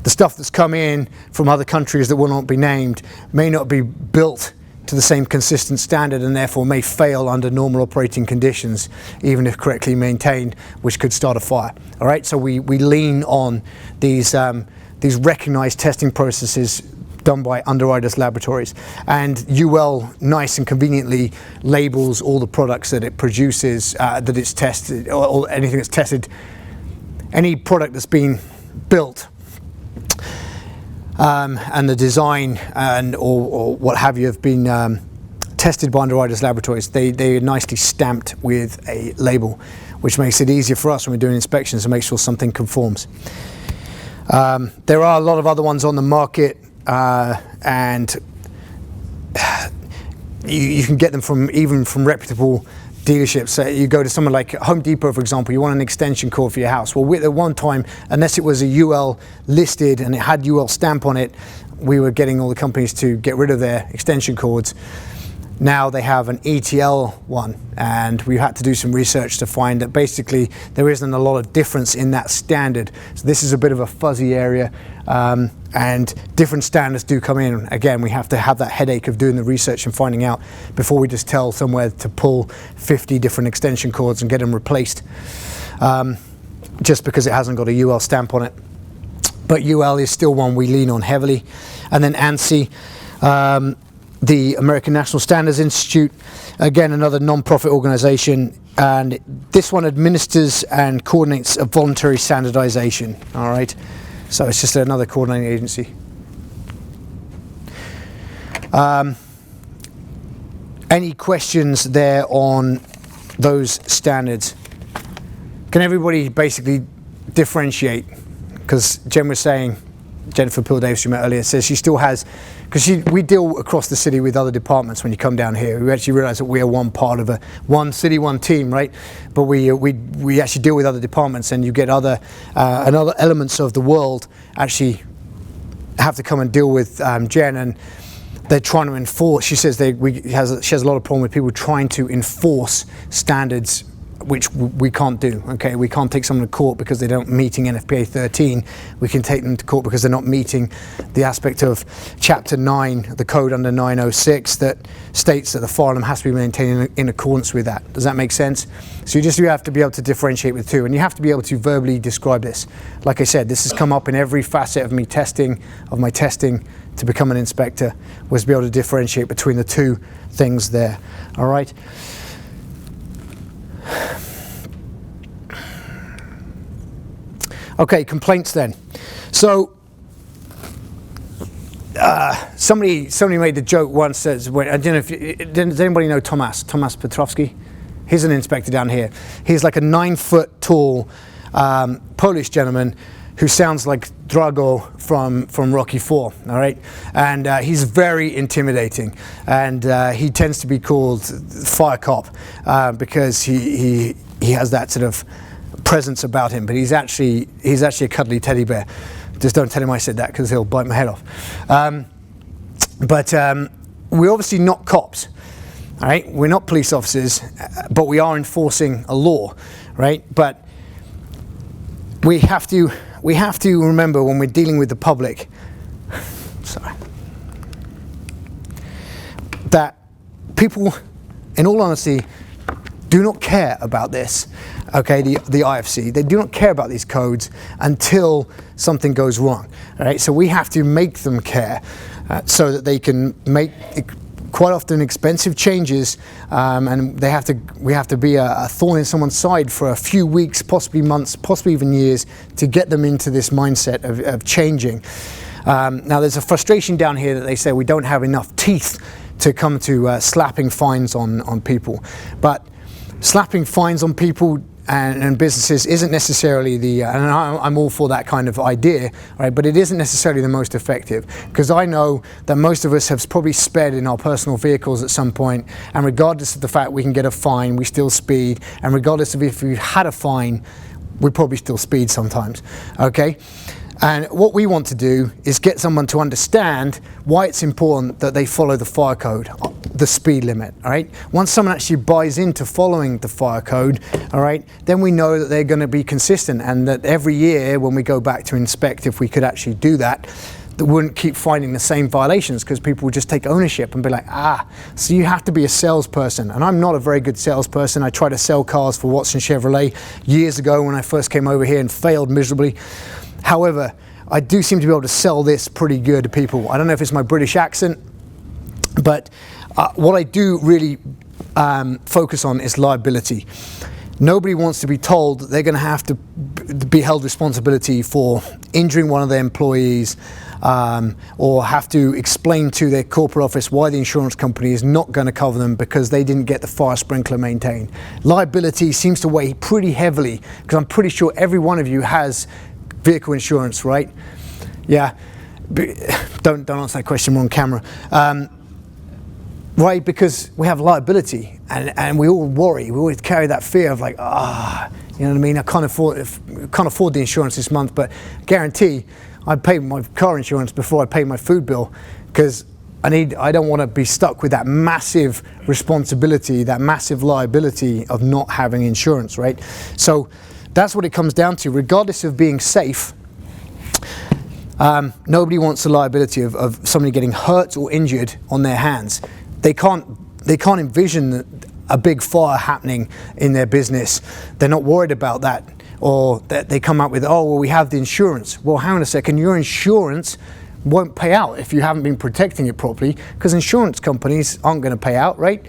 the stuff that's come in from other countries that will not be named may not be built to the same consistent standard and therefore may fail under normal operating conditions, even if correctly maintained, which could start a fire. All right, so we lean on these recognized testing processes done by Underwriters Laboratories, and UL nice and conveniently labels all the products that it produces, that it's tested, or anything that's tested, any product that's been built, and the design or what have you have been tested by Underwriters Laboratories. They are nicely stamped with a label, which makes it easier for us when we're doing inspections to make sure something conforms. There are a lot of other ones on the market, and you can get them even from reputable dealerships. So you go to someone like Home Depot, for example, you want an extension cord for your house. Well, at one time, unless it was a UL listed and it had UL stamp on it, we were getting all the companies to get rid of their extension cords. Now they have an ETL one, and we had to do some research to find that basically there isn't a lot of difference in that standard. So this is a bit of a fuzzy area, and different standards do come in. Again, we have to have that headache of doing the research and finding out before we just tell somewhere to pull 50 different extension cords and get them replaced, just because it hasn't got a UL stamp on it. But UL is still one we lean on heavily. And then ANSI, the American National Standards Institute, again another non-profit organization, and this one administers and coordinates a voluntary standardization. All right, so it's just another coordinating agency. Any questions there on those standards? Can everybody basically differentiate? Because Jen was saying Jennifer Pill Davis, you met earlier, says she still has, because we deal across the city with other departments when you come down here. We actually realize that we are one part of one city, one team, right? But we actually deal with other departments, and you get other elements of the world actually have to come and deal with Jen, and they're trying to enforce. She says she has a lot of problem with people trying to enforce standards, which we can't do. Okay, we can't take someone to court because they don't meeting NFPA 13. We can take them to court because they're not meeting the aspect of Chapter 9, the code under 906, that states that the fire alarm has to be maintained in accordance with that. Does that make sense? So you have to be able to differentiate with two, and you have to be able to verbally describe this. Like I said, this has come up in every facet of my testing to become an inspector, was to be able to differentiate between the two things there. All right. Okay, complaints then. So somebody made the joke once. I don't know does anybody know Tomasz Petrovski? He's an inspector down here. He's like a 9-foot tall Polish gentleman who sounds like Drago from Rocky IV, all right? And he's very intimidating, and he tends to be called Fire Cop because he has that sort of presence about him, but he's actually a cuddly teddy bear. Just don't tell him I said that, because he'll bite my head off. But we're obviously not cops, all right? We're not police officers, but we are enforcing a law, right? But we have to remember when we're dealing with the public, sorry, that people, in all honesty, do not care about this, okay, the IFC. They do not care about these codes until something goes wrong, all right? So we have to make them care so that they can make quite often expensive changes, and we have to be a thorn in someone's side for a few weeks, possibly months, possibly even years, to get them into this mindset of changing. Now there's a frustration down here that they say we don't have enough teeth to come to slapping fines on people, but slapping fines on people and businesses isn't necessarily and I'm all for that kind of idea, right? But it isn't necessarily the most effective, because I know that most of us have probably sped in our personal vehicles at some point, and regardless of the fact we can get a fine, we still speed, and regardless of if we've had a fine, we probably still speed sometimes, okay? And what we want to do is get someone to understand why it's important that they follow the fire code, the speed limit, all right? Once someone actually buys into following the fire code, all right, then we know that they're going to be consistent, and that every year when we go back to inspect, if we could actually do that, that we wouldn't keep finding the same violations, because people would just take ownership and be like, so you have to be a salesperson. And I'm not a very good salesperson. I tried to sell cars for Watson Chevrolet years ago when I first came over here and failed miserably. However, I do seem to be able to sell this pretty good to people. I don't know if it's my British accent, but what I do really focus on is liability. Nobody wants to be told that they're going to have to be held responsibility for injuring one of their employees, or have to explain to their corporate office why the insurance company is not going to cover them because they didn't get the fire sprinkler maintained. Liability seems to weigh pretty heavily, because I'm pretty sure every one of you has vehicle insurance, right? Yeah. Don't answer that question, we're on camera. Right, because we have liability, and we all worry. We always carry that fear of like, you know what I mean? I can't afford the insurance this month, but guarantee I pay my car insurance before I pay my food bill, because I don't want to be stuck with that massive responsibility, that massive liability of not having insurance, right? So that's what it comes down to. Regardless of being safe, nobody wants the liability of somebody getting hurt or injured on their hands. They can't envision a big fire happening in their business. They're not worried about that, or that they come up with, well, we have the insurance. Well, hang on a second, your insurance won't pay out if you haven't been protecting it properly, because insurance companies aren't going to pay out, right?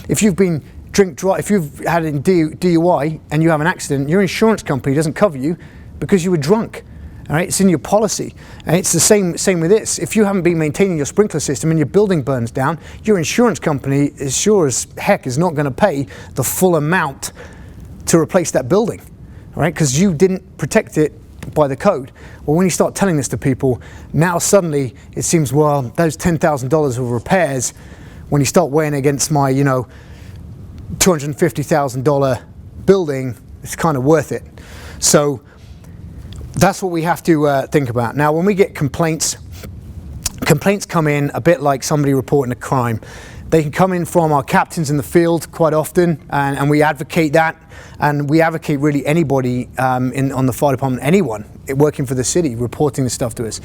If you've been if you've had a DUI and you have an accident, your insurance company doesn't cover you because you were drunk. All right, it's in your policy. And it's the same with this. If you haven't been maintaining your sprinkler system and your building burns down, your insurance company, is sure as heck, is not going to pay the full amount to replace that building, all right? Because you didn't protect it by the code. Well, when you start telling this to people, now suddenly it seems, well, those $10,000 of repairs, when you start weighing against my, $250,000 building, it's kind of worth it. So that's what we have to think about. Now, when we get complaints come in a bit like somebody reporting a crime. They can come in from our captains in the field quite often, and we advocate that, and we advocate really anybody on the fire department, anyone working for the city, reporting this stuff to us.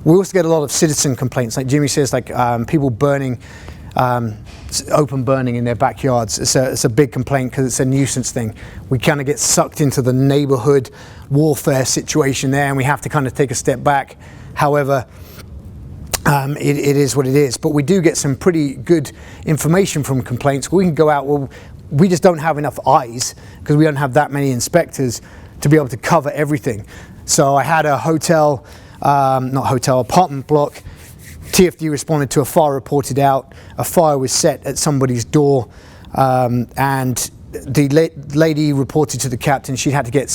We also get a lot of citizen complaints, like Jimmy says, like people burning, open burning in their backyards. It's a big complaint because it's a nuisance thing. We kind of get sucked into the neighborhood warfare situation there, and we have to kind of take a step back. However, it is what it is, but we do get some pretty good information from complaints. We can go out, well, we just don't have enough eyes because we don't have that many inspectors to be able to cover everything. So I had a apartment block. TFD responded to a fire reported out. A fire was set at somebody's door, and the lady reported to the captain she had to get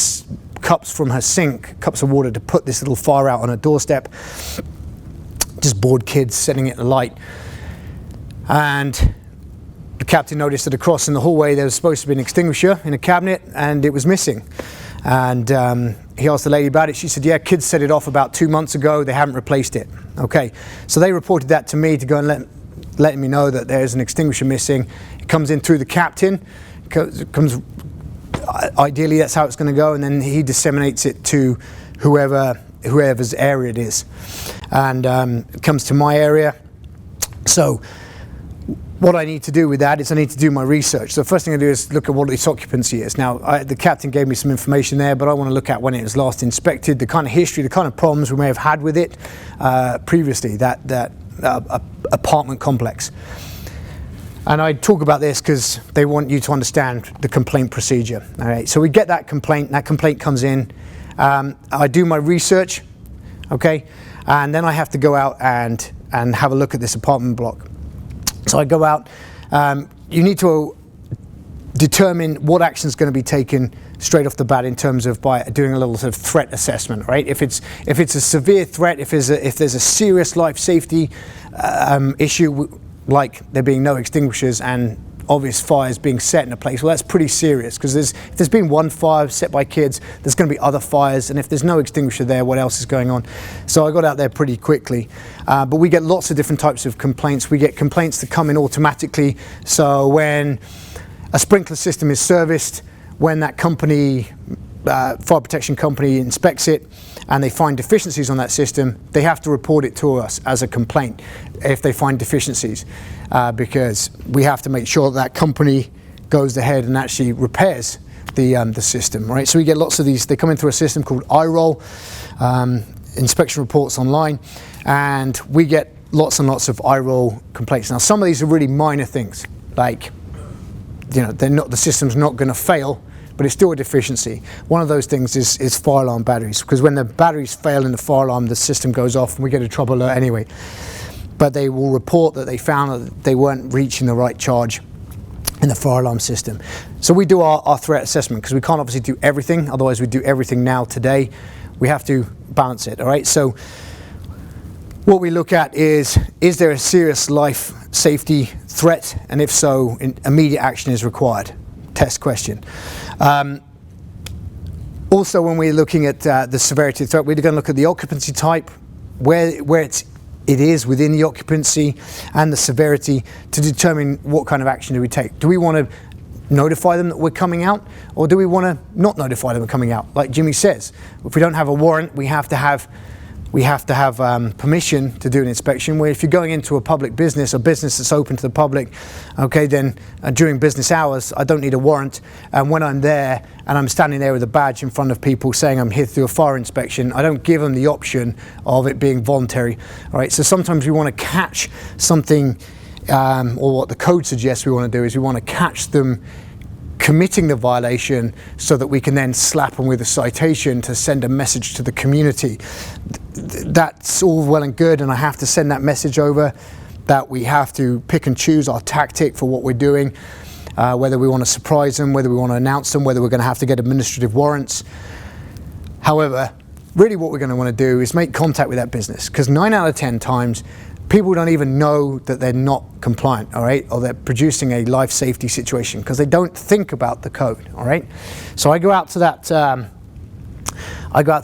cups from her sink, cups of water, to put this little fire out on her doorstep. Just bored kids setting it alight. And the captain noticed that across in the hallway there was supposed to be an extinguisher in a cabinet, and it was missing. And he asked the lady about it. She said, yeah, kids set it off about 2 months ago. They haven't replaced it. Okay, so they reported that to me to go and letting me know that there's an extinguisher missing. It comes in through the captain. Ideally, that's how it's going to go, and then he disseminates it to whoever's area it is, and it comes to my area. So what I need to do with that is I need to do my research. So the first thing I do is look at what its occupancy is. Now, the captain gave me some information there, but I want to look at when it was last inspected, the kind of history, the kind of problems we may have had with it previously, that apartment complex. And I talk about this because they want you to understand the complaint procedure. All right, so we get that complaint comes in. I do my research, okay, and then I have to go out and have a look at this apartment block. So I go out. You need to determine what action is going to be taken straight off the bat in terms of by doing a little sort of threat assessment, right? If it's a severe threat, if there's a serious life safety issue, like there being no extinguishers and obvious fires being set in a place, well, that's pretty serious, because if there's been one fire set by kids, there's going to be other fires, and if there's no extinguisher there, what else is going on? So I got out there pretty quickly. But we get lots of different types of complaints. We get complaints that come in automatically. So when a sprinkler system is serviced, when that company, fire protection company, inspects it and they find deficiencies on that system, they have to report it to us as a complaint if they find deficiencies, because we have to make sure that company goes ahead and actually repairs the system, right? So we get lots of these. They come in through a system called iRoll, inspection reports online, and we get lots and lots of iRoll complaints. Now, some of these are really minor things, like, the system's not going to fail, but it's still a deficiency. One of those things is fire alarm batteries, because when the batteries fail in the fire alarm, the system goes off and we get a trouble alert anyway. But they will report that they found that they weren't reaching the right charge in the fire alarm system. So we do our threat assessment, because we can't obviously do everything, otherwise we do everything now today. We have to balance it, all right? So what we look at is there a serious life safety threat? And if so, immediate action is required. Test question. Also, when we're looking at the severity of the threat, we're going to look at the occupancy type, where it is within the occupancy, and the severity, to determine what kind of action do we take. Do we want to notify them that we're coming out, or do we want to not notify them we're coming out? Like Jimmy says, if we don't have a warrant, we have to have permission to do an inspection. Where if you're going into a public business, a business that's open to the public, okay, then during business hours, I don't need a warrant. And when I'm there and I'm standing there with a badge in front of people saying I'm here to do a fire inspection, I don't give them the option of it being voluntary. All right, so sometimes we want to catch something, or what the code suggests we want to do is we want to catch them committing the violation, so that we can then slap them with a citation to send a message to the community. That's all well and good, and I have to send that message over, that we have to pick and choose our tactic for what we're doing, whether we want to surprise them, whether we want to announce them, whether we're going to have to get administrative warrants. However, really what we're going to want to do is make contact with that business, because 9 out of 10 times people don't even know that they're not compliant, all right, or they're producing a life safety situation because they don't think about the code, all right. So I go out to that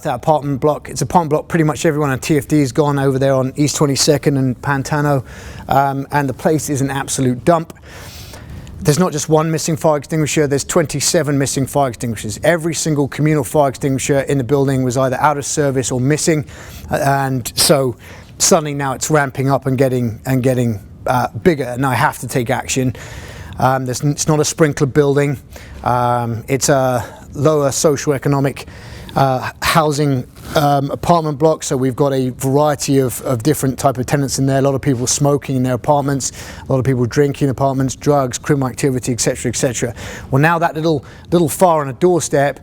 apartment block. It's an apartment block. Pretty much everyone on TFD is gone over there on East 22nd and Pantano, and the place is an absolute dump. There's not just one missing fire extinguisher, there's 27 missing fire extinguishers. Every single communal fire extinguisher in the building was either out of service or missing, and so suddenly now it's ramping up and getting bigger, and I have to take action. It's not a sprinkler building, it's a lower socioeconomic housing apartment block, so we've got a variety of different type of tenants in there. A lot of people smoking in their apartments, a lot of people drinking in apartments, drugs, criminal activity, etc., etc. Well, now that little fire on a doorstep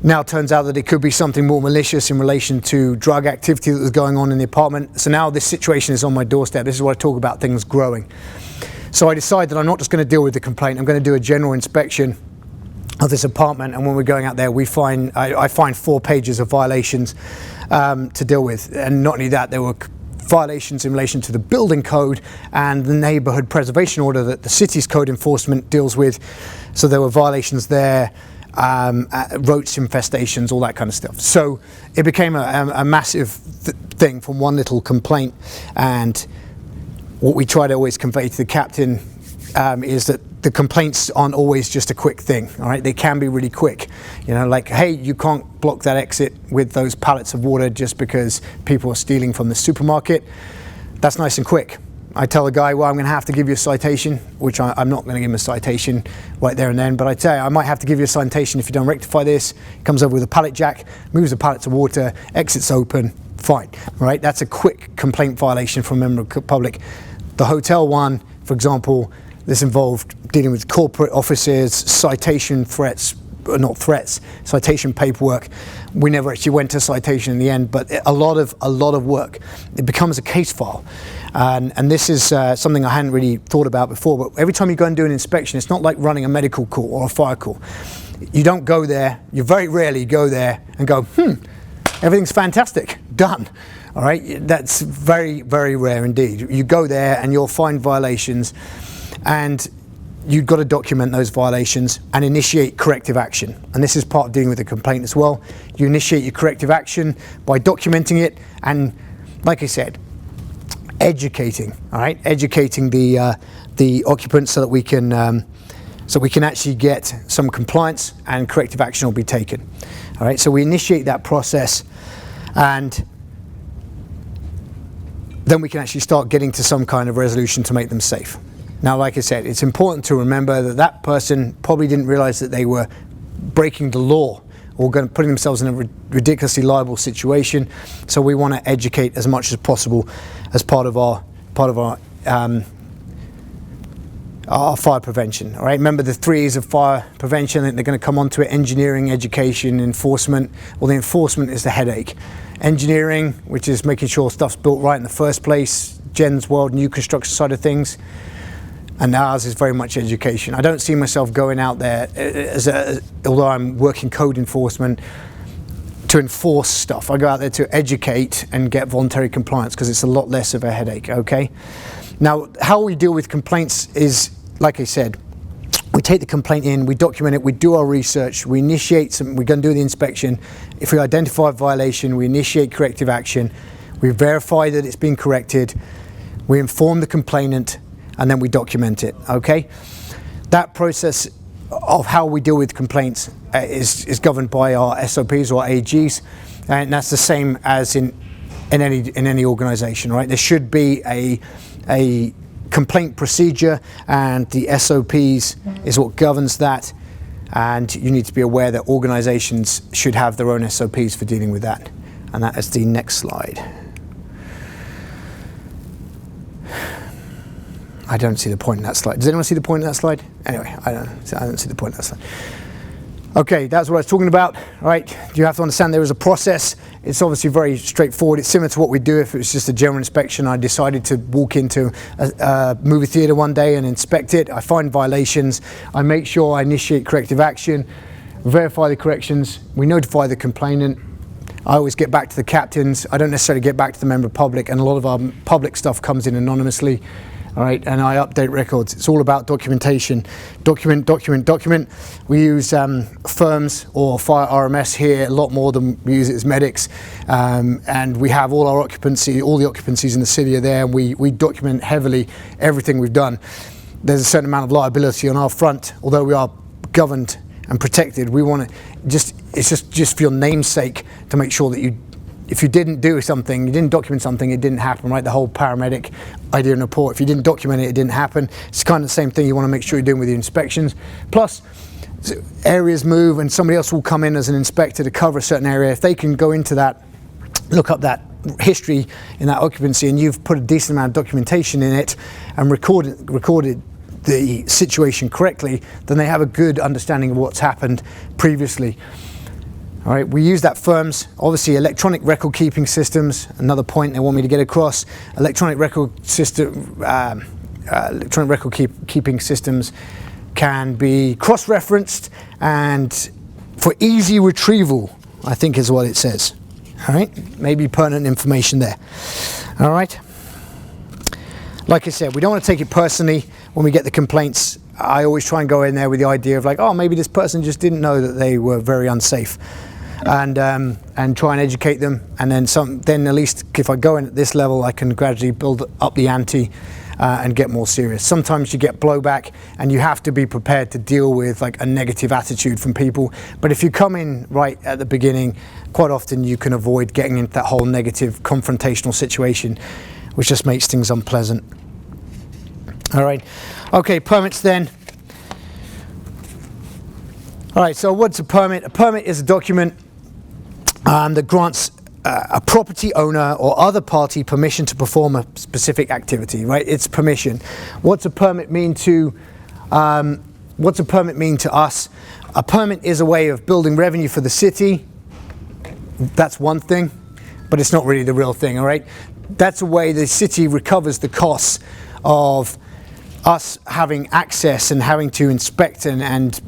now turns out that it could be something more malicious in relation to drug activity that was going on in the apartment. So now this situation is on my doorstep. This is what I talk about things growing. So I decide that I'm not just going to deal with the complaint, I'm going to do a general inspection of this apartment, and when we're going out there, I find 4 pages of violations to deal with. And not only that, there were violations in relation to the building code and the neighborhood preservation order that the city's code enforcement deals with. So there were violations there, roach infestations, all that kind of stuff. So it became a massive thing from one little complaint. And what we try to always convey to the captain is that the complaints aren't always just a quick thing, all right? They can be really quick. You know, like, hey, you can't block that exit with those pallets of water just because people are stealing from the supermarket. That's nice and quick. I tell the guy, well, I'm going to have to give you a citation, which I'm not going to give him a citation right there and then, but I tell you, I might have to give you a citation if you don't rectify this. He comes over with a pallet jack, moves the pallets of water, exits open, fine, all right? That's a quick complaint violation from a member of the public. The hotel one, for example, this involved dealing with corporate offices, citation threats, not threats, citation paperwork. We never actually went to citation in the end, but a lot of work. It becomes a case file. And this is something I hadn't really thought about before, but every time you go and do an inspection, it's not like running a medical call or a fire call. You don't go there, you very rarely go there and go, everything's fantastic, done. All right, that's very, very rare indeed. You go there and you'll find violations, and you've got to document those violations and initiate corrective action. And this is part of dealing with a complaint as well. You initiate your corrective action by documenting it and, like I said, educating. All right, educating the occupants so that we can actually get some compliance and corrective action will be taken. All right, so we initiate that process, and then we can actually start getting to some kind of resolution to make them safe. Now, like I said, it's important to remember that that person probably didn't realize that they were breaking the law or putting themselves in a ridiculously liable situation. So we want to educate as much as possible as part of our fire prevention. All right. Remember the 3 E's of fire prevention. I think they're going to come onto it: engineering, education, enforcement. Well, the enforcement is the headache. Engineering, which is making sure stuff's built right in the first place. Jen's world, new construction side of things. And ours is very much education. I don't see myself going out there although I'm working code enforcement, to enforce stuff. I go out there to educate and get voluntary compliance because it's a lot less of a headache, okay? Now, how we deal with complaints is, like I said, we take the complaint in, we document it, we do our research, we initiate we're going to do the inspection. If we identify a violation, we initiate corrective action, we verify that it's been corrected, we inform the complainant, and then we document it, okay? That process of how we deal with complaints is governed by our SOPs or AGs, and that's the same as in any organization, right? There should be a complaint procedure, and the SOPs is what governs that, and you need to be aware that organizations should have their own SOPs for dealing with that. And that is the next slide. I don't see the point in that slide. Does anyone see the point in that slide? Anyway, I don't see the point in that slide. Okay, that's what I was talking about, right? You have to understand there is a process. It's obviously very straightforward. It's similar to what we do if it was just a general inspection. I decided to walk into a movie theater one day and inspect it. I find violations. I make sure I initiate corrective action, verify the corrections. We notify the complainant. I always get back to the captains. I don't necessarily get back to the member public, and a lot of our public stuff comes in anonymously. All right, and I update records. It's all about documentation. Document, document, document. We use firms or fire RMS here a lot more than we use it as medics. And we have all our occupancy, all the occupancies in the city are there, and we document heavily everything we've done. There's a certain amount of liability on our front, although we are governed and protected. We want to it's just for your namesake to make sure that if you didn't do something, you didn't document something, it didn't happen, right? The whole paramedic idea and report. If you didn't document it, it didn't happen. It's kind of the same thing you want to make sure you're doing with your inspections. Plus, areas move and somebody else will come in as an inspector to cover a certain area. If they can go into that, look up that history in that occupancy, and you've put a decent amount of documentation in it and recorded the situation correctly, then they have a good understanding of what's happened previously. All right, we use that firms, obviously electronic record keeping systems, another point they want me to get across. Electronic record keeping systems can be cross-referenced and for easy retrieval, I think is what it says. All right, maybe pertinent information there. All right. Like I said, we don't want to take it personally when we get the complaints. I always try and go in there with the idea of like, oh, maybe this person just didn't know that they were very unsafe. And try and educate them, and then at least if I go in at this level, I can gradually build up the ante and get more serious. Sometimes you get blowback, and you have to be prepared to deal with like a negative attitude from people. But if you come in right at the beginning, quite often you can avoid getting into that whole negative confrontational situation, which just makes things unpleasant. All right, okay, permits then. All right, so what's a permit? A permit is a document that grants a property owner or other party permission to perform a specific activity, right? It's permission. What's a permit mean to us? A permit is a way of building revenue for the city. That's one thing, but it's not really the real thing, all right? That's a way the city recovers the costs of us having access and having to inspect and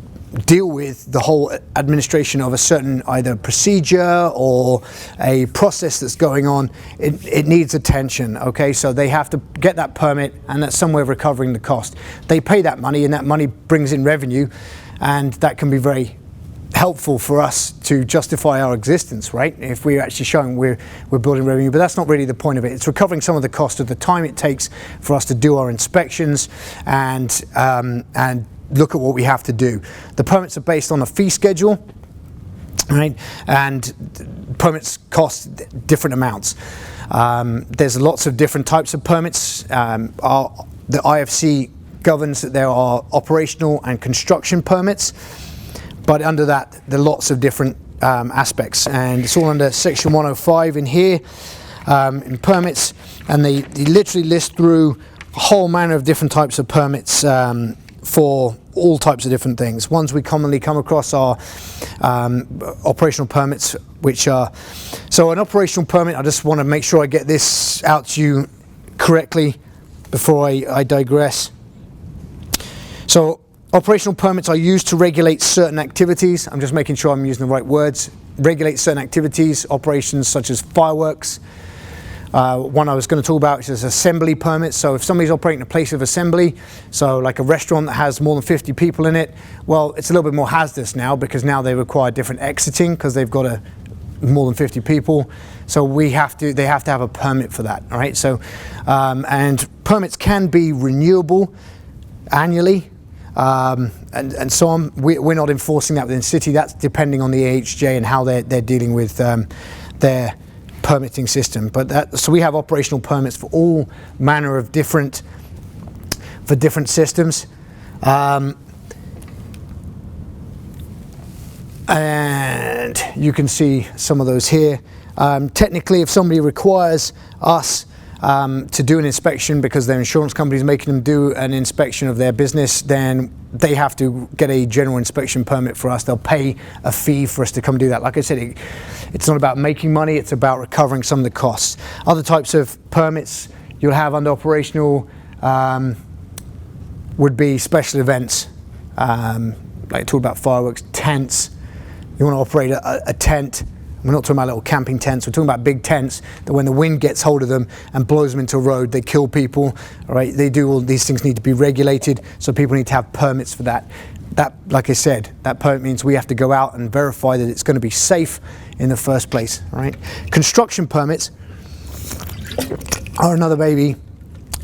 deal with the whole administration of a certain either procedure or a process that's going on. It needs attention, okay? So they have to get that permit, and that's some way of recovering the cost. They pay that money, and that money brings in revenue, and that can be very helpful for us to justify our existence, right? If we're actually showing we're building revenue, but that's not really the point of it. It's recovering some of the cost of the time it takes for us to do our inspections and look at what we have to do. The permits are based on a fee schedule, right? And permits cost different amounts. There's lots of different types of permits. The IFC governs that there are operational and construction permits, but under that there are lots of different aspects, and it's all under section 105 in here, in permits, and they literally list through a whole manner of different types of permits for all types of different things. Ones we commonly come across are operational permits, which are, so an operational permit, I just want to make sure I get this out to you correctly before I digress. So operational permits are used to regulate certain activities. I'm just making sure I'm using the right words. Regulate certain activities, operations such as fireworks. One I was going to talk about is assembly permits. So if somebody's operating a place of assembly, so like a restaurant that has more than 50 people in it, well, it's a little bit more hazardous now, because now they require different exiting because they've got more than 50 people. So they have to have a permit for that. All right. So and permits can be renewable annually. And so on. We're not enforcing that within the city. That's depending on the AHJ and how they're dealing with their permitting system. But so we have operational permits for all manner of different systems. And you can see some of those here. Technically, if somebody requires us to do an inspection because their insurance company is making them do an inspection of their business, then they have to get a general inspection permit for us. They'll pay a fee for us to come do that. Like I said, it's not about making money, it's about recovering some of the costs. Other types of permits you'll have under operational would be special events, like talk about fireworks, tents. You want to operate a tent, We're not talking about little camping tents. We're talking about big tents that when the wind gets hold of them and blows them into a road, they kill people. All right, they do all these things need to be regulated, so people need to have permits for that. That, like I said, that permit means we have to go out and verify that it's going to be safe in the first place. All right, construction permits are another baby.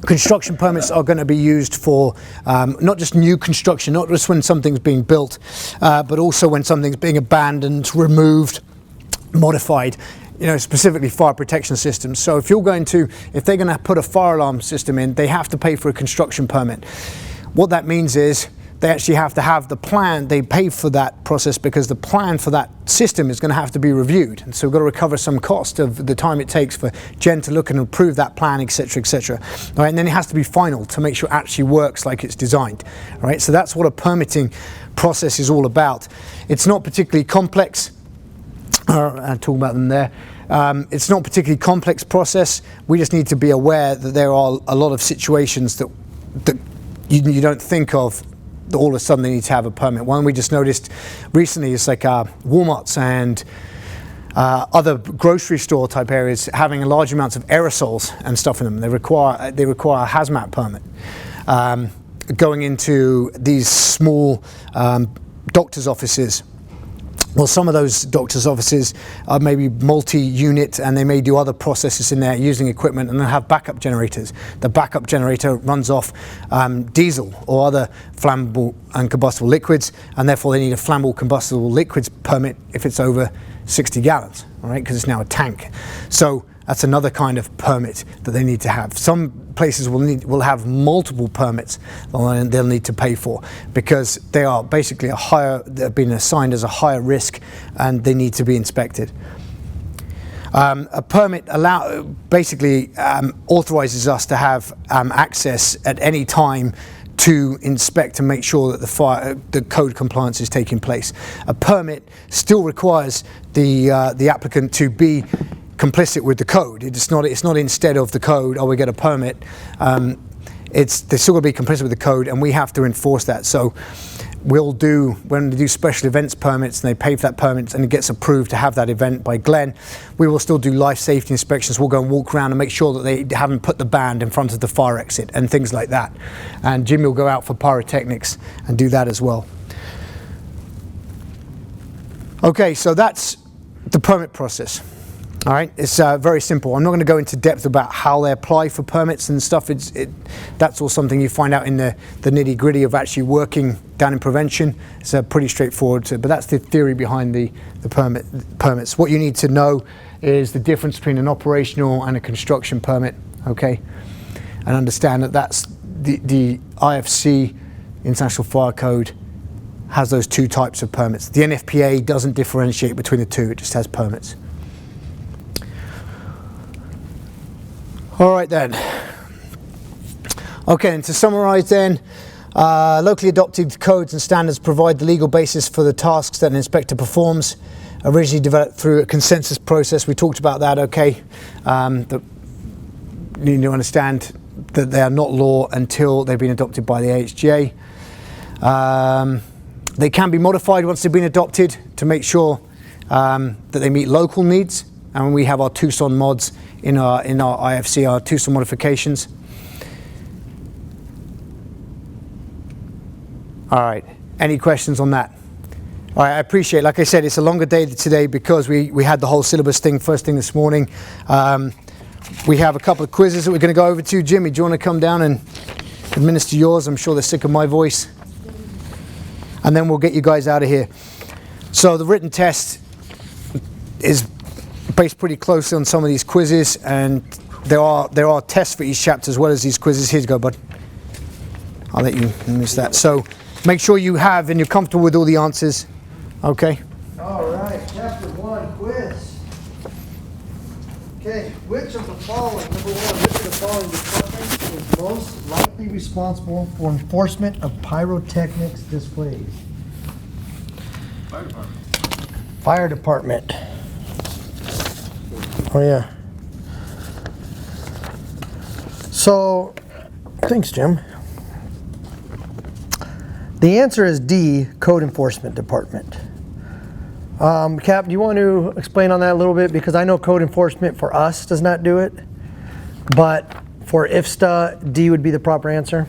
Construction permits are going to be used for not just new construction, not just when something's being built, but also when something's being abandoned, removed, modified, specifically fire protection systems. So if they're going to put a fire alarm system in, they have to pay for a construction permit. What that means is they actually have to have the plan. They pay for that process because the plan for that system is going to have to be reviewed. And so we've got to recover some cost of the time it takes for Jen to look and approve that plan, etc., etc. All right, and then it has to be final to make sure it actually works like it's designed. All right, so that's what a permitting process is all about. It's not particularly complex. I'll talk about them there. It's not a particularly complex process. We just need to be aware that there are a lot of situations that you don't think of. All of a sudden they need to have a permit. One we just noticed recently is like Walmarts and other grocery store type areas having large amounts of aerosols and stuff in them. They require a hazmat permit. Going into these small doctor's offices. Well, some of those doctors' offices are maybe multi-unit and they may do other processes in there using equipment, and they'll have backup generators. The backup generator runs off diesel or other flammable and combustible liquids, and therefore they need a flammable combustible liquids permit if it's over 60 gallons, all right, because it's now a tank. So that's another kind of permit that they need to have. Some places will have multiple permits they'll need to pay for because they are basically they've been assigned as a higher risk and they need to be inspected. A permit authorizes us to have access at any time to inspect and make sure that the code compliance is taking place. A permit still requires the applicant to be complicit with the code. It's not instead of the code, we get a permit. They're still going to be complicit with the code, and we have to enforce that. So when they do special events permits and they pay for that permit and it gets approved to have that event by Glenn, we will still do life safety inspections. We'll go and walk around and make sure that they haven't put the band in front of the fire exit and things like that. And Jimmy will go out for pyrotechnics and do that as well. Okay, so that's the permit process. All right, it's very simple. I'm not going to go into depth about how they apply for permits and stuff. That's all something you find out in the nitty gritty of actually working down in prevention. It's pretty straightforward, but that's the theory behind the permits. What you need to know is the difference between an operational and a construction permit, okay? And understand that that's the IFC, International Fire Code, has those two types of permits. The NFPA doesn't differentiate between the two, it just has permits. All right then. Okay, and to summarize then, locally adopted codes and standards provide the legal basis for the tasks that an inspector performs, originally developed through a consensus process. We talked about that, okay? You need to understand that they are not law until they've been adopted by the AHGA. They can be modified once they've been adopted to make sure that they meet local needs. And we have our Tucson mods in our IFC, our Tucson modifications. All right, any questions on that? All right, I appreciate, like I said, it's a longer day today because we had the whole syllabus thing first thing this morning. We have a couple of quizzes that we're going to go over to. Jimmy, do you want to come down and administer yours? I'm sure they're sick of my voice. And then we'll get you guys out of here. So the written test is based pretty closely on some of these quizzes, and there are tests for each chapter as well as these quizzes. Here you go, bud. I'll let you miss that. So make sure you have and you're comfortable with all the answers. Okay. All right, chapter 1 quiz. Okay, which of the following, number 1, which of the following departments is most likely responsible for enforcement of pyrotechnics displays? Fire department. Fire department. Oh yeah. So, thanks, Jim. The answer is D, Code Enforcement Department. Cap, do you want to explain on that a little bit? Because I know code enforcement for us does not do it, but for IFSTA, D would be the proper answer.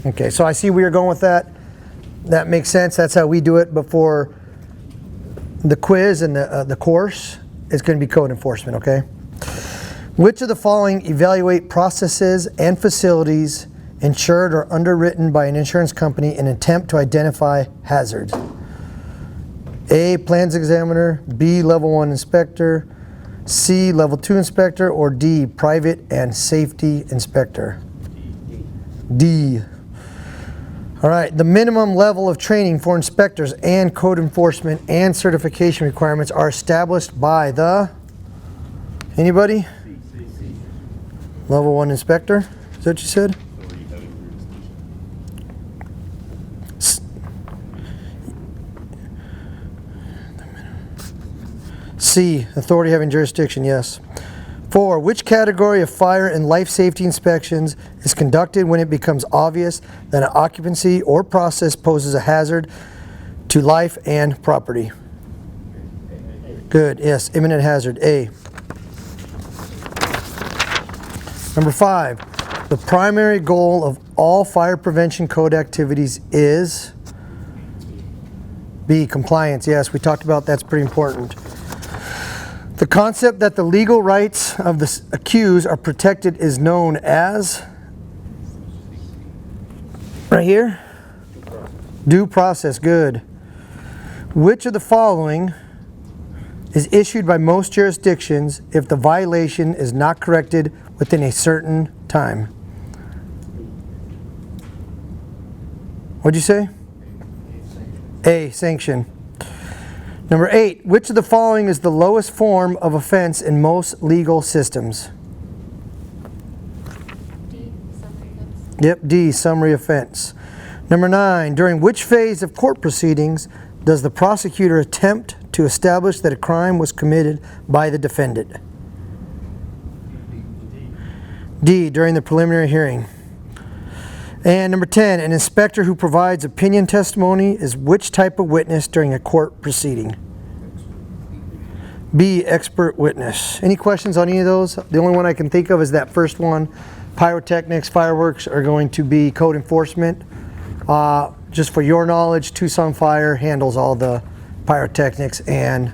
Okay, so I see where you're going with that. That makes sense. That's how we do it. But for the quiz and the course, it's going to be code enforcement, okay? Which of the following evaluate processes and facilities insured or underwritten by an insurance company in an attempt to identify hazards? A, plans examiner, B, level 1 inspector, C, level 2 inspector, or D, private and safety inspector? D. All right, the minimum level of training for inspectors and code enforcement and certification requirements are established by the, anybody? Level 1 inspector, is that what you said? C, authority having jurisdiction, yes. 4, which category of fire and life safety inspections is conducted when it becomes obvious that an occupancy or process poses a hazard to life and property? Good, yes, imminent hazard, A. Number 5, the primary goal of all fire prevention code activities is? B, compliance, yes, we talked about that's pretty important. The concept that the legal rights of the accused are protected is known as? Right here? Due process, good. Which of the following is issued by most jurisdictions if the violation is not corrected within a certain time? What'd you say? A, sanction. Number 8, which of the following is the lowest form of offense in most legal systems? D, summary offense. Yep, D, summary offense. Number 9, during which phase of court proceedings does the prosecutor attempt to establish that a crime was committed by the defendant? D, during the preliminary hearing. And number 10, an inspector who provides opinion testimony is which type of witness during a court proceeding? B, expert witness. Any questions on any of those? The only one I can think of is that first one. Pyrotechnics, fireworks are going to be code enforcement. Just for your knowledge, Tucson Fire handles all the pyrotechnics and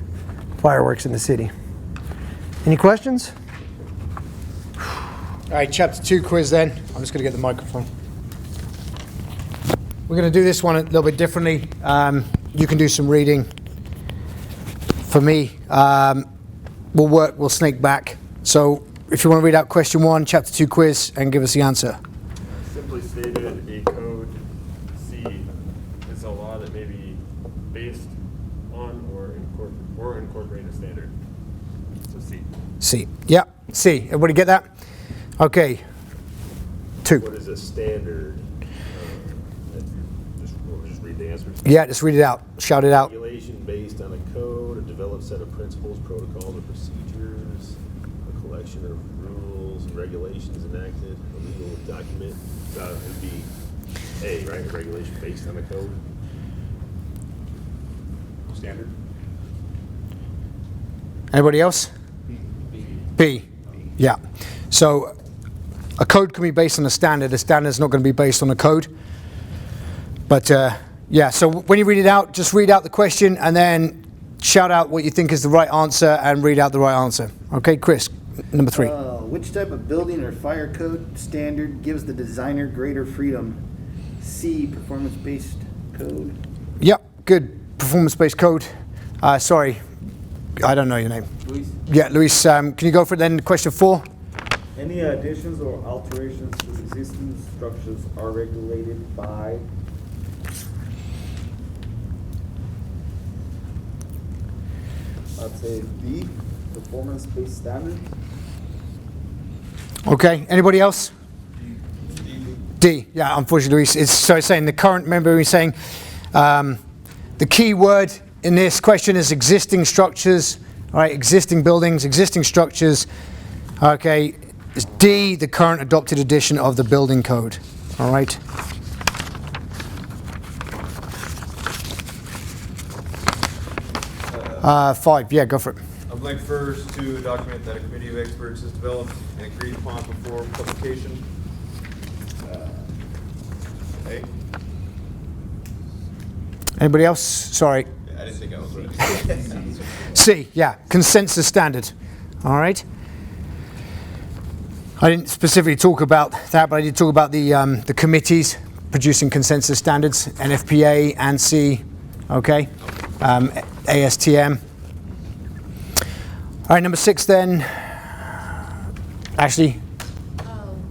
fireworks in the city. Any questions? All right, chapter 2 quiz then. I'm just going to get the microphone. We're going to do this one a little bit differently. You can do some reading. For me, we'll snake back. So if you want to read out question 1, chapter 2 quiz, and give us the answer. Simply stated, a code C is a law that may be based on or incorporate a standard. So C. C. Yeah, C. Everybody get that? Okay. 2. What is a standard? Just read the answers. Yeah, just read it out. Shout it out. Regulation based on a code, a developed set of principles, protocols, or procedures, a collection of rules and regulations enacted, a legal document. It would be A, right? A regulation based on a code. Standard. Anybody else? B. Yeah. So a code can be based on a standard. A standard is not going to be based on a code. But yeah, so when you read it out, just read out the question and then shout out what you think is the right answer and read out the right answer. Okay, Chris, number 3. Which type of building or fire code standard gives the designer greater freedom? C, performance-based code. Yep, good. Performance-based code. Sorry, I don't know your name. Luis? Yeah, Luis, can you go for then question 4? Any additions or alterations to existing structures are regulated by? I'd say D, performance-based standard. Okay, anybody else? D, yeah, unfortunately, Luis. It's saying the current member is saying the key word in this question is existing structures, all right, existing buildings, existing structures. Okay, it's D, the current adopted edition of the building code, all right? 5, yeah, go for it. I'm blank first to document that a committee of experts has developed and agreed upon before publication. A. Anybody else? Sorry. Yeah, I didn't think I was ready. C, yeah, consensus standard. All right. I didn't specifically talk about that, but I did talk about the committees producing consensus standards, NFPA, ANSI, okay, ASTM. All right, number 6 then. Ashley.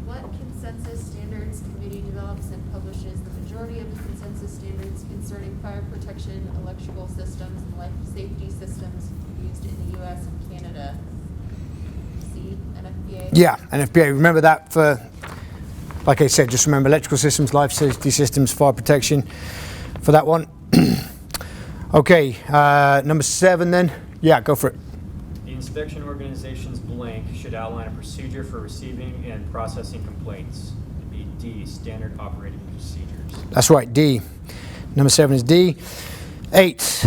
What consensus standards committee develops and publishes the majority of the consensus standards concerning fire protection, electrical systems, and life safety systems used in the U.S. and Canada? C, NFPA? Yeah, NFPA. Remember that for, like I said, just remember electrical systems, life safety systems, fire protection for that one. Okay, number 7 then. Yeah, go for it. The inspection organization's blank should outline a procedure for receiving and processing complaints. It'd be D, standard operating procedures. That's right, D. Number 7 is D. 8.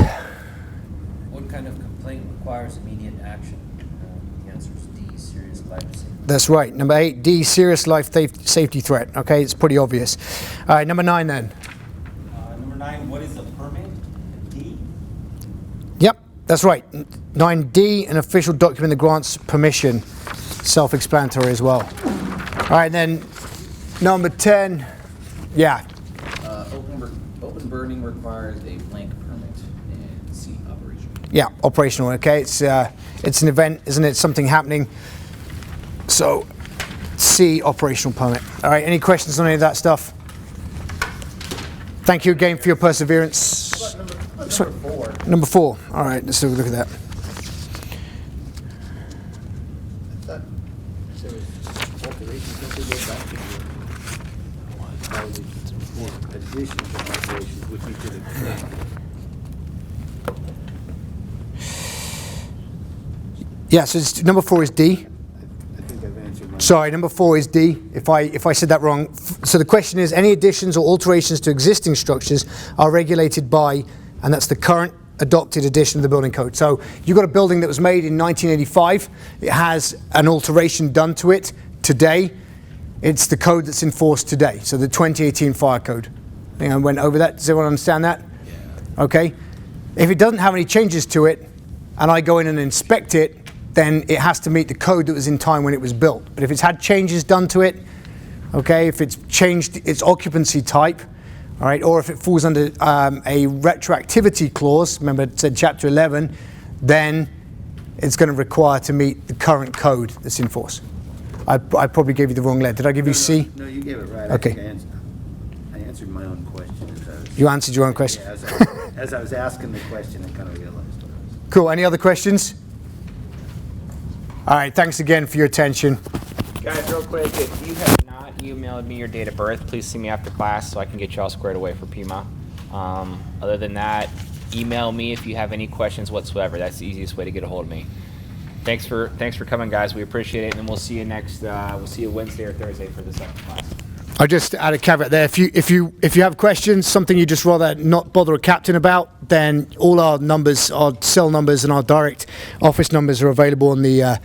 What kind of complaint requires immediate action? The answer is D, serious life safety. That's right. Number 8, D, serious life safety threat. Okay, it's pretty obvious. All right, number 9 then. Number 9, what is a permit? D? Yep, that's right. 9D, an official document that grants permission. Self-explanatory as well. All right, then number 10. Yeah. Open burning requires a blank permit, and C, operational. Yeah, operational. Okay, it's an event, isn't it? Something happening. So, C, operational permit. All right, any questions on any of that stuff? Thank you again for your perseverance. Number 4. Number 4. All right, let's have a look at that. Additions and alterations, which we could accept. Yeah, so number 4 is D. I think I've answered my. Sorry, number 4 is D. If I said that wrong. So the question is, any additions or alterations to existing structures are regulated by, and that's the current adopted edition of the building code. So you've got a building that was made in 1985. It has an alteration done to it today. It's the code that's enforced today. So the 2018 fire code. I think I went over that. Does everyone understand that? Yeah. Okay. If it doesn't have any changes to it, and I go in and inspect it, then it has to meet the code that was in time when it was built. But if it's had changes done to it, okay, if it's changed its occupancy type, all right, or if it falls under a retroactivity clause, remember it said chapter 11, then it's going to require to meet the current code that's in force. I probably gave you the wrong letter. Did I give you C? No, you gave it right. Okay. I think I answered my own question. You answered your own question? Yeah, as I was asking the question, I kind of realized what I was. Cool. Any other questions? All right. Thanks again for your attention. Guys, real quick, if you have not emailed me your date of birth, please see me after class so I can get you all squared away for PIMA. Other than that, email me if you have any questions whatsoever. That's the easiest way to get a hold of me. Thanks for coming, guys. We appreciate it, and then we'll see you we'll see you Wednesday or Thursday for the second class. I just add a caveat there. If you have questions, something you just rather not bother a captain about, then all our numbers, our cell numbers, and our direct office numbers are available on the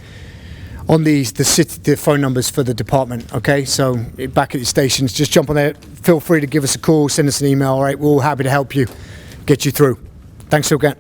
phone numbers for the department. Okay, so back at your stations, just jump on there. Feel free to give us a call, send us an email. All right, we're all happy to help you, get you through. Thanks again.